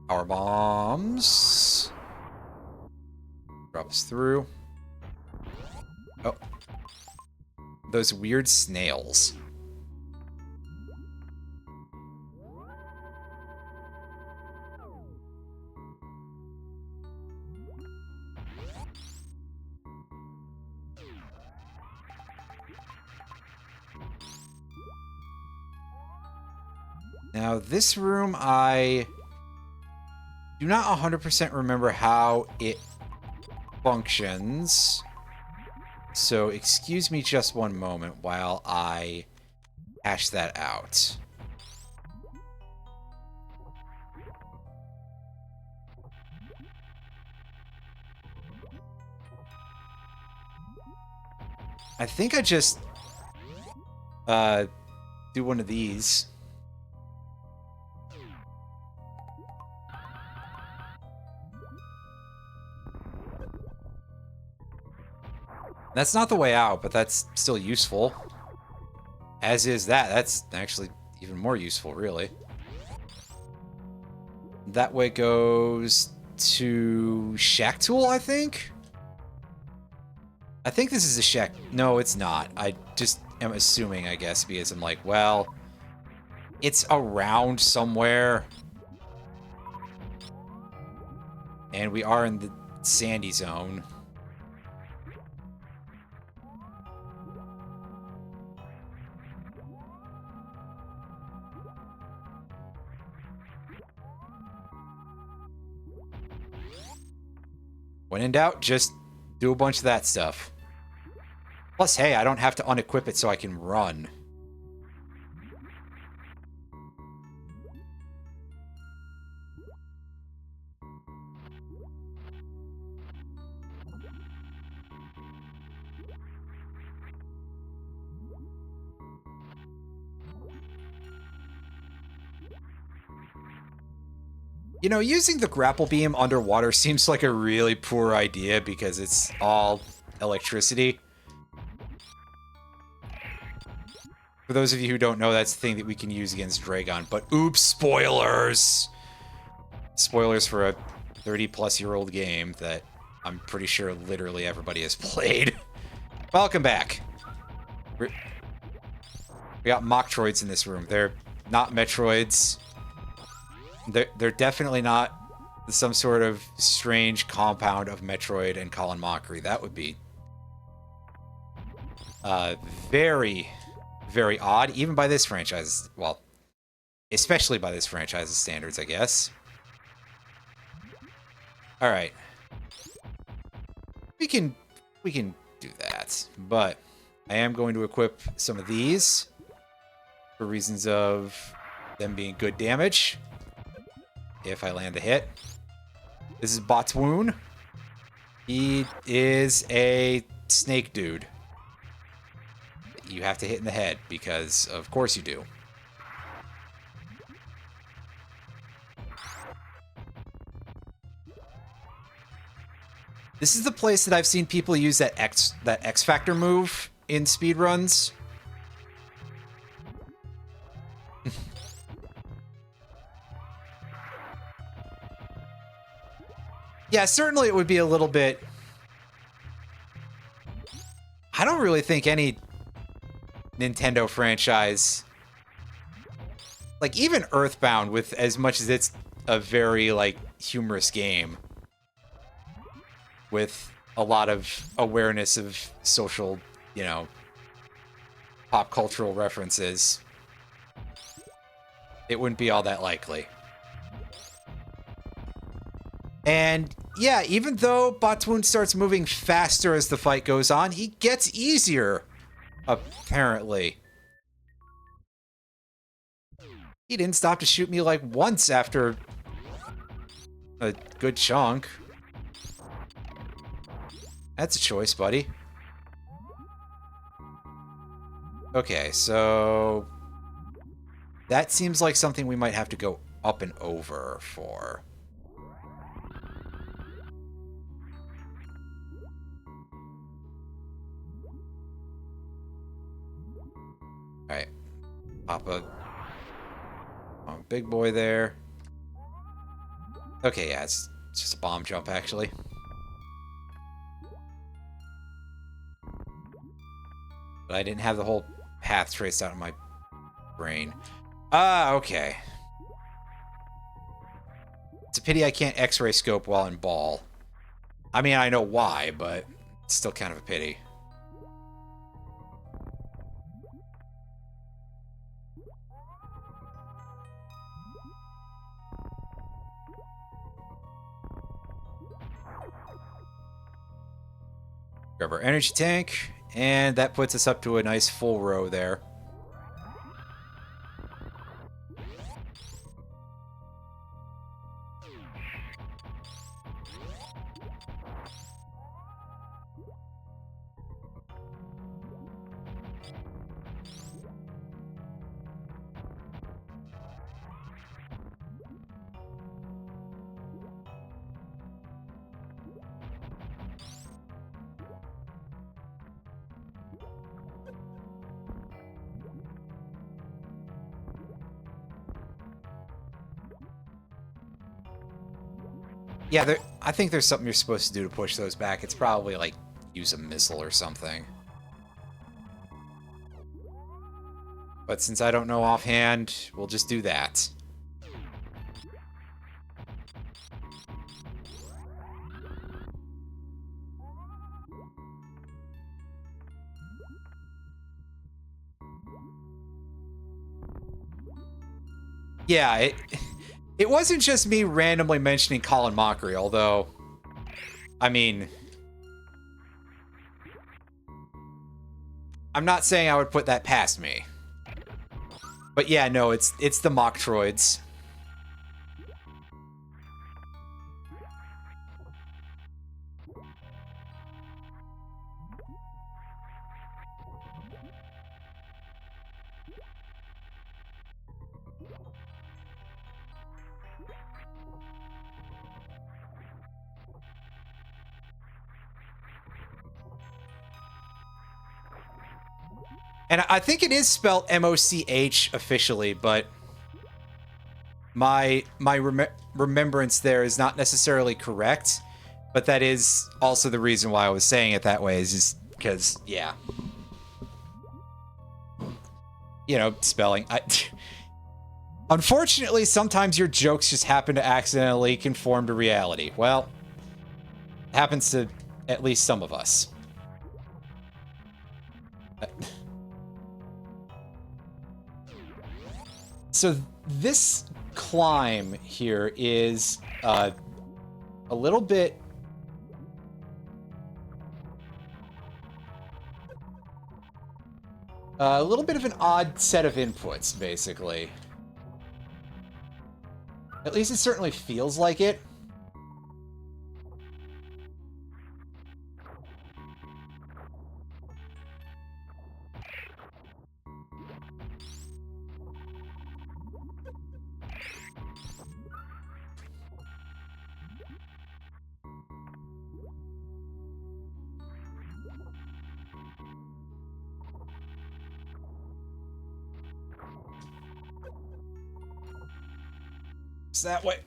Power bombs. Drop us through. Oh. Those weird snails. Now, this room, I do not 100% remember how it functions. So, excuse me just one moment while I hash that out. I think I just do one of these. That's not the way out, but that's still useful. As is that. That's actually even more useful, really. That way goes to Shack Tool, I think? I think this is a Shack... No, it's not. I just am assuming, I guess, because I'm like, well, it's around somewhere. And we are in the sandy zone. When in doubt, just do a bunch of that stuff. Plus, hey, I don't have to unequip it so I can run. You know, using the grapple beam underwater seems like a really poor idea because it's all electricity. For those of you who don't know, that's the thing that we can use against Dragon. But oops, spoilers! Spoilers for a 30-plus-year-old game that I'm pretty sure literally everybody has played. Welcome back. We got Mocktroids in this room. They're not Metroids. They're definitely not some sort of strange compound of Metroid and Colin Mockery. That would be very, very odd, even by this franchise. Well, especially by this franchise's standards, I guess. All right, we can do that, but I am going to equip some of these for reasons of them being good damage. If I land a hit. This is Botswoon. He is a snake dude. You have to hit in the head, because of course you do. This is the place that I've seen people use that X Factor move in speedruns. Yeah, certainly it would be a little bit... I don't really think any Nintendo franchise... Like, even Earthbound, with as much as it's a very, like, humorous game, with a lot of awareness of social, you know, pop cultural references, it wouldn't be all that likely. And yeah, even though Botswoon starts moving faster as the fight goes on, he gets easier, apparently. He didn't stop to shoot me like once after a good chunk. That's a choice, buddy. Okay, so that seems like something we might have to go up and over for. Pop a big boy there. Okay, yeah, it's just a bomb jump, actually. But I didn't have the whole path traced out in my brain. Ah, okay. It's a pity I can't X-ray scope while in ball. I mean, I know why, but it's still kind of a pity. Grab our energy tank, and that puts us up to a nice full row there. Yeah, I think there's something you're supposed to do to push those back. It's probably like use a missile or something. But since I don't know offhand, we'll just do that. Yeah, it wasn't just me randomly mentioning Colin Mockery, although, I mean, I'm not saying I would put that past me. But yeah, no, it's the Mocktroids. And I think it is spelled M-O-C-H officially, but my remembrance there is not necessarily correct. But that is also the reason why I was saying it that way, is just because, yeah. You know, spelling. Unfortunately, sometimes your jokes just happen to accidentally conform to reality. Well, it happens to at least some of us. So this climb here is a little bit... a little bit of an odd set of inputs, basically. At least it certainly feels like it. It's that way.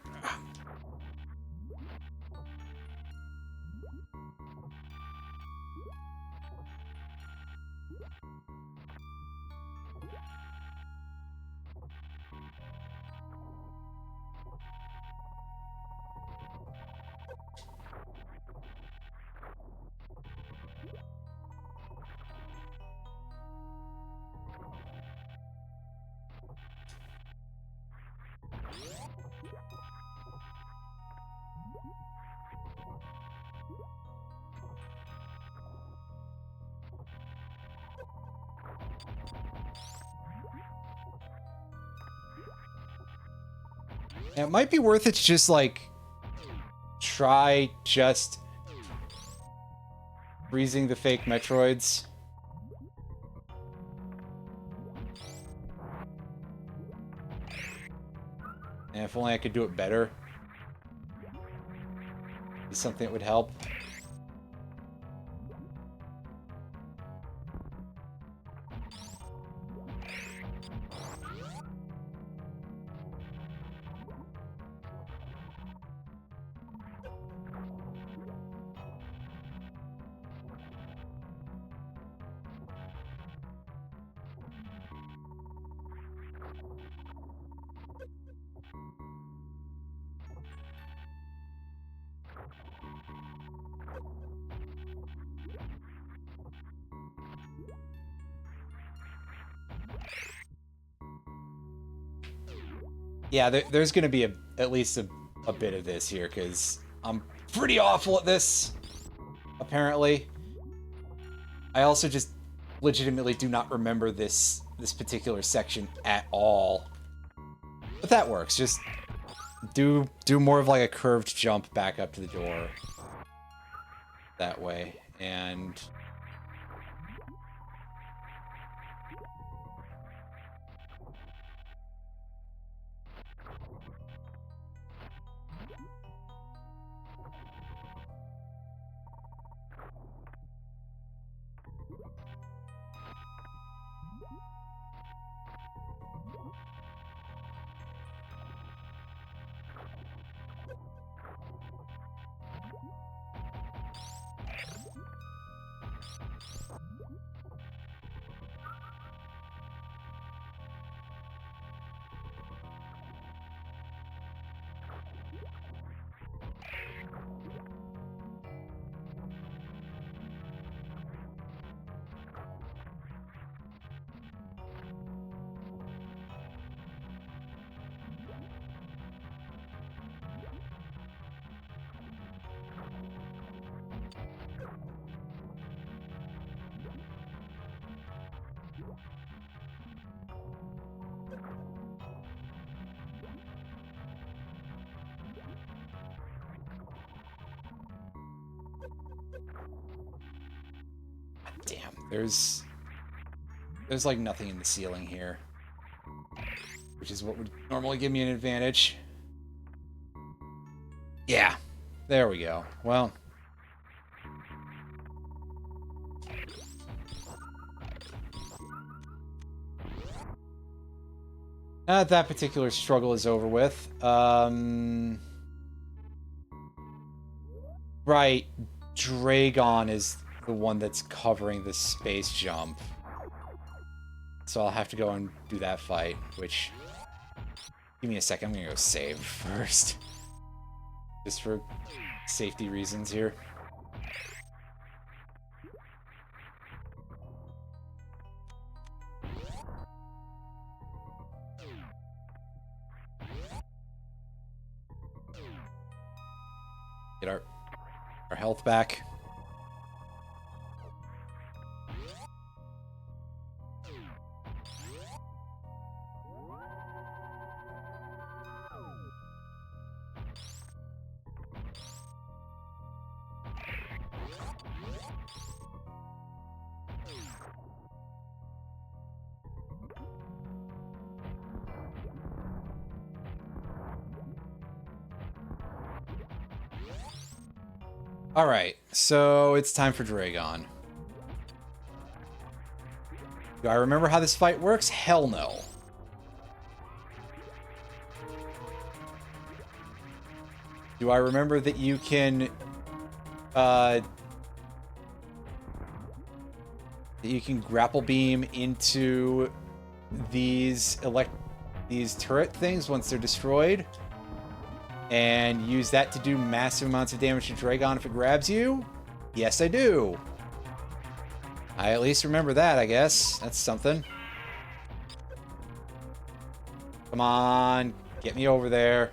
It might be worth it to just, like, try just freezing the fake Metroids. And if only I could do it better. Is something that would help. Yeah, there's going to be at least a bit of this here, because I'm pretty awful at this, apparently. I also just legitimately do not remember this particular section at all. But that works. Just do more of like a curved jump back up to the door. That way. And... Damn, there's like nothing in the ceiling here, which is what would normally give me an advantage. Yeah, there we go. Well, that particular struggle is over with. Right, Dragon is the one that's covering the space jump. So I'll have to go and do that fight, which... Give me a second, I'm gonna go save first. Just for safety reasons here. Get our health back. Alright, so it's time for Dragon. Do I remember how this fight works? Hell no. Do I remember that you can... that you can grapple beam into these turret things once they're destroyed? And use that to do massive amounts of damage to Dragon if it grabs you? Yes, I do. I at least remember that, I guess. That's something. Come on, get me over there.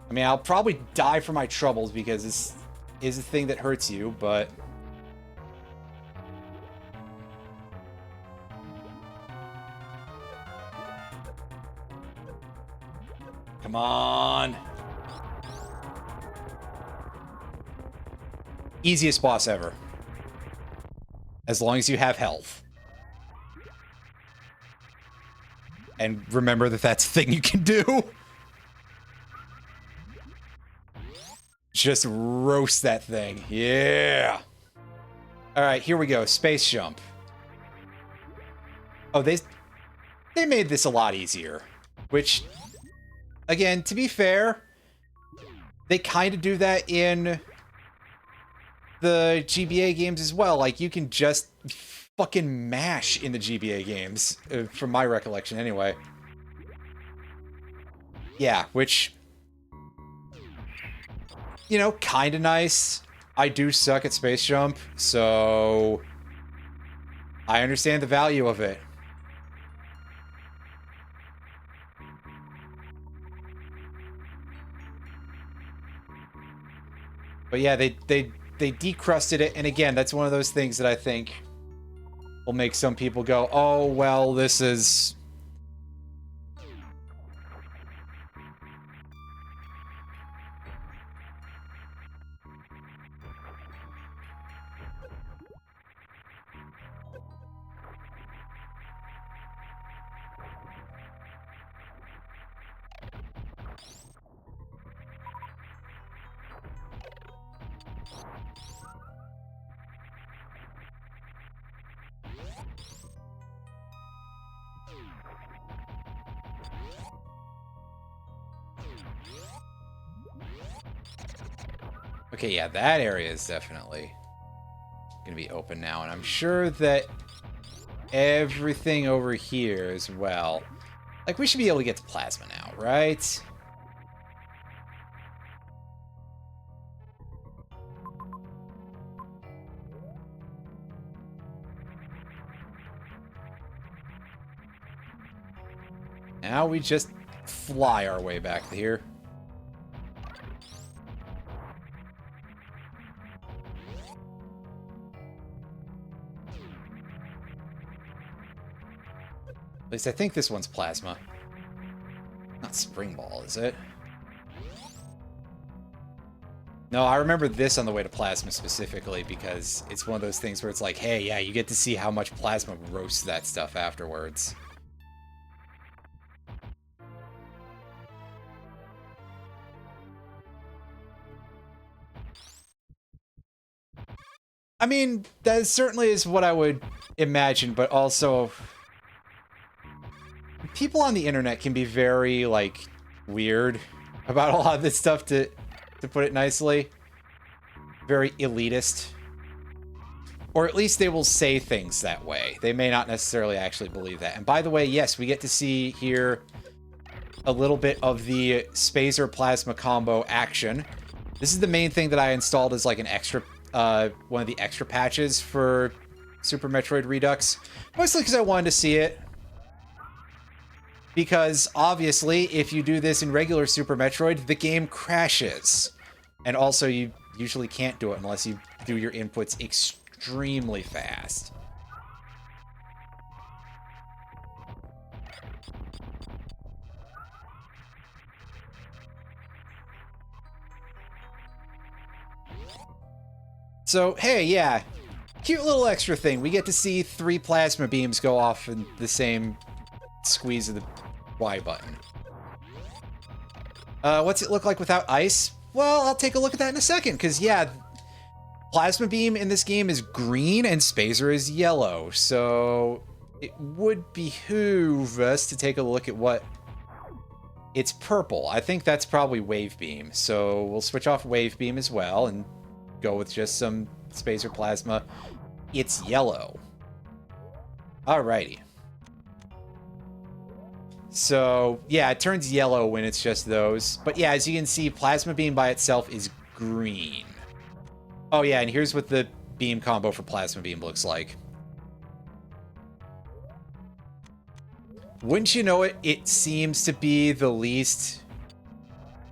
I mean, I'll probably die for my troubles because this is a thing that hurts you, but... Come on. Easiest boss ever. As long as you have health. And remember that that's a thing you can do. Just roast that thing. Yeah. Alright, here we go. Space jump. Oh, they made this a lot easier. Which... Again, to be fair, they kind of do that in the GBA games as well. Like, you can just fucking mash in the GBA games, from my recollection anyway. Yeah, which, you know, kind of nice. I do suck at space jump, so I understand the value of it. But yeah, they decrusted it, and again, that's one of those things that I think will make some people go, "Oh, well, this is..." Okay, yeah, that area is definitely gonna be open now, and I'm sure that everything over here as well. Like, we should be able to get to plasma now, right? Now we just fly our way back here. At least I think this one's plasma. Not spring ball, is it? No, I remember this on the way to plasma specifically because it's one of those things where it's like, hey, yeah, you get to see how much plasma roasts that stuff afterwards. I mean, that certainly is what I would imagine, but also people on the internet can be very, like, weird about a lot of this stuff, to put it nicely. Very elitist. Or at least they will say things that way. They may not necessarily actually believe that. And by the way, yes, we get to see here a little bit of the Spacer Plasma combo action. This is the main thing that I installed as like an extra, one of the extra patches for Super Metroid Redux. Mostly because I wanted to see it. Because, obviously, if you do this in regular Super Metroid, the game crashes. And also, you usually can't do it unless you do your inputs extremely fast. So, hey, yeah, cute little extra thing. We get to see 3 plasma beams go off in the same squeeze of the Y button. What's it look like without ice? Well, I'll take a look at that in a second, because, yeah, plasma beam in this game is green and Spacer is yellow, so it would behoove us to take a look at what... It's purple. I think that's probably wave beam, so we'll switch off wave beam as well and go with just some Spacer plasma. It's yellow. Alrighty. So, yeah, it turns yellow when it's just those. But yeah, as you can see, Plasma Beam by itself is green. Oh yeah, and here's what the beam combo for Plasma Beam looks like. Wouldn't you know it, it seems to be the least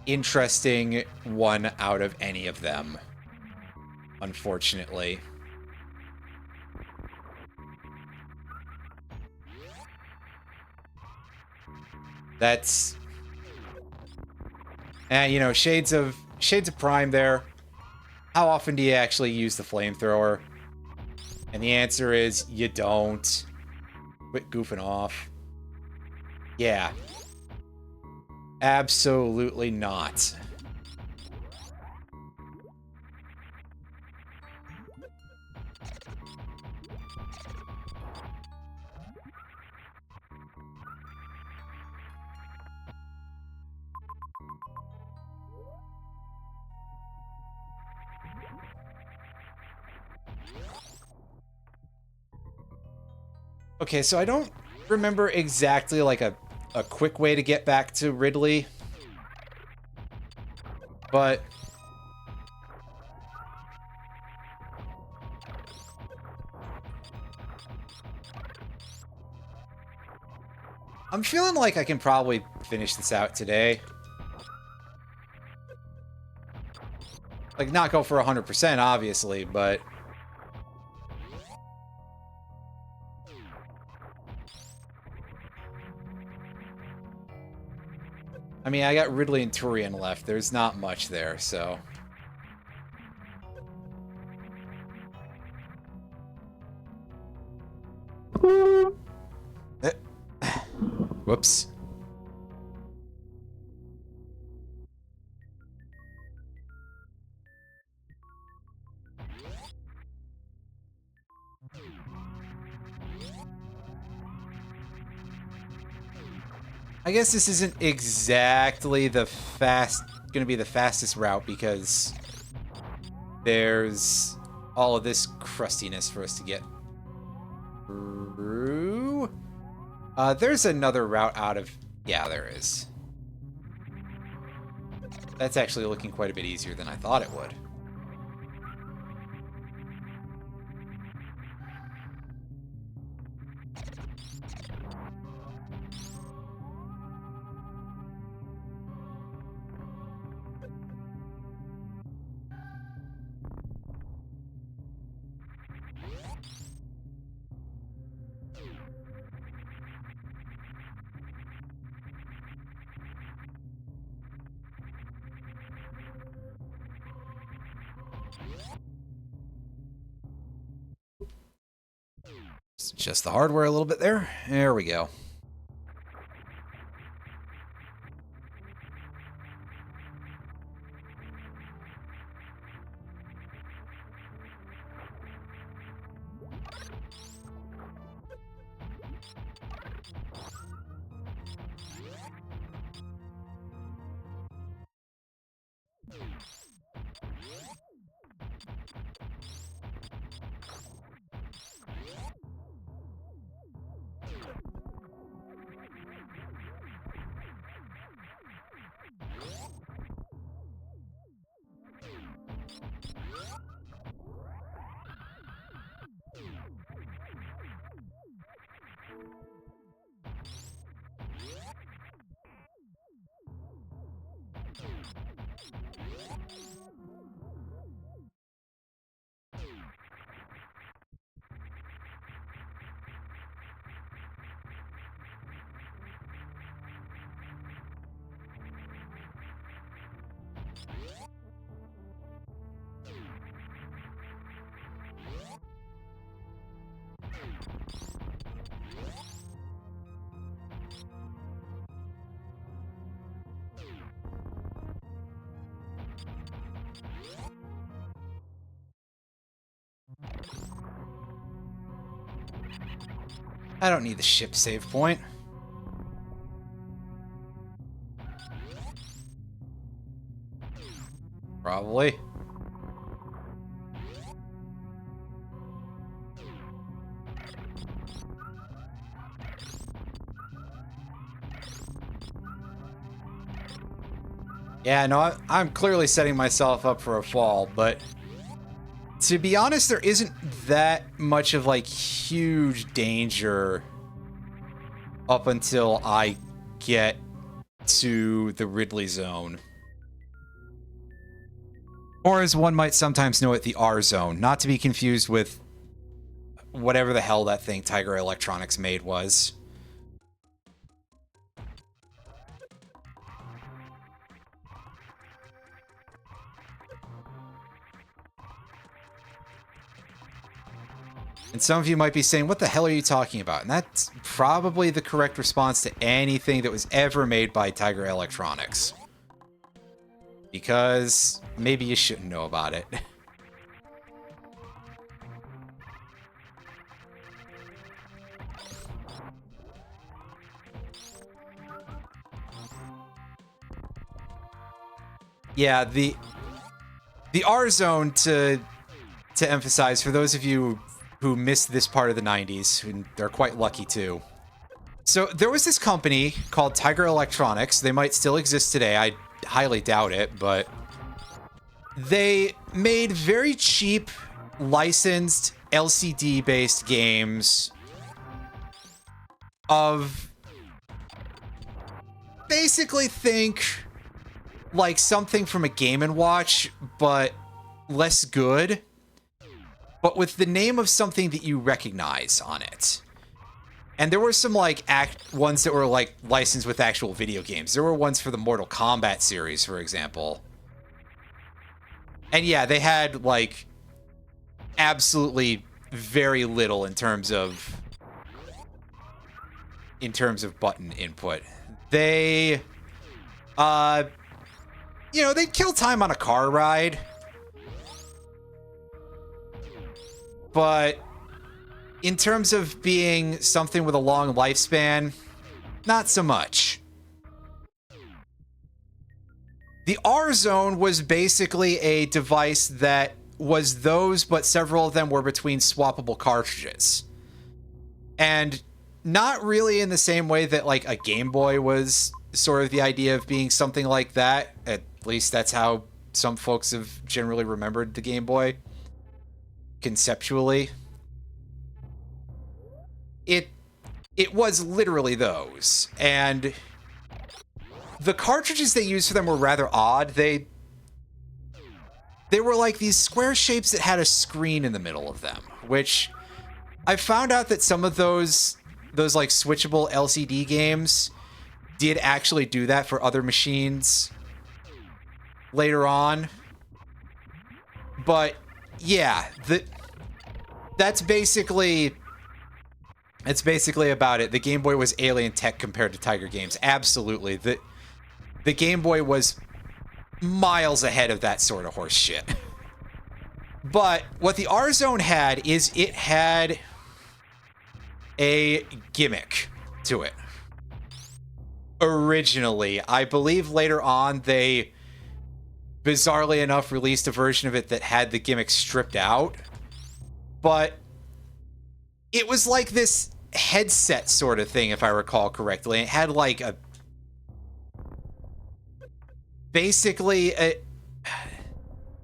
interesting one out of any of them, unfortunately. That's... And, you know, shades of Prime there. How often do you actually use the flamethrower? And the answer is, you don't. Quit goofing off. Yeah. Absolutely not. Okay, so I don't remember exactly like a quick way to get back to Ridley. But I'm feeling like I can probably finish this out today. Like, not go for 100%, obviously, but... I mean, I got Ridley and Turian left. There's not much there, so... Whoops. I guess this isn't exactly the gonna be the fastest route because there's all of this crustiness for us to get through. There's another route out of... Yeah, there is. That's actually looking quite a bit easier than I thought it would. Just the hardware a little bit there. There we go. I don't need the ship save point. Probably. Yeah, no, I'm clearly setting myself up for a fall, but to be honest, there isn't that much of, like, huge danger up until I get to the Ridley zone. Or as one might sometimes know it, the R zone, not to be confused with whatever the hell that thing Tiger Electronics made was. And some of you might be saying, what the hell are you talking about? And that's probably the correct response to anything that was ever made by Tiger Electronics. Because maybe you shouldn't know about it. Yeah, the R zone, to emphasize for those of you who missed this part of the 90s, and they're quite lucky too. So there was this company called Tiger Electronics. They might still exist today. I highly doubt it, but they made very cheap licensed LCD-based games of basically think like something from a Game & Watch, but less good, but with the name of something that you recognize on it. And there were some like ones that were like licensed with actual video games. There were ones for the Mortal Kombat series, for example. And yeah, they had like absolutely very little in terms of button input. They you know, they'd kill time on a car ride, but in terms of being something with a long lifespan, not so much. The R-Zone was basically a device that was those, but several of them were between swappable cartridges. And not really in the same way that like a Game Boy was sort of the idea of being something like that. At least that's how some folks have generally remembered the Game Boy conceptually. It was literally those, and the cartridges they used for them were rather odd. They were like these square shapes that had a screen in the middle of them, which I found out that some of those like switchable LCD games did actually do that for other machines later on. But yeah, that's basically about it. The Game Boy was alien tech compared to Tiger Games. Absolutely. The Game Boy was miles ahead of that sort of horse shit. But what the R-Zone had is it had a gimmick to it. Originally, I believe later on they bizarrely enough released a version of it that had the gimmick stripped out. But it was like this headset sort of thing, if I recall correctly. It had like a... basically a...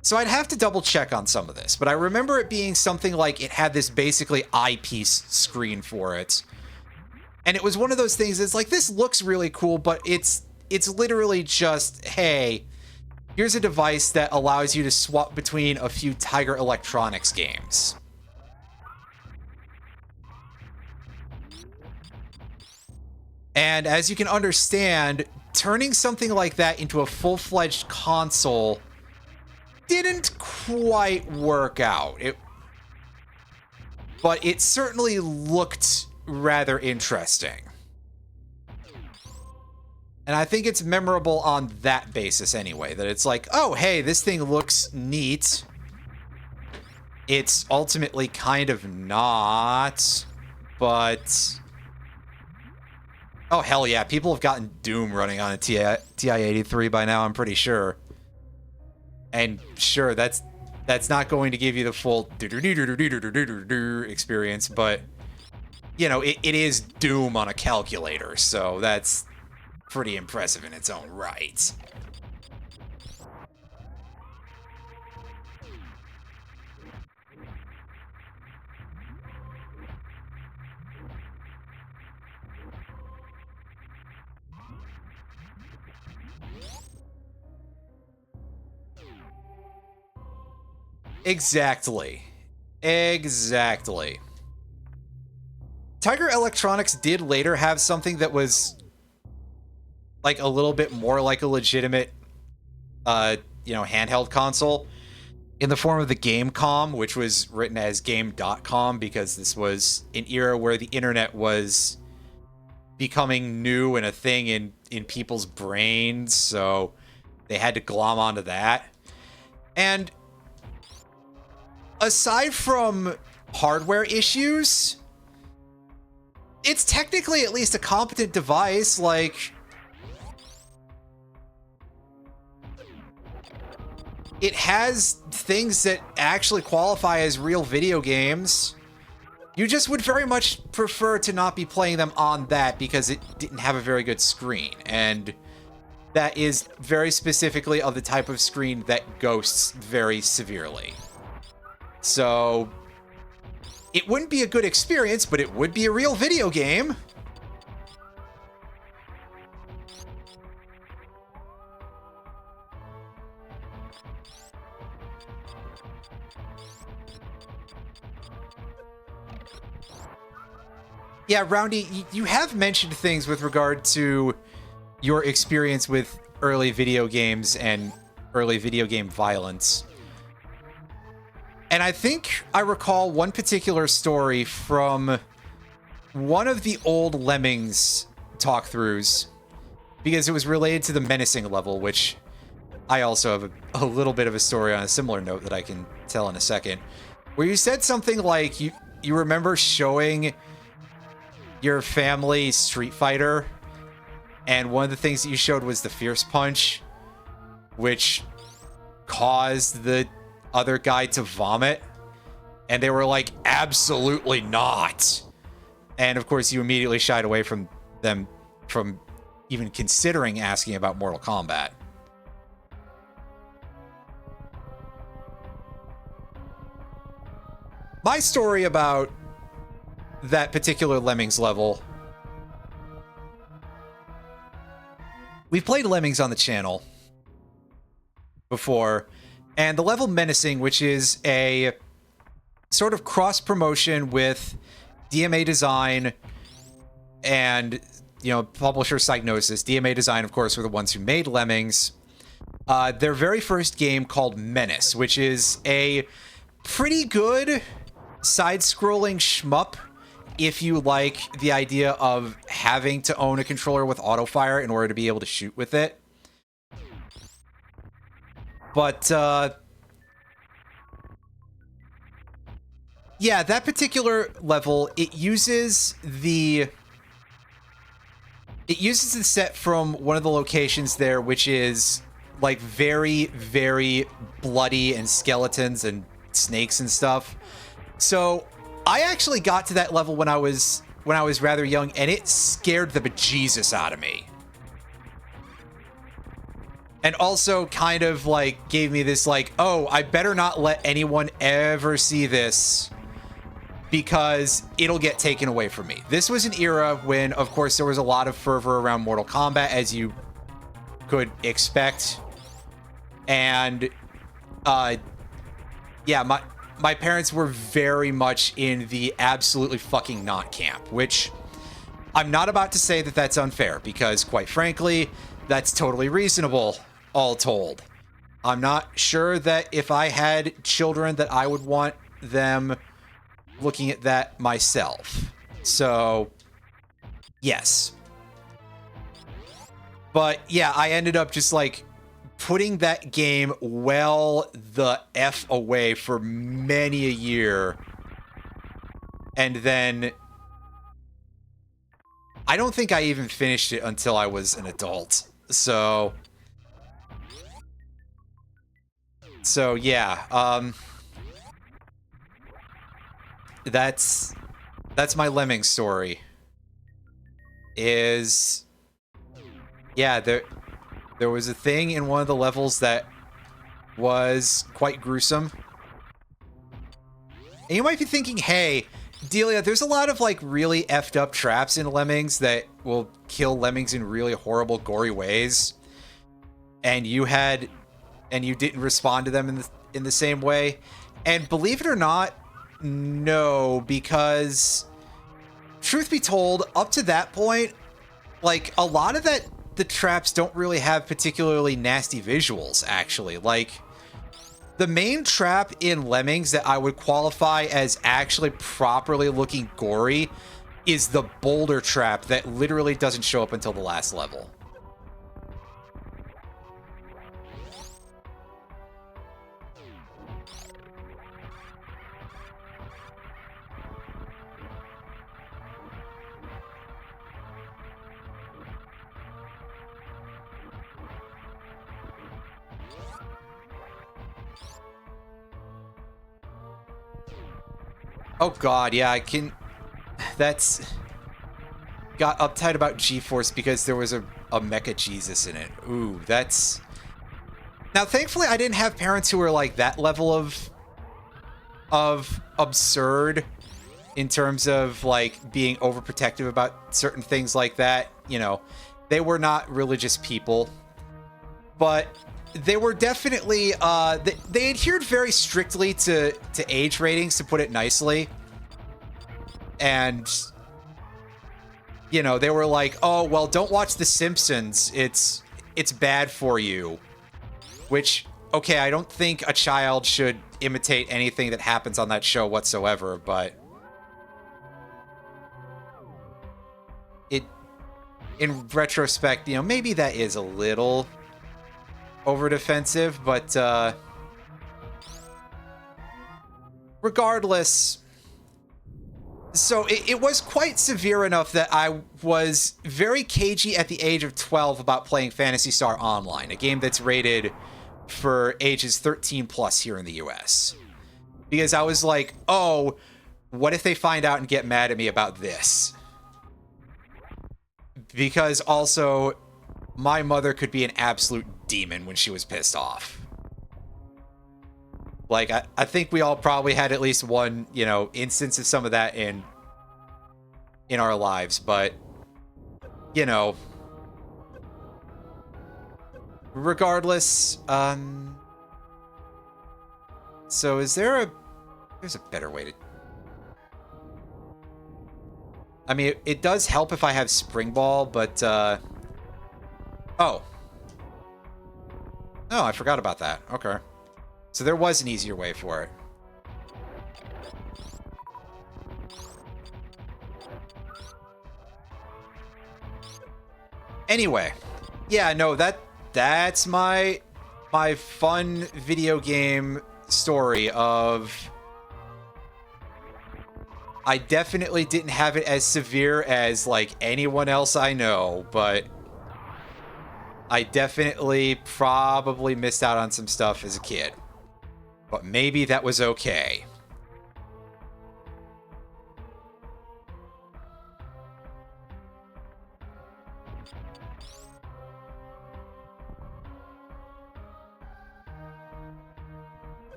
So I'd have to double check on some of this, but I remember it being something like it had this basically eyepiece screen for it. And it was one of those things that's like, this looks really cool, but it's literally just, hey, here's a device that allows you to swap between a few Tiger Electronics games. And as you can understand, turning something like that into a full-fledged console didn't quite work out. But it certainly looked rather interesting. And I think it's memorable on that basis anyway, that it's like, oh, hey, this thing looks neat. It's ultimately kind of not, but... oh, hell yeah, people have gotten Doom running on a TI-83 by now, I'm pretty sure. And sure, that's not going to give you the full experience, but, you know, it is Doom on a calculator, so that's pretty impressive in its own right. Exactly. Tiger Electronics did later have something that was like a little bit more like a legitimate you know, handheld console in the form of the Gamecom, which was written as game.com because this was an era where the internet was becoming new and a thing in people's brains, so they had to glom onto that. And aside from hardware issues, it's technically at least a competent device. Like, it has things that actually qualify as real video games. You just would very much prefer to not be playing them on that because it didn't have a very good screen. And that is very specifically of the type of screen that ghosts very severely. So it wouldn't be a good experience, but it would be a real video game. Yeah, Roundy, you have mentioned things with regard to your experience with early video games and early video game violence. And I think I recall one particular story from one of the old Lemmings talkthroughs, because it was related to the menacing level, which I also have a little bit of a story on a similar note that I can tell in a second, where you said something like you remember showing your family Street Fighter, and one of the things that you showed was the Fierce Punch, which caused the other guy to vomit, and they were like, absolutely not. And of course you immediately shied away from them from even considering asking about Mortal Kombat. My story about that particular Lemmings level. We've played Lemmings on the channel before, and the level Menacing, which is a sort of cross-promotion with DMA Design and, you know, publisher Psygnosis. DMA Design, of course, were the ones who made Lemmings. Their very first game called Menace, which is a pretty good side-scrolling shmup if you like the idea of having to own a controller with auto-fire in order to be able to shoot with it. But, yeah, that particular level, it uses the set from one of the locations there, which is, like, very, very bloody and skeletons and snakes and stuff. So I actually got to that level when I was rather young, and it scared the bejesus out of me. And also kind of like gave me this like, oh, I better not let anyone ever see this because it'll get taken away from me. This was an era when, of course, there was a lot of fervor around Mortal Kombat, as you could expect. And yeah, my parents were very much in the absolutely fucking not camp, which I'm not about to say that that's unfair, because quite frankly, that's totally reasonable, all told. I'm not sure that if I had children that I would want them looking at that myself. So, yes. But yeah, I ended up just like putting that game well the F away for many a year. And then I don't think I even finished it until I was an adult. So yeah, that's my Lemming story. Is, yeah, there was a thing in one of the levels that was quite gruesome. And you might be thinking, hey, Delia, there's a lot of like really effed up traps in Lemmings that will kill Lemmings in really horrible, gory ways. And you didn't respond to them in the same way. And believe it or not, no, because truth be told, up to that point, like a lot of the traps don't really have particularly nasty visuals, actually. Like, the main trap in Lemmings that I would qualify as actually properly looking gory is the boulder trap that literally doesn't show up until the last level. Oh god, yeah, I can... That's... Got uptight about G-Force because there was a Mecha Jesus in it. Ooh, that's... Now, thankfully, I didn't have parents who were, like, that level of absurd in terms of, like, being overprotective about certain things like that. You know, they were not religious people. But they were definitely, they adhered very strictly to age ratings, to put it nicely. And you know, they were like, oh, well, don't watch The Simpsons. It's bad for you. Which, okay, I don't think a child should imitate anything that happens on that show whatsoever, but in retrospect, you know, maybe that is a little over defensive, but regardless, so it was quite severe enough that I was very cagey at the age of 12 about playing Phantasy Star Online, a game that's rated for ages 13 plus here in the US. Because I was like, oh, what if they find out and get mad at me about this? Because also, my mother could be an absolute demon when she was pissed off. Like, I think we all probably had at least one, you know, instance of some of that in our lives, but, you know, regardless, so there's a better way to, I mean, it does help if I have Spring Ball, but, oh, I forgot about that. Okay. So there was an easier way for it. Anyway, yeah, no, that's my fun video game story of, I definitely didn't have it as severe as like anyone else I know, but I definitely probably missed out on some stuff as a kid. But maybe that was okay.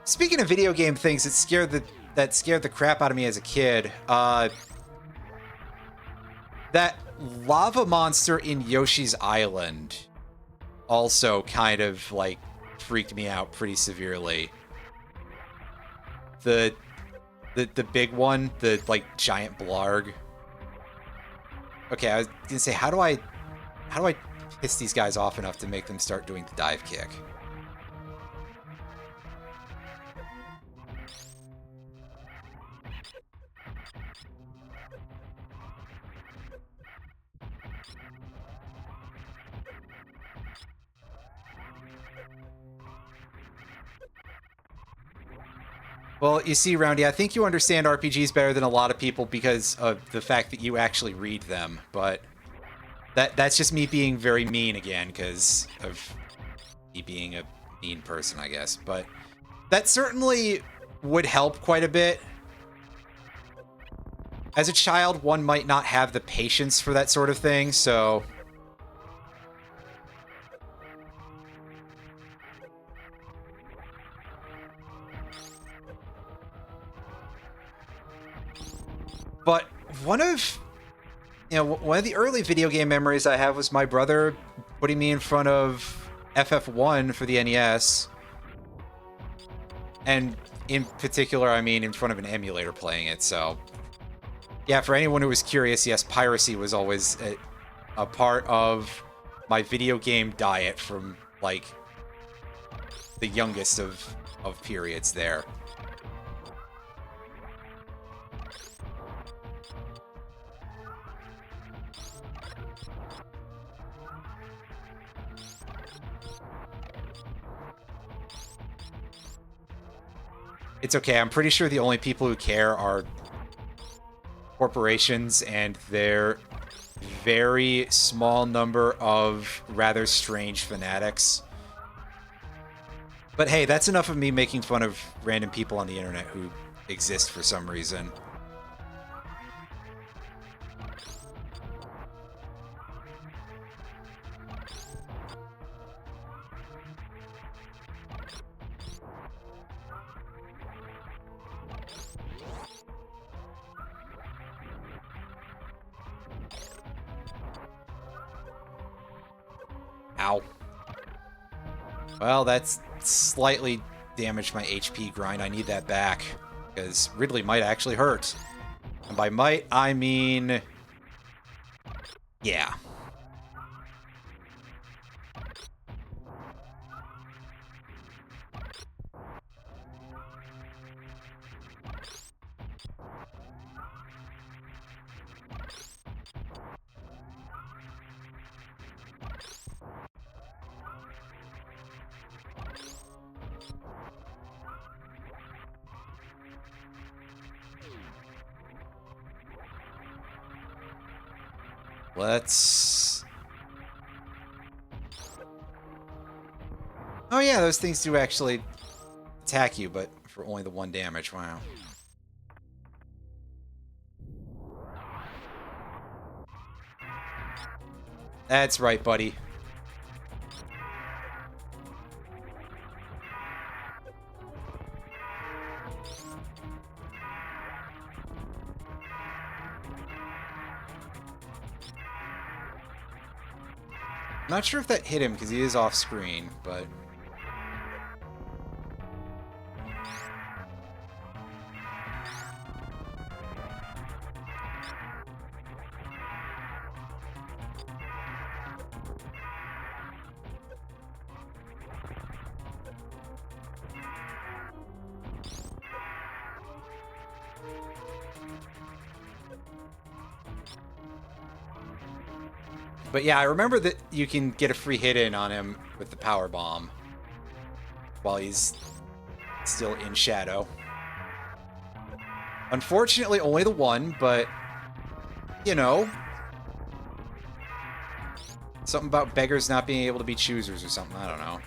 Speaking of video game things that scared the crap out of me as a kid, that lava monster in Yoshi's Island also kind of like freaked me out pretty severely. The big one, the like giant blarg. Okay, I was gonna say, how do I piss these guys off enough to make them start doing the dive kick? Well, you see, Roundy, I think you understand RPGs better than a lot of people because of the fact that you actually read them, but that's just me being very mean again because of me being a mean person, I guess. But that certainly would help quite a bit. As a child, one might not have the patience for that sort of thing, so... But one of the early video game memories I have was my brother putting me in front of FF1 for the NES. And in particular, I mean in front of an emulator playing it, so... Yeah, for anyone who was curious, yes, piracy was always a part of my video game diet from, like, the youngest of periods there. It's okay, I'm pretty sure the only people who care are corporations and their very small number of rather strange fanatics. But hey, that's enough of me making fun of random people on the internet who exist for some reason. Ow. Well, that's slightly damaged my HP grind. I need that back. Because Ridley might actually hurt. And by might, I mean... yeah. Let's... oh yeah, those things do actually attack you, but for only the 1 damage. Wow. That's right, buddy. I'm not sure if that hit him because he is off screen, but... but yeah, I remember that you can get a free hit in on him with the power bomb while he's still in shadow. Unfortunately, only the 1, but you know, something about beggars not being able to be choosers or something. I don't know.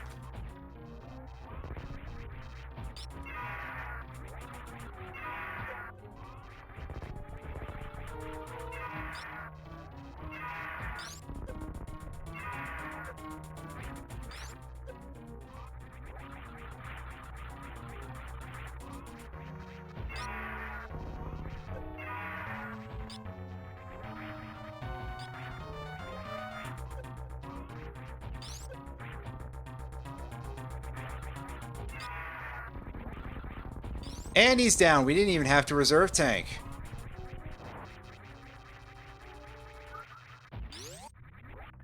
And he's down. We didn't even have to reserve tank.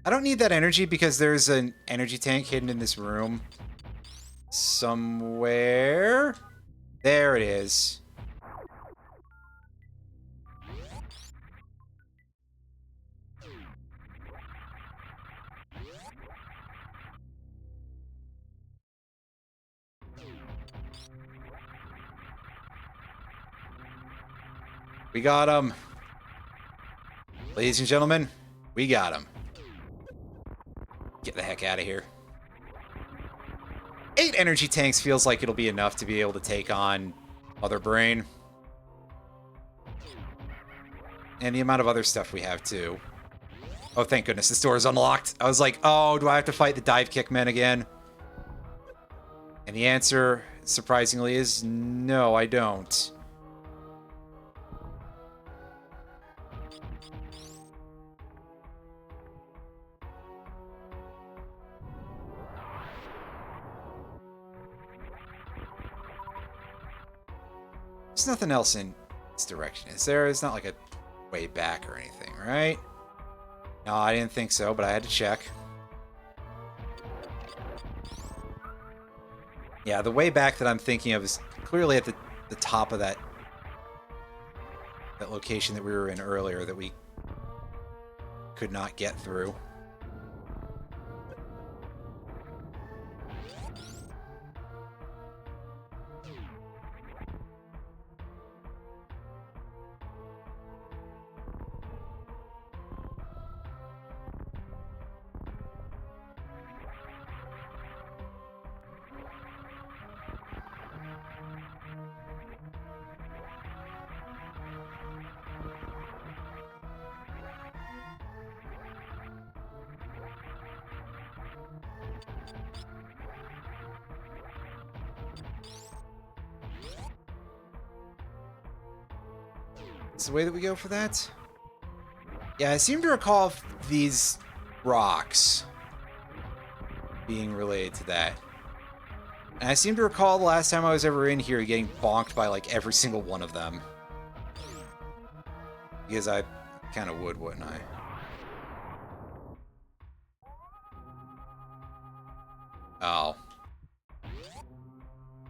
I don't need that energy because there's an energy tank hidden in this room. Somewhere. There it is. We got him. Ladies and gentlemen, we got him. Get the heck out of here. 8 energy tanks feels like it'll be enough to be able to take on Mother Brain. And the amount of other stuff we have, too. Oh, thank goodness, this door is unlocked. I was like, oh, do I have to fight the dive kick men again? And the answer, surprisingly, is no, I don't. There's nothing else in this direction, is there? It's not like a way back or anything, right? No, I didn't think so, but I had to check. Yeah, the way back that I'm thinking of is clearly at the top of that location that we were in earlier that we could not get through. Is the way that we go for that? Yeah, I seem to recall these rocks being related to that. And I seem to recall the last time I was ever in here getting bonked by, like, every single one of them. Because I kind of would, wouldn't I? Oh.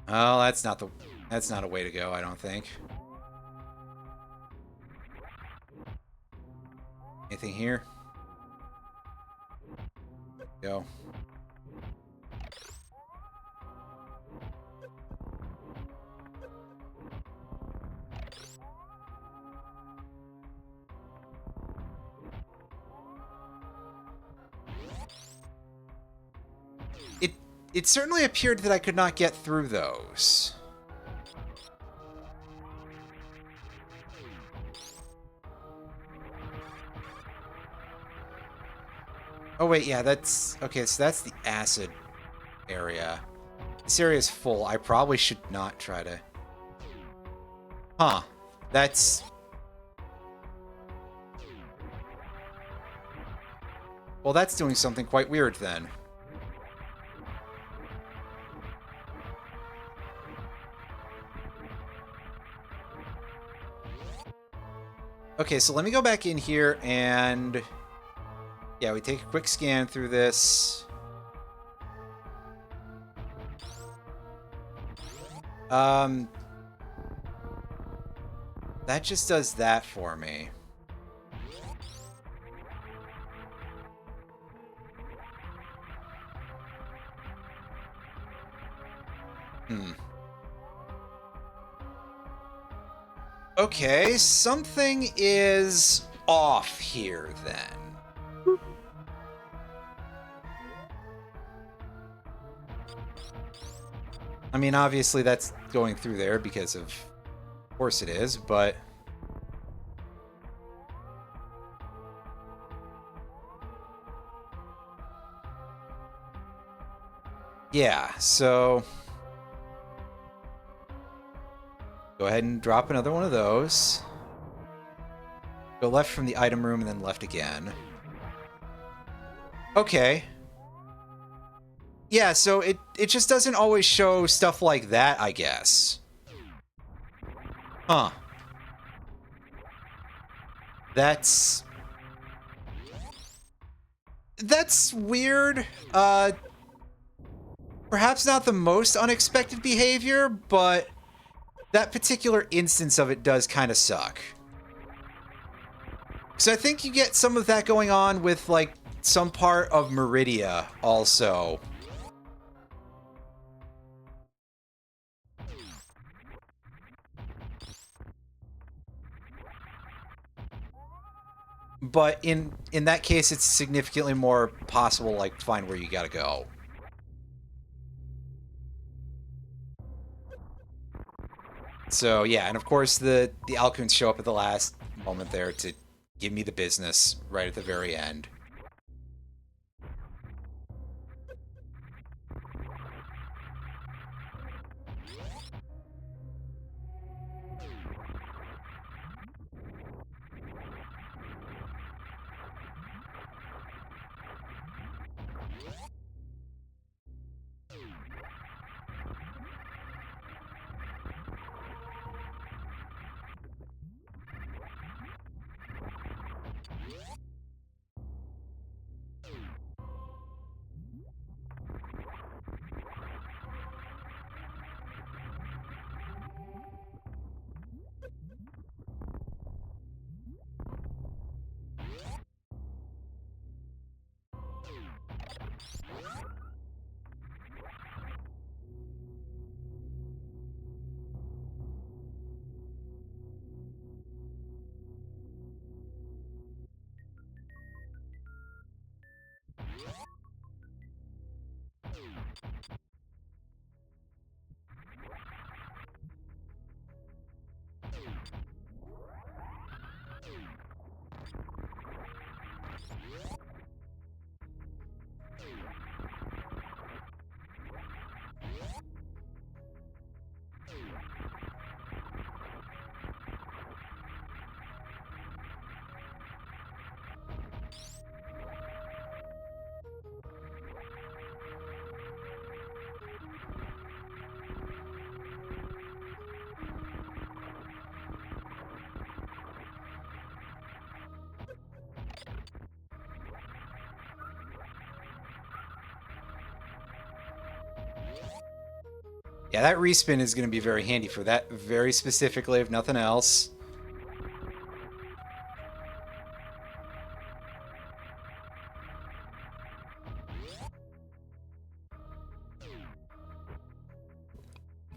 Oh, that's not a way to go, I don't think. Anything here? Go. It certainly appeared that I could not get through those. Oh wait, yeah, that's... Okay, so that's the acid area. This area is full. I probably should not try to... Huh. That's... Well, that's doing something quite weird then. Okay, so let me go back in here and... Yeah, we take a quick scan through this. That just does that for me. Okay, something is off here then. I mean, obviously that's going through there because of course it is, but... Yeah, so... Go ahead and drop another one of those. Go left from the item room and then left again. Okay. Yeah, so it just doesn't always show stuff like that, I guess. Huh. That's weird. Perhaps not the most unexpected behavior, but that particular instance of it does kind of suck. So I think you get some of that going on with, like, some part of Meridia also. But in that case, it's significantly more possible, like, to find where you gotta go. So, yeah, and of course the Alcoons show up at the last moment there to give me the business right at the very end. Yeah, that respin is going to be very handy for that very specifically, if nothing else.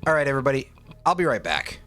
All right, everybody. I'll be right back.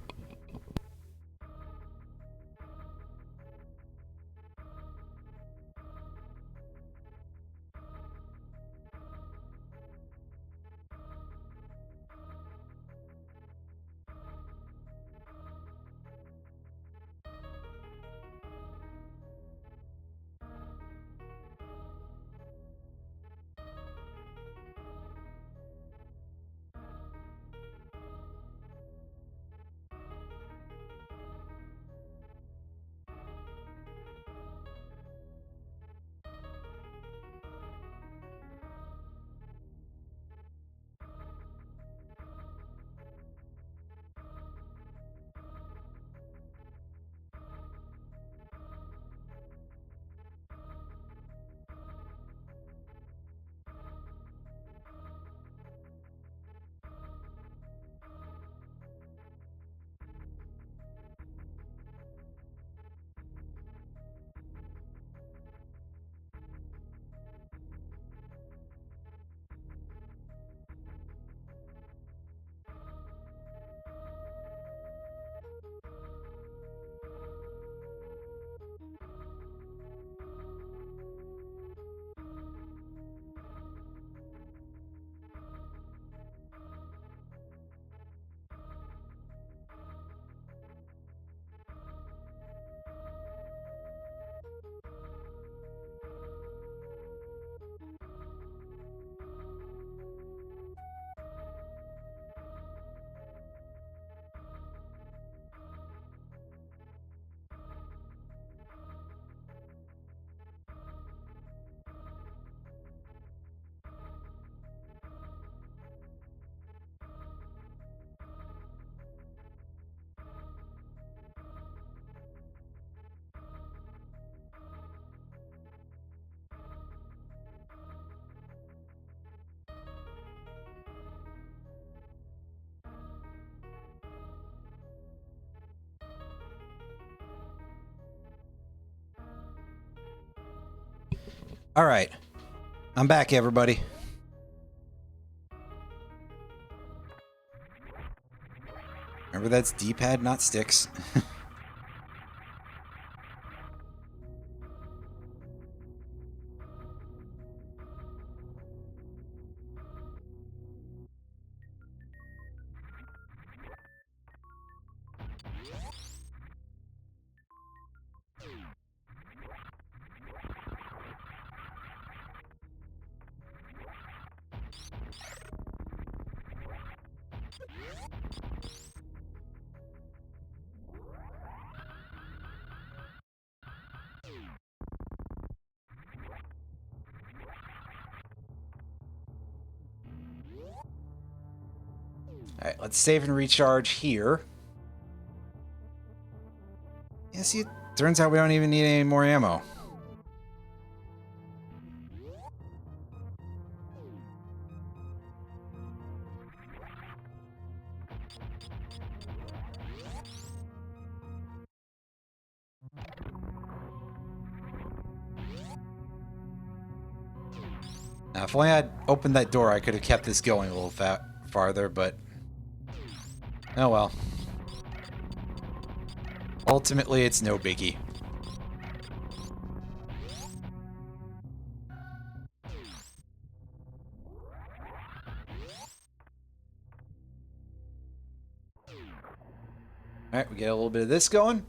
All right. I'm back, everybody. Remember, that's D-pad, not sticks. All right, let's save and recharge here. Yeah, see, it turns out we don't even need any more ammo. Now, if only I'd opened that door, I could have kept this going a little farther, but... oh well. Ultimately, it's no biggie. Alright, we get a little bit of this going.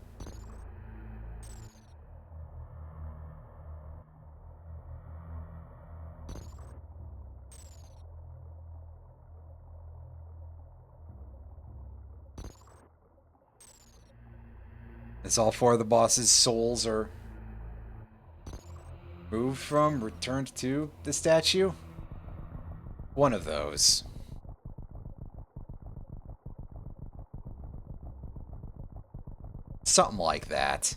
As all four of the boss's souls are moved from, returned to the statue. One of those. Something like that.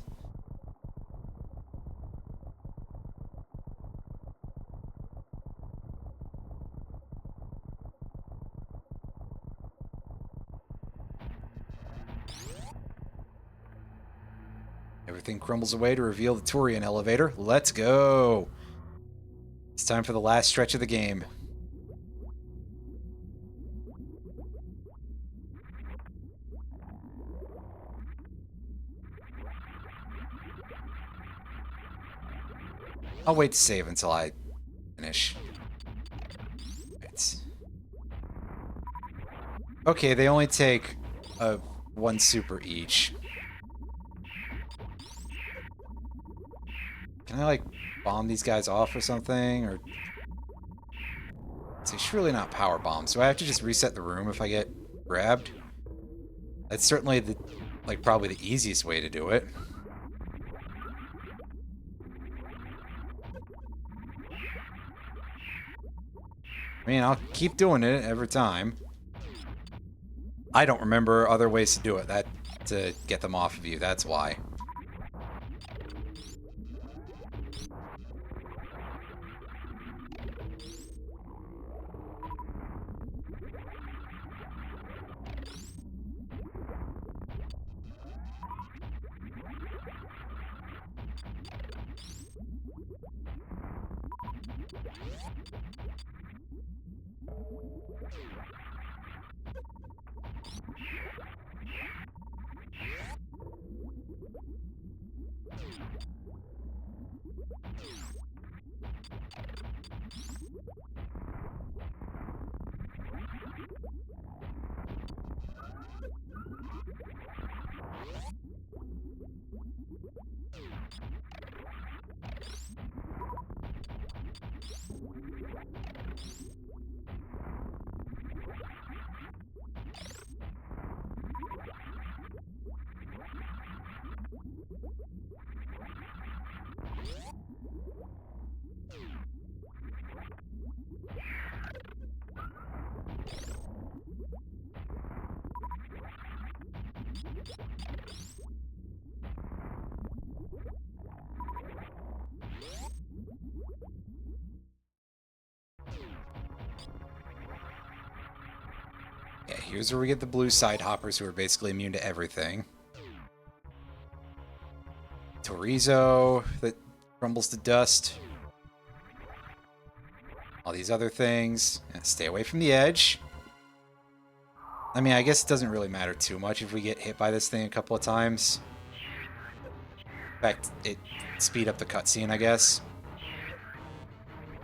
Everything crumbles away to reveal the Turian elevator. Let's go! It's time for the last stretch of the game. I'll wait to save until I finish. Right. Okay, they only take one super each. Can I, like, bomb these guys off or something? Or it's surely not power bomb, so I have to just reset the room if I get grabbed. That's certainly the, like, probably the easiest way to do it. I mean, I'll keep doing it every time. I don't remember other ways to do it. To get them off of you, that's why. Yeah, here's where we get the blue side hoppers who are basically immune to everything. Chorizo that crumbles to dust. All these other things. Stay away from the edge. I mean, I guess it doesn't really matter too much if we get hit by this thing a couple of times. In fact, it speed up the cutscene, I guess.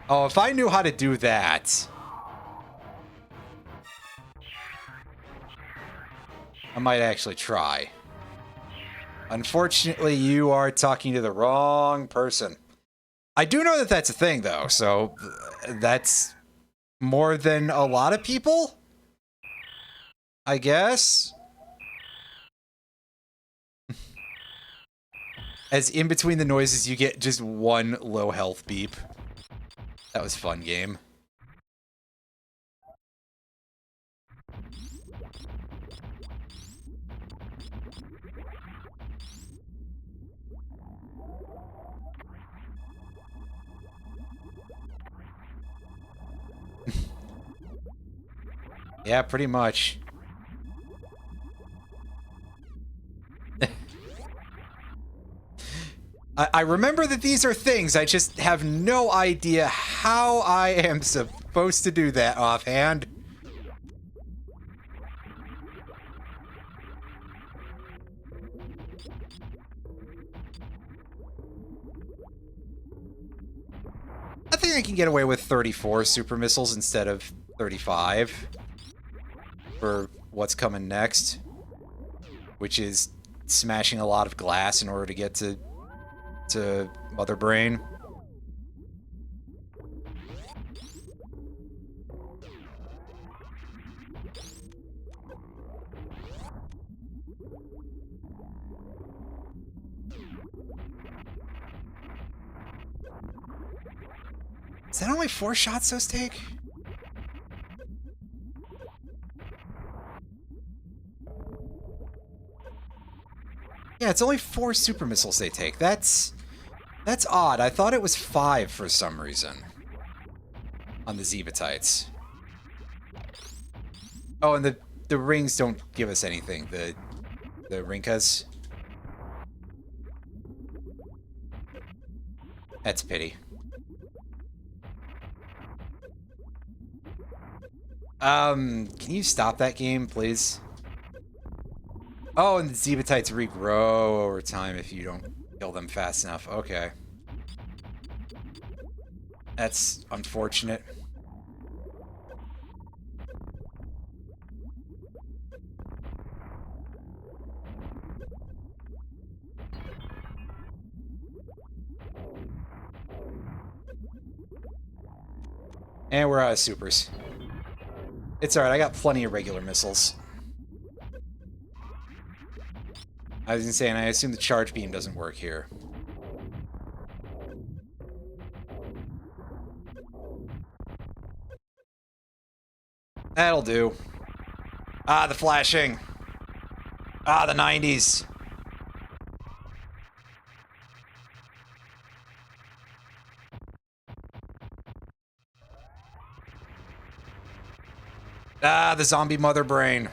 Oh, if I knew how to do that, I might actually try. Unfortunately, you are talking to the wrong person. I do know that that's a thing, though, so that's more than a lot of people, I guess. As in between the noises, you get just one low health beep. That was fun, game. Yeah, pretty much. I remember that these are things, I just have no idea how I am supposed to do that offhand. I think I can get away with 34 super missiles instead of 35 for what's coming next, which is smashing a lot of glass in order to get to Mother Brain. Is that only 4 shots those take? Yeah, it's only 4 super missiles they take. That's odd. I thought it was 5 for some reason on the Zebatites. Oh, and the rings don't give us anything. The Rinkas. That's a pity. Can you stop that game, please? Oh, and the Zebatites regrow over time if you don't kill them fast enough. Okay. That's unfortunate. And we're out of supers. It's alright, I got plenty of regular missiles. I was saying, I assume the charge beam doesn't work here. That'll do. Ah, the flashing. Ah, the 90s. Ah, the zombie mother brain.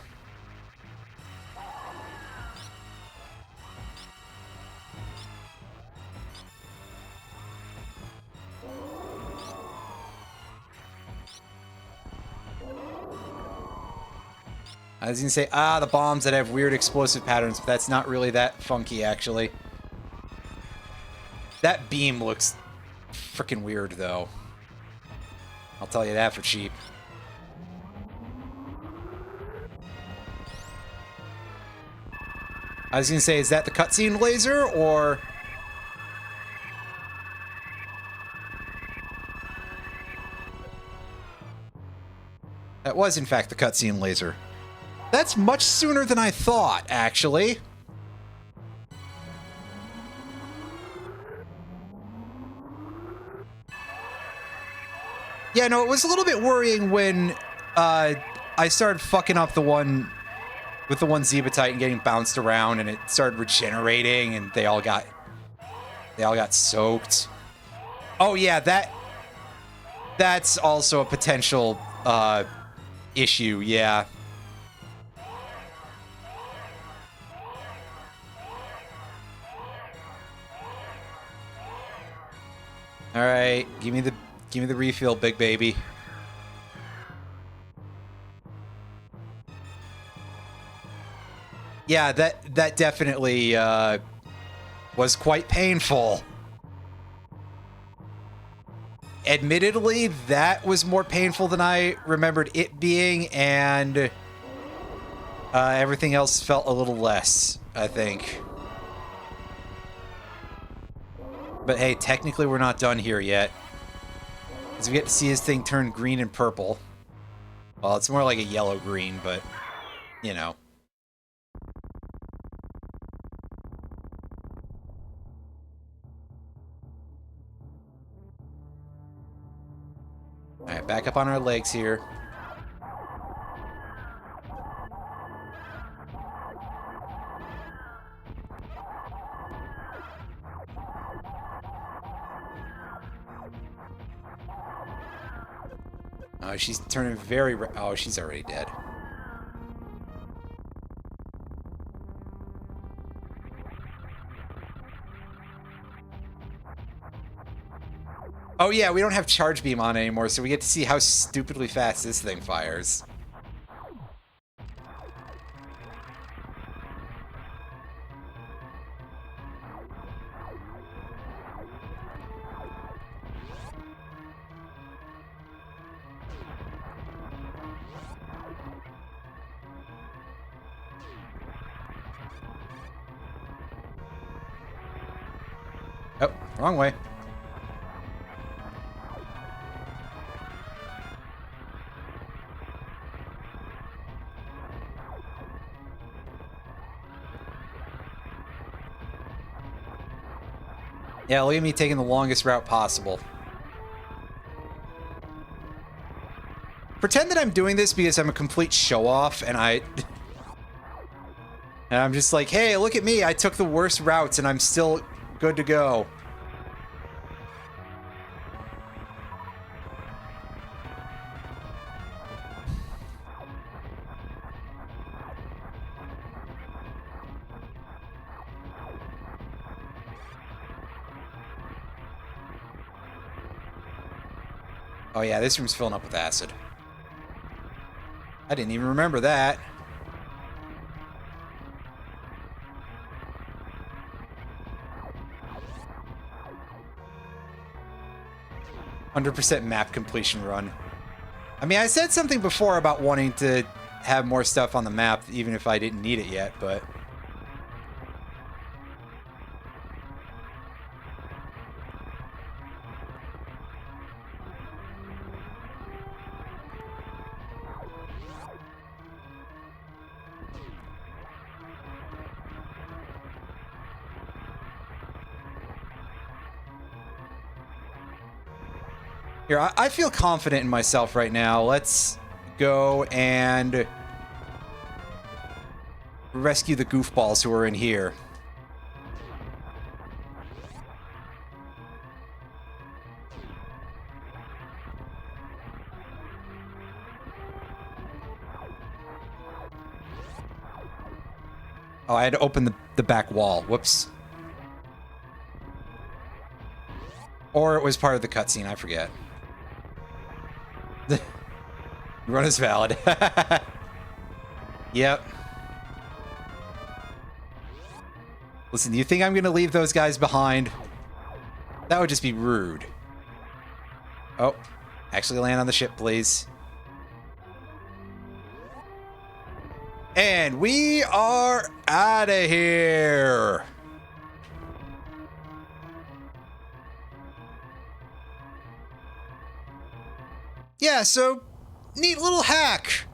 I was gonna say, the bombs that have weird explosive patterns, but that's not really that funky, actually. That beam looks freaking weird, though. I'll tell you that for cheap. I was gonna say, is that the cutscene laser, or... That was, in fact, the cutscene laser. That's much sooner than I thought, actually. Yeah, no, it was a little bit worrying when I started fucking up the one with the one Zebatite and getting bounced around, and it started regenerating, and they all got soaked. Oh yeah, that's also a potential issue. Yeah. All right, give me the refill, big baby. Yeah, that definitely was quite painful. Admittedly, that was more painful than I remembered it being, and everything else felt a little less, I think. But hey, technically we're not done here yet. Because we get to see his thing turn green and purple. Well, it's more like a yellow-green, but, you know. Alright, back up on our legs here. Oh, she's turning very... Oh, she's already dead. Oh yeah, we don't have charge beam on anymore, so we get to see how stupidly fast this thing fires. Oh, wrong way. Yeah, look at me taking the longest route possible. Pretend that I'm doing this because I'm a complete show-off, and I'm just like, hey, look at me, I took the worst routes, and I'm still good to go. Oh yeah, this room's filling up with acid. I didn't even remember that. "100% map completion run." I mean, I said something before about wanting to have more stuff on the map, even if I didn't need it yet, but... Here, I feel confident in myself right now. Let's go and rescue the goofballs who are in here. Oh, I had to open the back wall. Whoops. Or it was part of the cutscene, I forget. Run is valid. Yep. Listen, do you think I'm gonna leave those guys behind? That would just be rude. Oh, actually land on the ship, please. And we are out of here. Yeah, so neat little hack.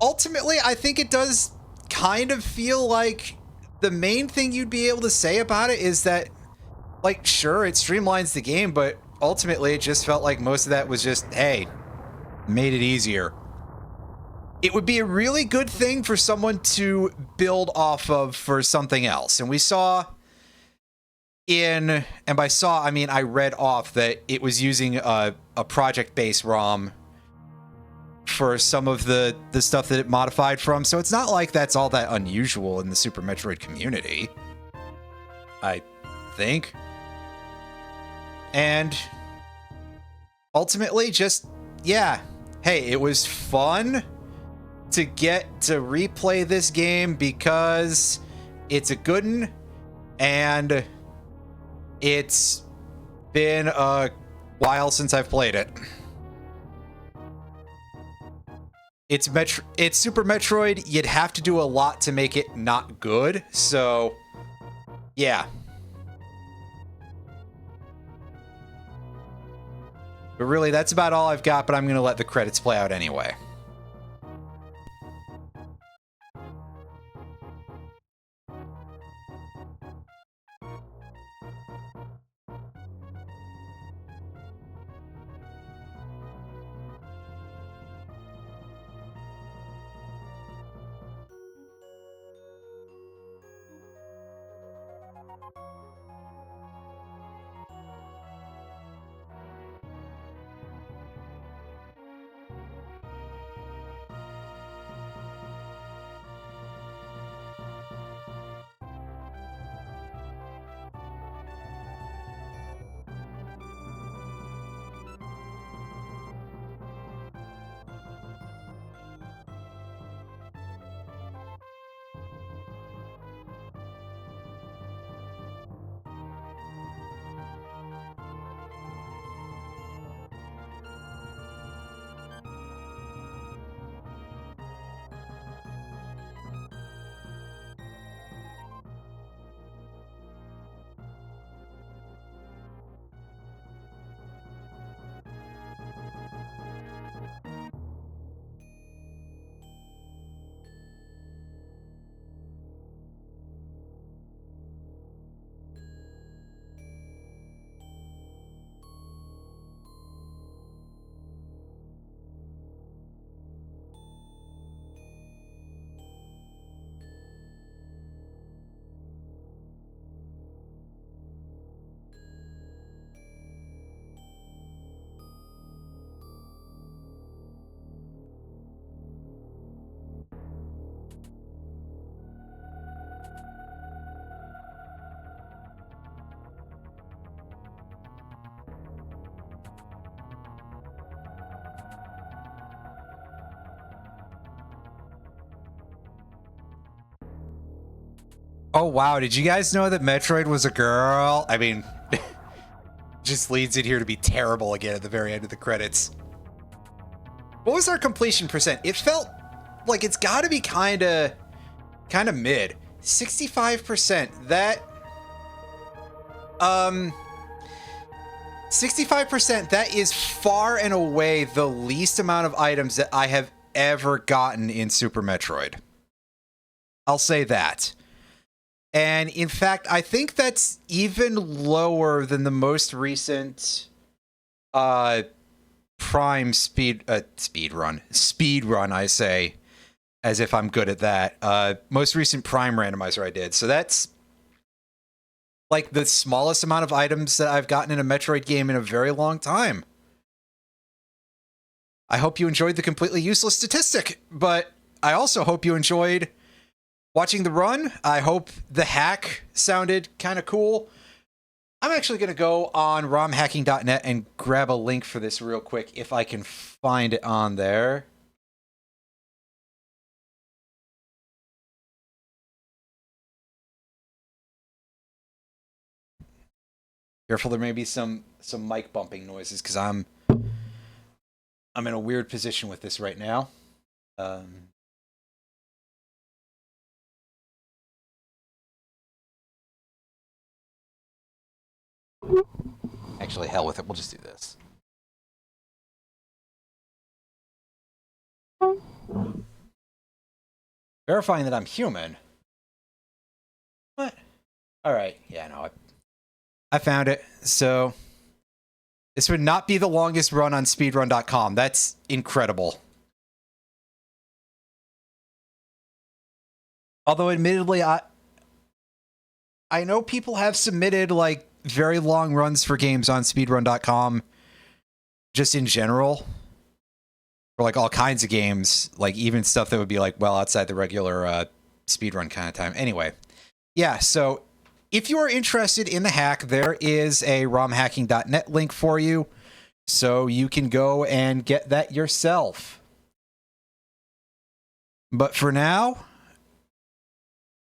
Ultimately, I think it does kind of feel like the main thing you'd be able to say about it is that, like, sure, it streamlines the game, but ultimately it just felt like most of that was just, hey, made it easier. It would be a really good thing for someone to build off of for something else. And we saw and by saw, I mean I read off that it was using a project-based ROM for some of the stuff that it modified from, so it's not like that's all that unusual in the Super Metroid community, I think. And ultimately, just, yeah, hey, it was fun to get to replay this game because it's a good one, and it's been a while since I've played it. It's Super Metroid. You'd have to do a lot to make it not good. So, yeah. But really, that's about all I've got, but I'm going to let the credits play out anyway. Oh, wow. Did you guys know that Metroid was a girl? I mean, just leads it here to be terrible again at the very end of the credits. What was our completion percent? It felt like it's got to be kind of mid. 65%. That 65%, that is far and away the least amount of items that I have ever gotten in Super Metroid. I'll say that. And in fact, I think that's even lower than the most recent Prime speed run, I say, as if I'm good at that. Most recent Prime randomizer I did. So that's like the smallest amount of items that I've gotten in a Metroid game in a very long time. I hope you enjoyed the completely useless statistic, but I also hope you enjoyed watching the run. I hope the hack sounded kind of cool. I'm actually going to go on romhacking.net and grab a link for this real quick if I can find it on there. Careful, there may be some mic bumping noises because I'm in a weird position with this right now. Actually, hell with it. We'll just do this. Verifying that I'm human. What? All right. Yeah, no, I found it. So this would not be the longest run on speedrun.com. That's incredible. Although admittedly, I know people have submitted like very long runs for games on speedrun.com just in general. For like all kinds of games, like even stuff that would be like well outside the regular speedrun kind of time. Anyway, yeah, so if you are interested in the hack, there is a romhacking.net link for you, so you can go and get that yourself. But for now,